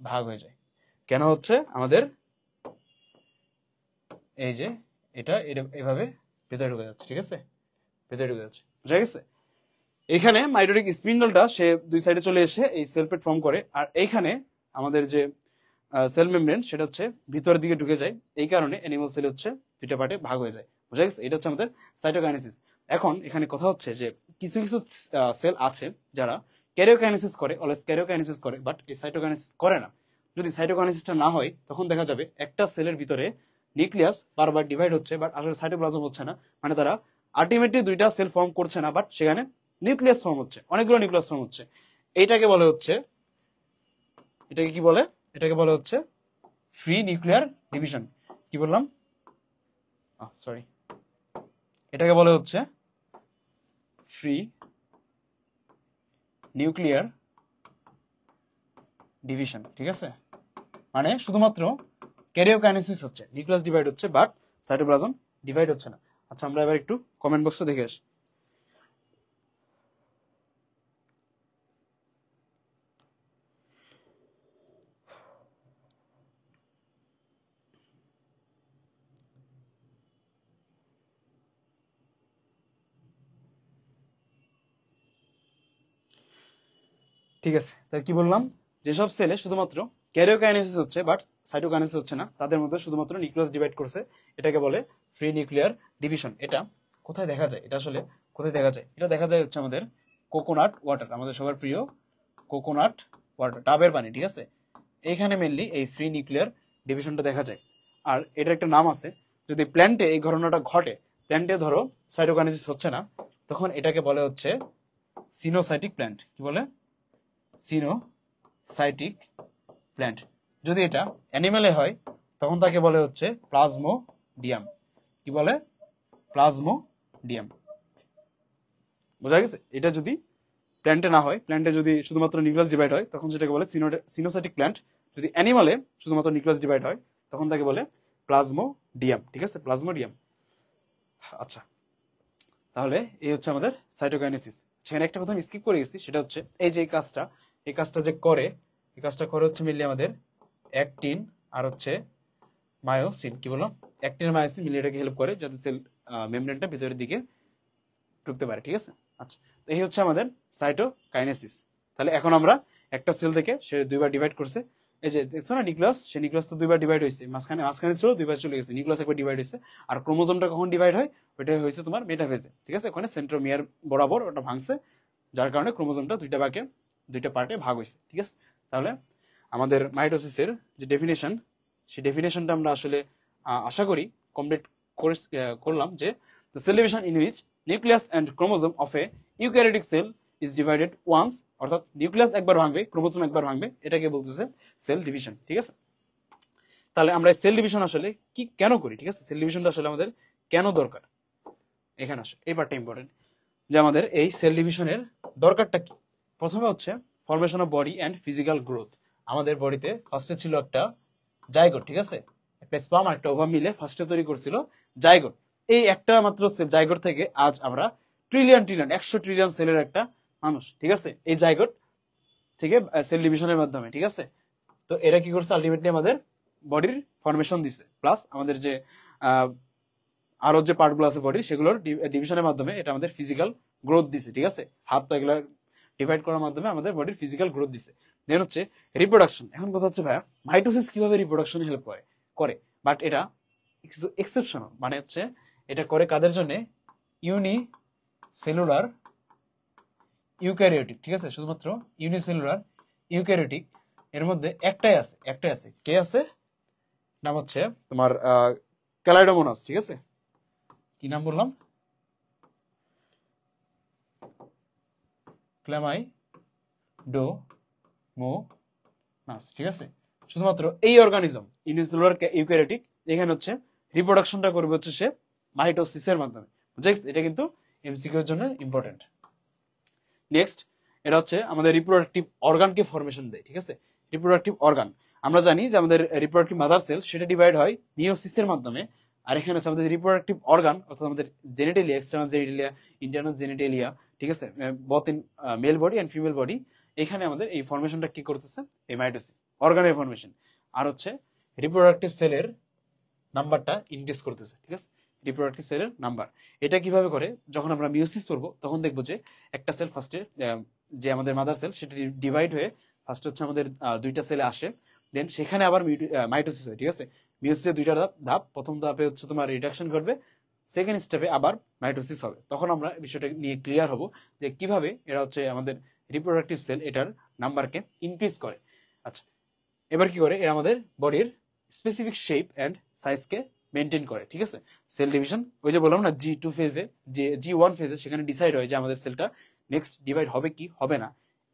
S1: ভাগ হয়ে যায়। কেন হচ্ছে? আমাদের এই যে এটা এভাবে ভেতরে ঢুকে যাচ্ছে, ঠিক আছে, ভেতরে ঢুকে যাচ্ছে, বুঝা গেছে? এখানে মাইটোটিক স্পিন্ডলটা সে দুই সাইডে চলে এসে এই সেল প্লেট ফর্ম করে, আর এইখানে আমাদের যে সেল মেমব্রেন সেটা হচ্ছে ভিতরের দিকে ঢুকে যায়। এই কারণে অ্যানিমাল সেল হচ্ছে দুইটা পার্টে ভাগ হয়ে যায়, বুঝা গেছে? এটা হচ্ছে আমাদের সাইটোকাইনেসিস। এখন এখানে কথা হচ্ছে যে কিছু কিছু সেল আছে যারা ক্যারিওকাইনেসিস করে, অলওয়েজ ক্যারিওকাইনেসিস করে, বাট এই সাইটোকাইনেসিস করে না। যদি সাইটোকাইনেসিসটা না হয় তখন দেখা যাবে একটা সেলের ভিতরে নিউক্লিয়াস বারবার ডিভাইড হচ্ছে, বাট আসলে সাইটোপ্লাজম হচ্ছে না, মানে তারা আলটিমেটলি দুইটা সেল ফর্ম করছে না, বাট সেখানে নিউক্লিয়াস ফর্ম হচ্ছে, অনেকগুলো নিউক্লিয়াস ফর্ম হচ্ছে। এইটাকে বলে হচ্ছে, এটাকে কি বলে? এটাকে বলে হচ্ছে ফ্রি নিউক্লিয়ার ডিভিশন। কি বললাম? সরি, এটাকে বলে হচ্ছে ফ্রি নিউক্লিয়ার ডিভিশন, ঠিক আছে? মানে শুধুমাত্র ক্যারিওকাইনেসিস হচ্ছে, নিউক্লিয়াস ডিভাইড হচ্ছে, বাট সাইটোপ্লাজম ডিভাইড হচ্ছে না। আচ্ছা, আমরা এবার একটু কমেন্ট বক্সে দেখে আসি। ঠিক আছে, তাহলে কি বললাম? যেসব সেলে শুধুমাত্র ক্যারিওকাইনেসিস হচ্ছে বাট সাইটোকাইনেসিস হচ্ছে না, তাদের মধ্যে শুধুমাত্র নিউক্লিয়াস ডিভাইড করছে, এটাকে বলে ফ্রি নিউক্লিয়ার ডিভিশন। এটা কোথায় দেখা যায়? এটা আসলে কোথায় দেখা যায়? এটা দেখা যায় হচ্ছে আমাদের কোকোনাট ওয়াটার, আমাদের সবার প্রিয় কোকোনাট ওয়াটার, ডাবের পানি, ঠিক আছে? এইখানে মেনলি এই ফ্রি নিউক্লিয়ার ডিভিশনটা দেখা যায়। আর এটার একটা নাম আছে। যদি প্ল্যান্টে এই ঘটনাটা ঘটে, প্ল্যান্টে ধরো সাইটোকাইনেসিস হচ্ছে না, তখন এটাকে বলে হচ্ছে সিনোসাইটিক প্ল্যান্ট। কি বলে? Coenocytic plant. যদি এটা অ্যানিমেলে হয় তখন তাকে বলে হচ্ছে প্লাজমোডিয়াম। কি বলে? প্লাজমোডিয়াম। বোঝা গেছে? এটা যদি প্ল্যান্টে না হয়, প্ল্যান্টে যদি শুধুমাত্র নিউক্লিয়াস ডিভাইড হয় তখন সেটাকে বলে সিনোসাইটিক প্ল্যান্ট। যদি অ্যানিমালে শুধুমাত্র নিউক্লিয়াস ডিভাইড হয় তখন তাকে বলে প্লাজমোডিয়াম, ঠিক আছে? প্লাজমোডিয়াম। আচ্ছা, তাহলে এই হচ্ছে আমাদের সাইটোকাইনেসিস। সেখানে একটা কথা আমি স্কিপ করে গেছি, সেটা হচ্ছে এই যে এই কাজটা যে করে, এই কাজটা করে হচ্ছে মিলিয়ে আমাদের অ্যাক্টিন আর হচ্ছে মায়োসিন। কি বললাম? অ্যাক্টিন আর মায়োসিন মিলিয়ে এটাকে হেল্প করে যাতে সেল মেমব্রেনটা ভিতরের দিকে ঢুকতে পারে, ঠিক আছে? আচ্ছা, তো এই হচ্ছে আমাদের সাইটোকাইনেসিস। তাহলে এখন আমরা একটা সেল থেকে সে দুইবার ডিভাইড করছে। এই যে দেখছো না নিউক্লিয়াস, সে নিউক্লিয়াস তো দুইবার ডিভাইড হয়েছে, মাঝখানে ছিল, দুইবার চলে গেছে, নিউক্লিয়াস একবার ডিভাইড হয়েছে। আর ক্রোমোজোমটা কখন ডিভাইড হয়? ওইটা হয়েছে তোমার মেটাফেজে, ঠিক আছে? ওখানে সেন্ট্রোমিয়ার বরাবর ওটা ভাঙছে, যার কারণে ক্রোমোজোমটা দুইটা পার্টে ভাগ হয়েছে, ঠিক আছে? তাহলে আমাদের মাইটোসিসের যে ডেফিনেশন, সেই ডেফিনেশনটা আমরা আসলে আশা করি কমপ্লিট করলাম, যে the cell division in which nucleus and chromosome of a eukaryotic cell is divided once, অর্থাৎ নিউক্লিয়াস একবার ভাঙবে, ক্রোমোজোম একবার ভাঙবে, এটাকে বলতেছে সেল ডিভিশন, ঠিক আছে? তাহলে আমরা সেল ডিভিশন আসলে কি কেন করি, ঠিক আছে? সেল ডিভিশনটা আসলে আমাদের কেন দরকার, এখানে আসে এই পার্টটা ইম্পর্টেন্ট, যে আমাদের এই সেল ডিভিশনের দরকারটা কি। প্রথমে হচ্ছে formation of body and physical growth. আমাদের বডিতে ফার্স্টে ছিল একটা জাইগোট, ঠিক আছে? একটা স্পার্ম আর একটা ওভাম মিলে ফার্স্টে তৈরি করছিল জাইগোট। এই একটা মাত্র জাইগোট থেকে আজ আমরা ট্রিলিয়ন 100 ট্রিলিয়ন সেলের একটা মানুষ, ঠিক আছে? এই জাইগোট থেকে সেল ডিভিশনের মাধ্যমে, ঠিক আছে? তো এরা কি করছে? আলটিমেটলি আমাদের বডির ফরমেশন দিছে, প্লাস আমাদের যে আরো যে পার্টগুলো আছে বডি, সেগুলোর ডিভিশনের মাধ্যমে এটা আমাদের ফিজিক্যাল গ্রোথ দিছে, ঠিক আছে? হাত পা এগুলো ডিভাইড করার মাধ্যমে আমাদের বডির ফিজিক্যাল গ্রোথ দিছে। দেন হচ্ছে রিপ্রোডাকশন। এখন কথা হচ্ছে ভাইয়া, মাইটোসিস কিভাবে রিপ্রোডাকশনে হেল্প করে, বাট এটা এক্সেপশনাল, মানে হচ্ছে এটা করে কাদের জন্য? ইউনিসেলুলার ইউক্যারিওটিক, ঠিক আছে? শুধুমাত্র ইউনিসেলুলার ইউক্যারিওটিক এর মধ্যে একটাই আছে। কে আছে? নাম হচ্ছে তোমার ক্যালাইডোমোনাস, ঠিক আছে? কি নাম বললাম? ক্ল্যামাইডোমোনাস, ঠিক আছে? শুধুমাত্র এই অর্গানিজম ইউনিসেলুলার ইউক্যারিওটিক, এখানে হচ্ছে রিপ্রোডাকশনটা করবে হচ্ছে সে মাইটোসিসের মাধ্যমে। বুঝেছ? এটা কিন্তু এমসিকিউ এর জন্য ইম্পর্টেন্ট। নেক্সট, এটা হচ্ছে আমাদের রিপ্রোডাক্টিভ অর্গানকে ফরমেশন দেয়, ঠিক আছে? রিপ্রোডাক্টিভ অর্গান, আমরা জানি যে আমাদের রিপ্রোডাক্টিভ মাদার সেল সেটা ডিভাইড হয় মিওসিসের মাধ্যমে। আর এখানে হচ্ছে আমাদের রিপ্রোডাক্টিভ অর্গান, অর্থাৎ আমাদের জেনেটেলিয়া, এক্সটার্নাল জেনেটেলিয়া, ইন্টারনাল জেনেটেলিয়া, ঠিক আছে? Both in male body and female body, এখানে আমাদের এই ফরমেশনটা কি করতেছে, এই মাইটোসিস অর্গানের ফরমেশন, আর হচ্ছে রিপ্রোডাক্টিভ সেলের নাম্বারটা ইনক্রিজ করতেছে, ঠিক আছে, রিপ্রোডাক্টিভ সেলের নাম্বার। এটা কিভাবে করে, যখন আমরা মিওসিস পড়বো তখন দেখবো যে একটা সেল ফার্স্টে যে আমাদের মাদার সেল সেটা ডিভাইড হয়ে ফার্স্ট হচ্ছে আমাদের দুইটা সেলে আসে, দেন সেখানে আবার মাইটোসিস হয়, ঠিক আছে। মিওসিসের দুইটা ধাপ, প্রথম ধাপে হচ্ছে তোমার রিডাকশন ঘটবে, সেকেন্ড স্টেপে আবার মাইটোসিস হবে। তখন আমরা বিষয়টা নিয়ে ক্লিয়ার হব যে কিভাবে এরা হচ্ছে আমাদের রিপ্রোডাক্টিভ সেল এটার নাম্বারকে ইনক্রিজ করে। আচ্ছা, এবার কি করে, এরা আমাদের বডির স্পেসিফিক শেপ অ্যান্ড সাইজকে মেনটেন করে, ঠিক আছে। সেল ডিভিশন, ওই যে বললাম না G2 ফেজে, যে G1 ফেজে সেখানে ডিসাইড হয় যে আমাদের সেলটা নেক্সট ডিভাইড হবে কি হবে না।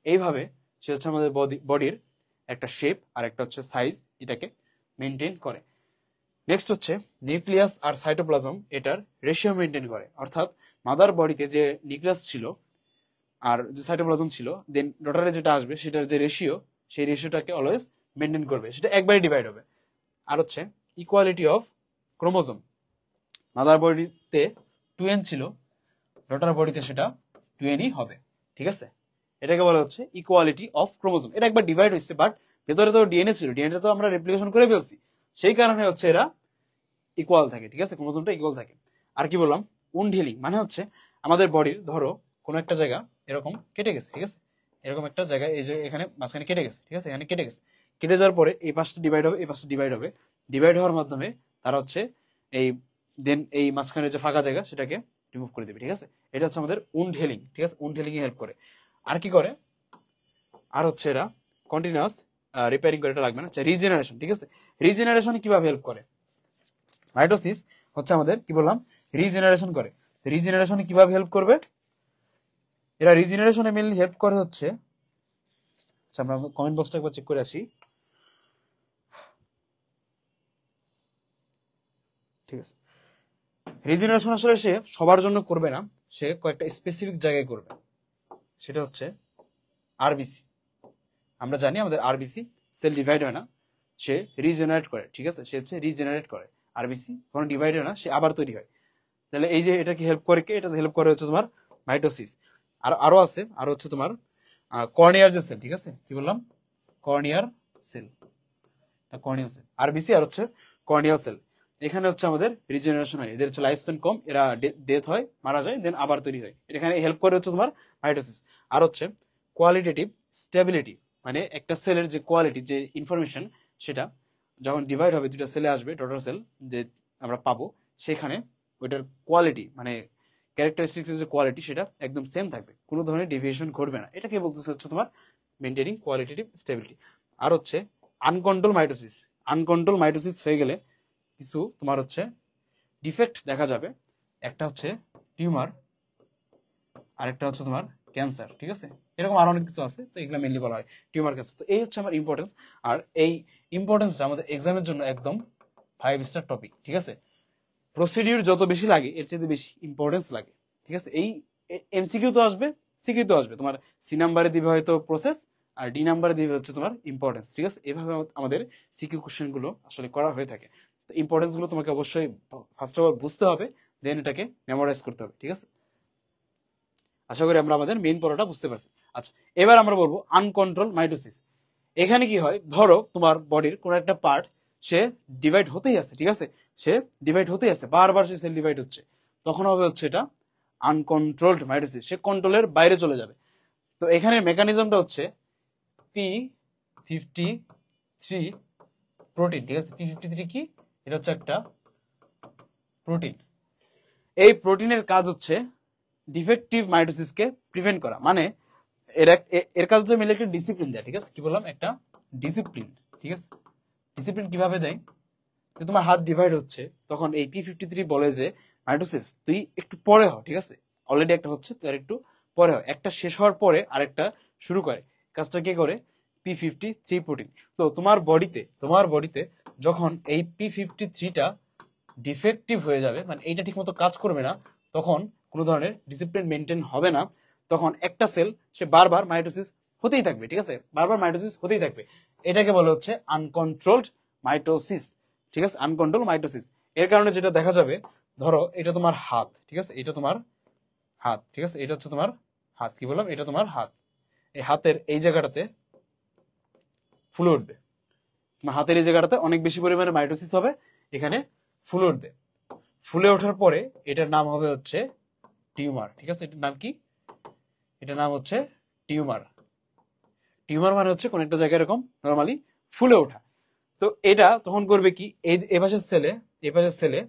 S1: এইভাবে সে হচ্ছে আমাদের বডির একটা শেপ আর একটা হচ্ছে সাইজ এটাকে মেনটেন করে। নেক্সট হচ্ছে নিউক্লিয়াস আর সাইটোপ্লাজম এটার রেশিও মেনটেন করে, অর্থাৎ মাদার বডিতে যে নিউক্লিয়াস ছিল আর যে সাইটোপ্লাজম ছিল, দেন ডটারে যেটা আসবে সেটার যে রেশিও, সেই রেশিওটাকে অলওয়েজ মেনটেন করবে, সেটা একবারই ডিভাইড হবে। আর হচ্ছে ইকুয়ালিটি অফ ক্রোমোজোম, মাদার বডিতে 2n ছিল, ডটার বডিতে সেটা 2nই হবে, ঠিক আছে। এটাকে বলা হচ্ছে ইকুয়ালিটি অফ ক্রোমোজোম। এটা একবার ডিভাইড হয়েছে, বাট ভেতরে তো ডিএনএ ছিল, ডিএনএ তো আমরা রেপ্লিকেশন করে ফেলছি, সেই কারণে হচ্ছে এরা ইকুয়াল থাকে, ঠিক আছে, ক্রোমোজোমটা ইকুয়াল থাকে। আর কি বললাম, উন্ড হিলিং মানে হচ্ছে আমাদের বডির ধরো কোনো একটা জায়গা এরকম কেটে গেছে, ঠিক আছে, এরকম একটা জায়গা এই যে এখানে মাঝখানে কেটে গেছে, ঠিক আছে, এখানে কেটে গেছে, কেটে যাওয়ার পরে এই পাশটা ডিভাইড হবে, এই পাশটা ডিভাইড হবে, ডিভাইড হওয়ার মাধ্যমে তারা হচ্ছে এই দেন এই মাঝখানে যে ফাঁকা জায়গা সেটাকে রিমুভ করে দেবে, ঠিক আছে। এটা হচ্ছে আমাদের উন্ড হিলিং, ঠিক আছে, উন্ড হিলিং এ হেল্প করে। আর কি করে, আর হচ্ছে এরা কন্টিনিউয়াস রিপেয়ারিং করে, এটা লাগবে না। আচ্ছা, রিজেনারেশন, ঠিক আছে, রিজেনারেশন কিভাবে হেল্প করে, মাইটোসিস হচ্ছে আমাদের কি বললাম রিজেনারেশন করে। রিজেনারেশনে কিভাবে হেল্প করবে, এরা রিজেনারেশনে মেইনলি হেল্প করে হচ্ছে, আচ্ছা আমরা কমেন্ট বক্সটা একবার চেক করে আসি, ঠিক আছে। রিজেনারেশন আসলে সে সবার জন্য করবে না, সে কয়েকটা স্পেসিফিক জায়গায় করবে, সেটা হচ্ছে আরবিসি। আমরা জানি আমাদের আরবিসি সেল ডিভাইড হয় না, সে রিজেনারেট করে, ঠিক আছে, সে হচ্ছে রিজেনারেট করে, আরবিসি কোনো ডিভাইড হয় না, সে আবার তৈরি হয়। তাহলে এই যে এটাকে হেল্প করে কে, এটা হেল্প করে হচ্ছে তোমার মাইটোসিস। আর আরো আছে, আর হচ্ছে তোমার কর্নিয়ার যে সেল, ঠিক আছে, কি বললাম, কর্নিয়ার সেল, কর্নিয়াল সেল, আরবিসি আর হচ্ছে কর্নিয়াল সেল। এখানে হচ্ছে আমাদের রিজেনারেশন হয়, এদের হচ্ছে লাইফ স্প্যান কম, এরা ডেথ হয়, মারা যায়, দেন আবার তৈরি হয়। এখানে হেল্প করে হচ্ছে তোমার মাইটোসিস। আর হচ্ছে কোয়ালিটেটিভ স্টেবিলিটি, মানে একটা সেলের যে কোয়ালিটি, যে ইনফরমেশন, সেটা যখন ডিভাইড হবে দুইটা সেলে আসবে, ডটার সেল যে আমরা পাবো, সেখানে ওইটার কোয়ালিটি মানে ক্যারেক্টারিস্টিক্স যে কোয়ালিটি সেটা একদম সেম থাকবে, কোনো ধরনের ডেভিয়েশন ঘটবে না। এটাকে বলতেছে হচ্ছে তোমার মেনটেনিং কোয়ালিটেটিভ স্টেবিলিটি। আর হচ্ছে আনকন্ট্রোল মাইটোসিস, আনকন্ট্রোল মাইটোসিস হয়ে গেলে কিছু তোমার হচ্ছে ডিফেক্ট দেখা যাবে, একটা হচ্ছে টিউমার, আরেকটা হচ্ছে তোমার ক্যান্সার, ঠিক আছে, এরকম আরো অনেক কিছু আছে, তো এগুলো মেনলি বলা হয় টিউমার ক্যান্সার। তো এই হচ্ছে আমার ইম্পর্টেন্স, আর এই ইম্পর্টেন্সটা আমাদের এক্সামের জন্য একদম 5 স্টার টপিক, ঠিক আছে। প্রসিডিউর যত বেশি লাগে এর চেয়ে বেশি ইম্পর্টেন্স লাগে, ঠিক আছে। এই এমসিকিউ তো আসবে, সিকিউ তো আসবে, তোমার সি নাম্বারে দিবে হয়তো প্রসেস, আর ডি নাম্বারে দিবে হচ্ছে তোমার ইম্পর্টেন্স, ঠিক আছে। এভাবে আমাদের সিকিউ কোশ্চেন গুলো আসলে করা হয়ে থাকে। তো ইম্পর্টেন্স গুলো তোমাকে অবশ্যই ফার্স্ট অফ অল বুঝতে হবে, দেন এটাকে মেমোরাইজ করতে হবে, ঠিক আছে। আশা করি আমরা আমাদের মেইন পড়াটা বুঝতে পারছি। আচ্ছা, এবার আমরা বলবো আনকন্ট্রোল মাইটোসিস। এখানে কি হয়, ধরো তোমার বডির কোনো একটা পার্ট সে ডিভাইড হতেই আছে, ঠিক আছে, সে ডিভাইড হতেই আছে, বারবার সে সেল ডিভাইড হচ্ছে, তখন হবে হচ্ছে এটা আনকন্ট্রোলড মাইটোসিস, সে কন্ট্রোলের বাইরে চলে যাবে। তো এখানে মেকানিজমটা হচ্ছে P53 প্রোটিন, ঠিক আছে। P53 কি, এটা হচ্ছে একটা প্রোটিন। এই প্রোটিনের কাজ হচ্ছে ডিফেক্টিভ মাইটোসিসকে প্রিভেন্ট করা, মানে এর কাজ হচ্ছে মিলে একটা ডিসিপ্লিন দেয়, ঠিক আছে, কি বললাম, একটা ডিসিপ্লিন, ঠিক আছে। ডিসিপ্লিন কিভাবে দেয়, যে তোমার হাত ডিভাইড হচ্ছে, তখন এই P53 বলে যে মাইটোসিস তুই একটু পরে হ, ঠিক আছে, অলরেডি একটা হচ্ছে তো আর একটু পরে হয়, একটা শেষ হওয়ার পরে আরেকটা শুরু করে, কাজটা কে করে, P53 প্রোটিন। তো তোমার বডিতে যখন এই P53টা ডিফেক্টিভ হয়ে যাবে, মানে এইটা ঠিকমতো কাজ করবে না, তখন কোনো ধরনের ডিসিপ্লিন মেনটেন হবে না, তখন একটা সেল সে বারবার মাইটোসিস হতেই থাকবে, ঠিক আছে, বারবার মাইটোসিস হতেই থাকবে। এটাকে বলা হচ্ছে আনকন্ট্রোলড মাইটোসিস, ঠিক আছে, আনকন্ট্রোল মাইটোসিস। এর কারণে যেটা দেখা যাবে, ধরো এটা তোমার হাত, ঠিক আছে, এটা তোমার হাত, ঠিক আছে, এটা হচ্ছে তোমার হাত, কি বললাম, এটা তোমার হাত, এই হাতের এই জায়গাটাতে ফুলে উঠবে, হাতের এই জায়গাটাতে অনেক বেশি পরিমাণে মাইটোসিস হবে, এখানে ফুলে উঠবে। ফুলে ওঠার পরে এটার নাম হবে হচ্ছে টিউমার। ঠিক আছে, এটার নাম কি? এটার নাম হচ্ছে টিউমার। টিউমার মানে হচ্ছে কোন একটা জায়গায় এরকম নর্মালি ফুলে ওঠা। তো এটা তখন করবে কি, এই পাশের সেলে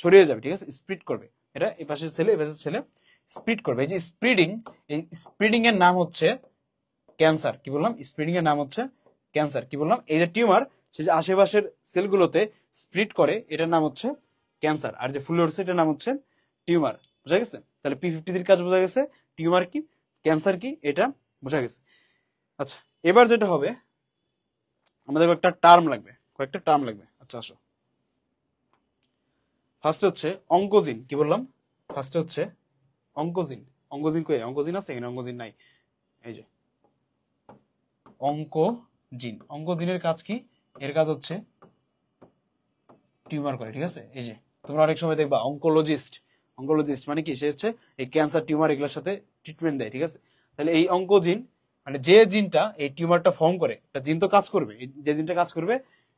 S1: ছড়িয়ে যাবে। ঠিক আছে, স্প্রিড করবে, এটা এই পাশের ছেলে স্প্রিড করবে। এই যে স্প্রিডিং, এই স্প্রিডিং এর নাম হচ্ছে ক্যান্সার। কি বললাম? স্প্রিডিং এর নাম হচ্ছে ক্যান্সার। কি বললাম? এই যে টিউমার, সে যে আশেপাশের সেলগুলোতে স্প্রিড করে, এটার নাম হচ্ছে ক্যান্সার। আর যে ফুলে উঠছে এটার নাম হচ্ছে টিউমার। বোঝা গেছে? তাহলে P53 কাজ বোঝা গেছে, টিউমার কি, ক্যান্সার কি, এটা বোঝা গেছে। আচ্ছা, এবার যেটা হবে, আমাদের কয়েকটা টার্ম লাগবে। আচ্ছা আসো, ফার্স্ট হচ্ছে অঙ্কোজিন। কি বললাম? ফার্স্ট হচ্ছে অঙ্কোজিন। অঙ্কোজিন কই? অঙ্কোজিন আছে এখানে? অঙ্কোজিন নাই। এই যে অঙ্কোজিন। অঙ্কোজিনের কাজ কি? এর কাজ হচ্ছে টিউমার করে। ঠিক আছে, এই যে তোমরা অনেক সময় দেখবা অঙ্কোলজিস্ট মানে কি, সে হচ্ছে এই ক্যান্সার, টিউমার এগুলোর সাথে ট্রিটমেন্ট দেয়। ঠিক আছে, তাহলে এই অঙ্কোজিন মানে যে জিনটা এই টিউমারটা ফর্ম করে, একটা জিন তো কাজ করবে, যে জিনটা কাজ করবে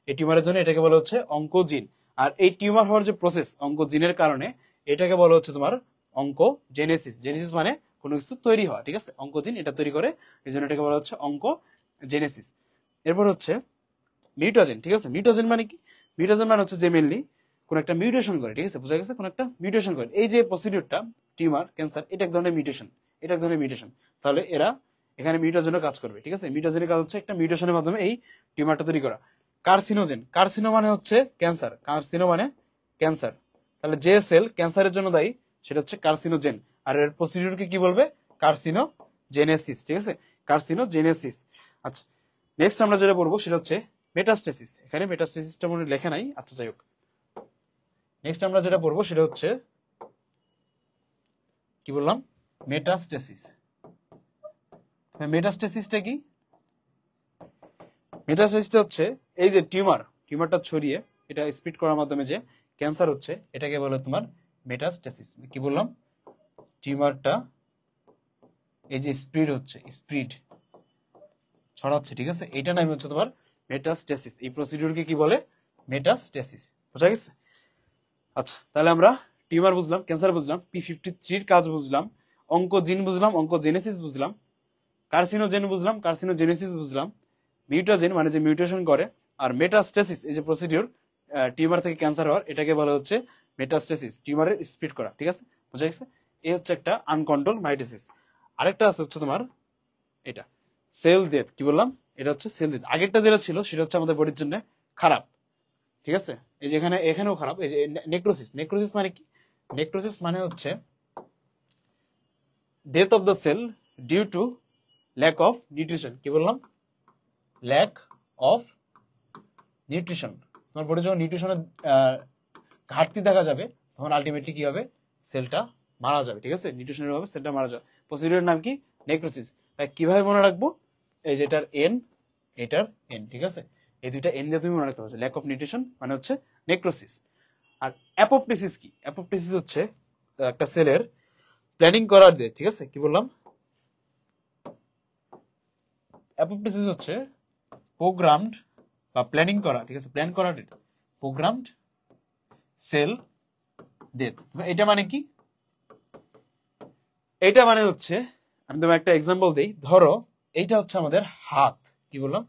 S1: এই টিউমারের জন্য, এটাকে বলা হচ্ছে অঙ্কোজিন। আর এই টিউমার হওয়ার যে প্রসেস অঙ্কোজিনের কারণে, এটাকে বলা হচ্ছে তোমার অঙ্কোজেনেসিস। জেনেসিস মানে কোনো কিছু তৈরি হওয়া। ঠিক আছে, অঙ্কোজিন এটা তৈরি করে, এই জন্য এটাকে বলা হচ্ছে অঙ্কোজেনেসিস। এরপর হচ্ছে মিউটাজেন। ঠিক আছে, মিউটাজেন মানে কি? মিউটাজেন মানে হচ্ছে যে মেনলি কোন একটা মিউটেশন করে। ঠিক আছে, বোঝা গেছে? কোন একটা মিউটেশন করে। এই যে প্রসিডিউরটা টিউমার, ক্যান্সার, এটা এক ধরনের মিউটেশন। তাহলে এরা এখানে মিউটাজেনের কাজ করবে। ঠিক আছে, মিউটাজেনের কাজ হচ্ছে একটা মিউটেশনের মাধ্যমে এই টিউমারটা তৈরি করা। কার্সিনোজেন, কার্সিনো মানে হচ্ছে ক্যান্সার, কার্সিনো মানে ক্যান্সার। তাহলে যে সেল ক্যান্সারের জন্য দায়ী সেটা হচ্ছে কার্সিনোজেন। আর এর প্রসিডিউরকে কি বলবে? কার্সিনোজেনেসিস। ঠিক আছে, কার্সিনোজেনেসিস। আচ্ছা, নেক্সট আমরা যেটা বলবো সেটা হচ্ছে মেটাস্টেসিস। এখানে মেটাস্টেসিসটা মনে লেখা নাই। আচ্ছা যাই হোক, নেক্সট আমরা যেটা পড়বো সেটা হচ্ছে কি বললাম? মেটাস্টেসিস। মেটাস্টেসিসটা কি? মেটাস্টেসিসটা হচ্ছে এই যে টিউমারটা ছড়িয়ে এটা স্প্রিড করার মাধ্যমে যে ক্যান্সার হচ্ছে, এটাকে বলে তোমার মেটাস্টেসিস। কি বললাম? টিউমারটা এই যে স্প্রিড ছড়াচ্ছে। ঠিক আছে, এইটা নাম হচ্ছে তোমার মেটাস্টেসিস। এই প্রসিডিউরকে কি বলে? মেটাস্টেসিস। বোঝা গেছে? আচ্ছা, তাহলে আমরা টিউমার বুঝলাম, ক্যান্সার বুঝলাম, P53 কাজ বুঝলাম, অঙ্কোজিন বুঝলাম, অঙ্কোজেনেসিস বুঝলাম, কার্সিনোজেন বুঝলাম, কার্সিনোজেনেসিস বুঝলাম, মিউটাজেন মানে যে মিউটেশন করে, আর মেটাস্টেসিস এই যে প্রসিডিউর টিউমার থেকে ক্যান্সার হওয়ার, এটাকে বলা হচ্ছে মেটাস্টেসিস, টিউমারের স্প্রিড করা। ঠিক আছে, বোঝা গেছে? এই হচ্ছে একটা আনকন্ট্রোল মাইটোসিস। আরেকটা আছে হচ্ছে তোমার এটা সেল ডেথ। কি বললাম? এটা হচ্ছে সেল ডেথ। আগেরটা যেটা ছিল সেটা হচ্ছে আমাদের বডির জন্য খারাপ। ঠিক আছে, এই যে এখানেও খারাপ। এই যে নেক্রোসিস মানে কি? নেক্রোসিস মানে হচ্ছে death of the cell due to lack of nutrition. কি বললাম? Lack of nutrition. তোমার বডি যখন নিউট্রিশনের ঘাটতি দেখা যাবে, তখন আলটিমেটলি কি হবে? সেলটা মারা যাবে। ঠিক আছে, নিউট্রিশনের অভাবে সেলটা মারা যাবে। প্রসিডিউরের নাম কি? নেক্রোসিস। কিভাবে মনে রাখবো? এই যে এটার এন। ঠিক আছে, এই দুইটা এন দিয়ে তুমি মনে রাখতে পারছো। ল্যাক অফ নিউট্রিশন মানে হচ্ছে নেক্রোসিস। আর অ্যাপোপ্টোসিস কি? অ্যাপোপ্টোসিস হচ্ছে একটা সেলের প্ল্যানিং করার ডেথ। ঠিক আছে, কি বললাম? অ্যাপোপ্টোসিস হচ্ছে প্রোগ্রামড বা প্ল্যানিং করা। ঠিক আছে, প্ল্যান করা ডেথ, প্রোগ্রামড সেল ডেথ। এটা মানে কি? এটা মানে হচ্ছে, আমি তোমার একটা এক্সাম্পল দিই। ধরো এইটা হচ্ছে আমাদের হাত। কি বললাম?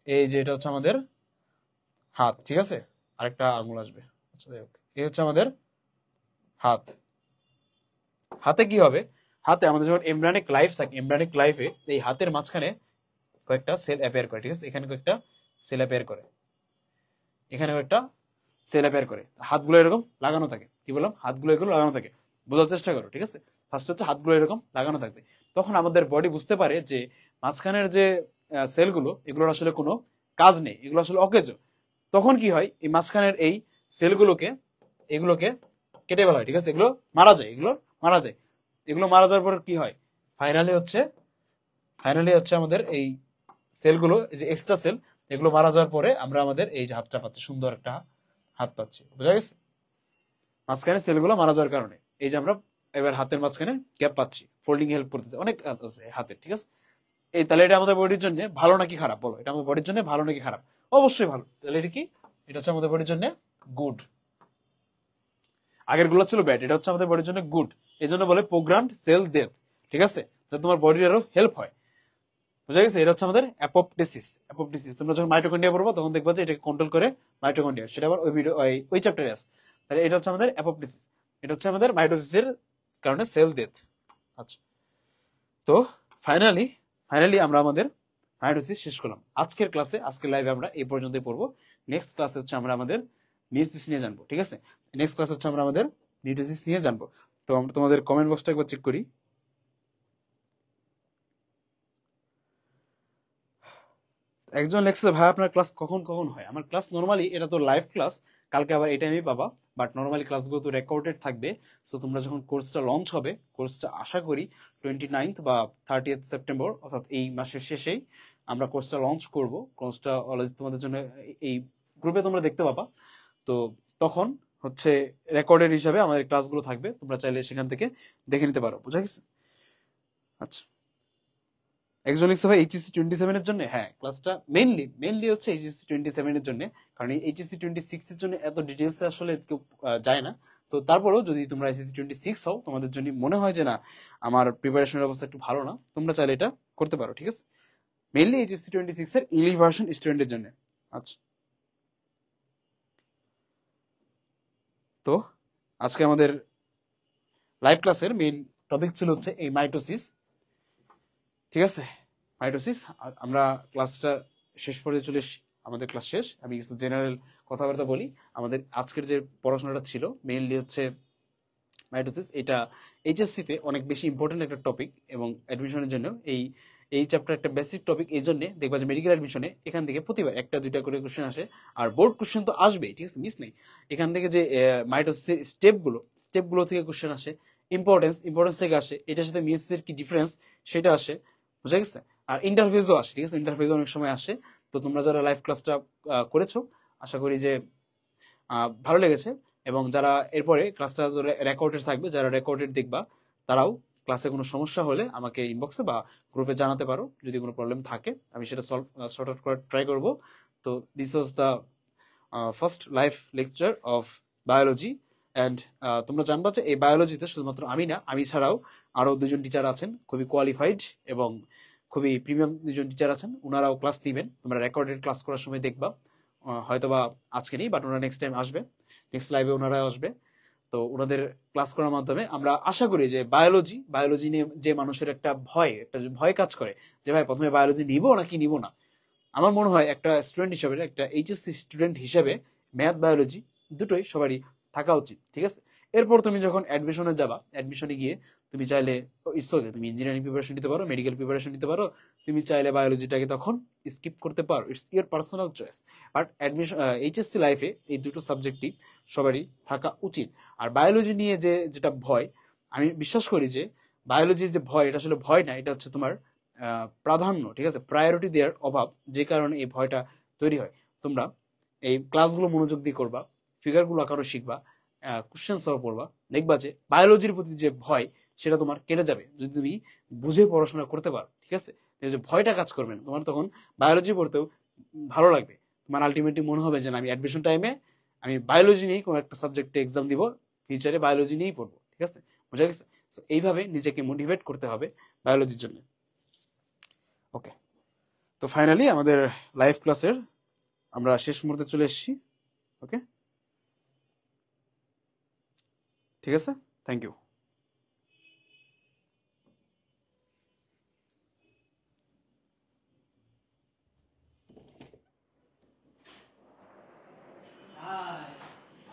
S1: এই যে এটা হচ্ছে আমাদের হাত। ঠিক আছে, আরেকটা আঙুল আসবে। আচ্ছা যাই হোক, এই হচ্ছে আমাদের হাত। হাতে কি হবে? হাতে আমাদের যখন এমব্রায়োনিক লাইফ থাকে, এমব্রায়োনিক লাইফে এই হাতের মাঝখানে কয়েকটা সেল অ্যাপিয়ার করে। ঠিক আছে, এখানে কয়েকটা সেল অ্যাপিয়ার করে, এখানে কয়েকটা সেল অ্যাপিয়ার করে। হাতগুলো এরকম লাগানো থাকে। কি বললাম? হাতগুলো এগুলো লাগানো থাকে। বোঝার চেষ্টা করো। ঠিক আছে, ফার্স্ট হচ্ছে হাতগুলো এরকম লাগানো থাকবে। তখন আমাদের বডি বুঝতে পারে যে মাঝখানের যে সেলগুলো, এগুলোর আসলে কোনো কাজ নেই, এগুলো আসলে অকেজো। তখন কি হয়? এই মাঝখানের এই সেলগুলোকে এগুলোকে কেটে ফেলা হয়। ঠিক আছে, এগুলো মারা যায়, এগুলো মারা যাওয়ার পর কি হয়? ফাইনালি হচ্ছে আমাদের এই সেলগুলো, এই যে এক্সট্রা সেল, এগুলো মারা যাওয়ার পরে আমরা আমাদের এই যে হাতটা পাচ্ছি, সুন্দর একটা হাত পাচ্ছি। বোঝা গেছে? মাঝখানে সেলগুলো মারা যাওয়ার কারণে এই যে আমরা এবার হাতের মাঝখানে গ্যাপ পাচ্ছি, ফোল্ডিং হেল্প করতেছে, অনেক আছে হাতের, ঠিক আছে। এই তাহলে এটা আমাদের বডির জন্য ভালো নাকি খারাপ, বলো এটা আমাদের বডির জন্য ভালো নাকি খারাপ? অবশ্যই ভালো। তাহলে এটা কি, এটা হচ্ছে আমাদের বডির জন্য গুড। আগের গুলো ছিল ব্যাড, এটা হচ্ছে আমাদের বডির জন্য গুড। এই জন্য বলে প্রোগ্রামড সেল ডেথ, ঠিক আছে, যাতে তোমার বডির আরো হেল্প হয়। বুঝা গেছে? এটা হচ্ছে আমাদের অ্যাপোপ্টোসিস। অ্যাপোপ্টোসিস তোমরা যখন মাইটোকন্ড্রিয়া পড়বো তখন দেখবা যে এটাকে কন্ট্রোল করে মাইটোকন্ড্রিয়া, সেটা আবার ওই ভিডিও ওই চ্যাপ্টারে আছে। তাহলে এটা হচ্ছে আমাদের অ্যাপোপ্টোসিস, এটা হচ্ছে আমাদের মাইটোসিসের কারণে সেল ডেথ। আচ্ছা, তো ফাইনালি ফাইনালি আমরা আমাদের মাইটোসিস শেষ করলাম। আজকের ক্লাসে, আজকের লাইভে আমরা এই পর্যন্তই পড়বো। নেক্সট ক্লাসে হচ্ছে আমরা আমাদের মিয়োসিস নিয়ে জানবো, ঠিক আছে। নেক্সট ক্লাস হচ্ছে আমরা আমাদের মিয়োসিস নিয়ে জানবো। তো আমরা তোমাদের কমেন্ট বক্সটা একবার চেক করি। একজন লেখছে ভাই আপনার ক্লাস কখন কখন হয়? আমার ক্লাস নর্মালি, এটা তো লাইভ ক্লাস, কালকে আবার এই টাইমেই পাবা, বাট নর্মালি ক্লাসগুলো তো রেকর্ডেড থাকবে। সো তোমরা যখন কোর্সটা লঞ্চ হবে, কোর্সটা আশা করি 29 বা 30 সেপ্টেম্বর, অর্থাৎ এই মাসের শেষেই আমরা কোর্সটা লঞ্চ করব। কোর্সটা অলরেডি তোমাদের জন্য এই গ্রুপে তোমরা দেখতে পাবা। তো তখন হচ্ছে রেকর্ডেড হিসাবে আমাদের ক্লাসগুলো থাকবে, তোমরা চাইলে সেখান থেকে দেখে নিতে পারো। বুঝা গেছে? আচ্ছা, একজন লিখছে ভাই এইচএসসি 27 এর জন্য। হ্যাঁ, ক্লাসটা মেইনলি হচ্ছে এইচএসসি 27 এর জন্য, কারণ এই এইচএসসি 26 এর জন্য এত ডিটেলসে আসলে কেউ যায় না। তো তারপরেও যদি তোমরা এইচএসসি 26 হও, তোমাদের জন্য মনে হয় যে না আমার প্রিপারেশনের অবস্থা একটু ভালো না, তোমরা চাইলে এটা করতে পারো, ঠিক আছে। মেইনলি এইচএসসি 26 এর ইংলিশ ভার্সন স্টুডেন্টের জন্য। আচ্ছা, তো আজকে আমাদের লাইভ ক্লাসের মেইন টপিক ছিল হচ্ছে এই মাইটোসিস, ঠিক আছে। মাইটোসিস। আমরা ক্লাসটা শেষ পর্যায়ে চলে এসেছি, আমাদের ক্লাস শেষ। আমি কিছু জেনারেল কথাবার্তা বলি। আমাদের আজকের যে পড়াশোনাটা ছিল মেইনলি হচ্ছে মাইটোসিস। এটা এইচএসসিতে অনেক বেশি ইম্পর্টেন্ট একটা টপিক, এবং অ্যাডমিশনের জন্য এই এই চ্যাপ্টার একটা বেসিক টপিক। এই জন্য দেখবা যে মেডিকেল অ্যাডমিশনে এখান থেকে প্রতিবার একটা দুইটা করে কোশ্চেন আসে, আর বোর্ড কোশ্চেন তো আসবেই, ঠিক আছে, মিস নেই। এখান থেকে যে মাইটোসিসের স্টেপগুলো থেকে কোশ্চেন আসে, ইম্পর্টেন্স থেকে আসে, এটার সাথে মিয়োসিসের কি ডিফারেন্স সেটা আসে। বুঝা গেছে? আর ইন্টারফেসও আসে, ঠিক আছে, ইন্টারফেসও অনেক সময় আসে। তো তোমরা যারা লাইভ ক্লাসটা করেছো, আশা করি যে ভালো লেগেছে। এবং যারা এরপরে ক্লাসটা রেকর্ডেড থাকবে, যারা রেকর্ডেড দেখবা, তারাও ক্লাসে কোনো সমস্যা হলে আমাকে ইনবক্সে বা গ্রুপে জানাতে পারো। যদি কোনো প্রবলেম থাকে আমি সেটা সর্ট আউট করার ট্রাই করবো। তো this was the first live lecture of biology. And তোমরা জানবা যে এই বায়োলজিতে শুধুমাত্র আমি না, আমি ছাড়াও আরও দুজন টিচার আছেন, খুবই কোয়ালিফাইড এবং খুবই প্রিমিয়াম দুজন টিচার আছেন, ওনারাও ক্লাস নেবেন। তোমরা রেকর্ডেড ক্লাস করার সময় দেখবা, হয়তোবা আজকে নেই, বাট ওনারা নেক্সট টাইম আসবে, নেক্সট লাইভে ওনারা আসবে। তো ওনাদের ক্লাস করার মাধ্যমে আমরা আশা করি যে বায়োলজি নিয়ে যে মানুষের একটা ভয় কাজ করে, যে ভাই প্রথমে বায়োলজি নিব নাকি নিব না, আমার মনে হয় একটা স্টুডেন্ট হিসেবে, একটা এইচএসসি স্টুডেন্ট হিসেবে ম্যাথ বায়োলজি দুটোই সবারই থাকা উচিত, ঠিক আছে। এরপর তুমি যখন অ্যাডমিশনে যাবা, অ্যাডমিশনে গিয়ে তুমি চাইলে ইচ্ছাকে তুমি ইঞ্জিনিয়ারিং প্রিপারেশন নিতে পারো, মেডিকেল প্রিপারেশন নিতে পারো, তুমি চাইলে বায়োলজিটাকে তখন স্কিপ করতে পারো, it's your personal choice. But admission HSC লাইফে এই দুটো সাবজেক্টই সবারই থাকা উচিত। আর বায়োলজি নিয়ে যেটা ভয়, আমি বিশ্বাস করি যে বায়োলজির যে ভয়, এটা আসলে ভয় না, এটা হচ্ছে তোমার প্রাধান্য, ঠিক আছে, প্রায়োরিটি দেওয়ার অভাব, যে কারণে এই ভয়টা তৈরি হয়। তোমরা এই ক্লাসগুলো মনোযোগ দিয়ে করবা, ফিগারগুলো আঁকানো শিখবা, কোশ্চেন সলভ করবা, দেখবা যে বায়োলজির প্রতি যে ভয় সেটা তোমার কেটে যাবে যদি তুমি বুঝে পড়াশোনা করতে পারো, ঠিক আছে। যে ভয়টা কাজ করবে না তোমার, তখন বায়োলজি পড়তেও ভালো লাগবে। তোমার আলটিমেটলি মনে হবে যে আমি অ্যাডমিশন টাইমে আমি বায়োলজি নিয়েই কোনো একটা সাবজেক্টে এক্সাম দিব, ফিউচারে বায়োলজি নিয়েই পড়বো, ঠিক আছে। বোঝা গেছে? সো এইভাবে নিজেকে মোটিভেট করতে হবে বায়োলজির জন্য। ওকে, তো ফাইনালি আমাদের লাইভ ক্লাসের আমরা শেষ মুহূর্তে চলে এসেছি। ওকে, ঠিক আছে, থ্যাংক ইউ।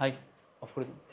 S1: হাই, অফ করে দিন।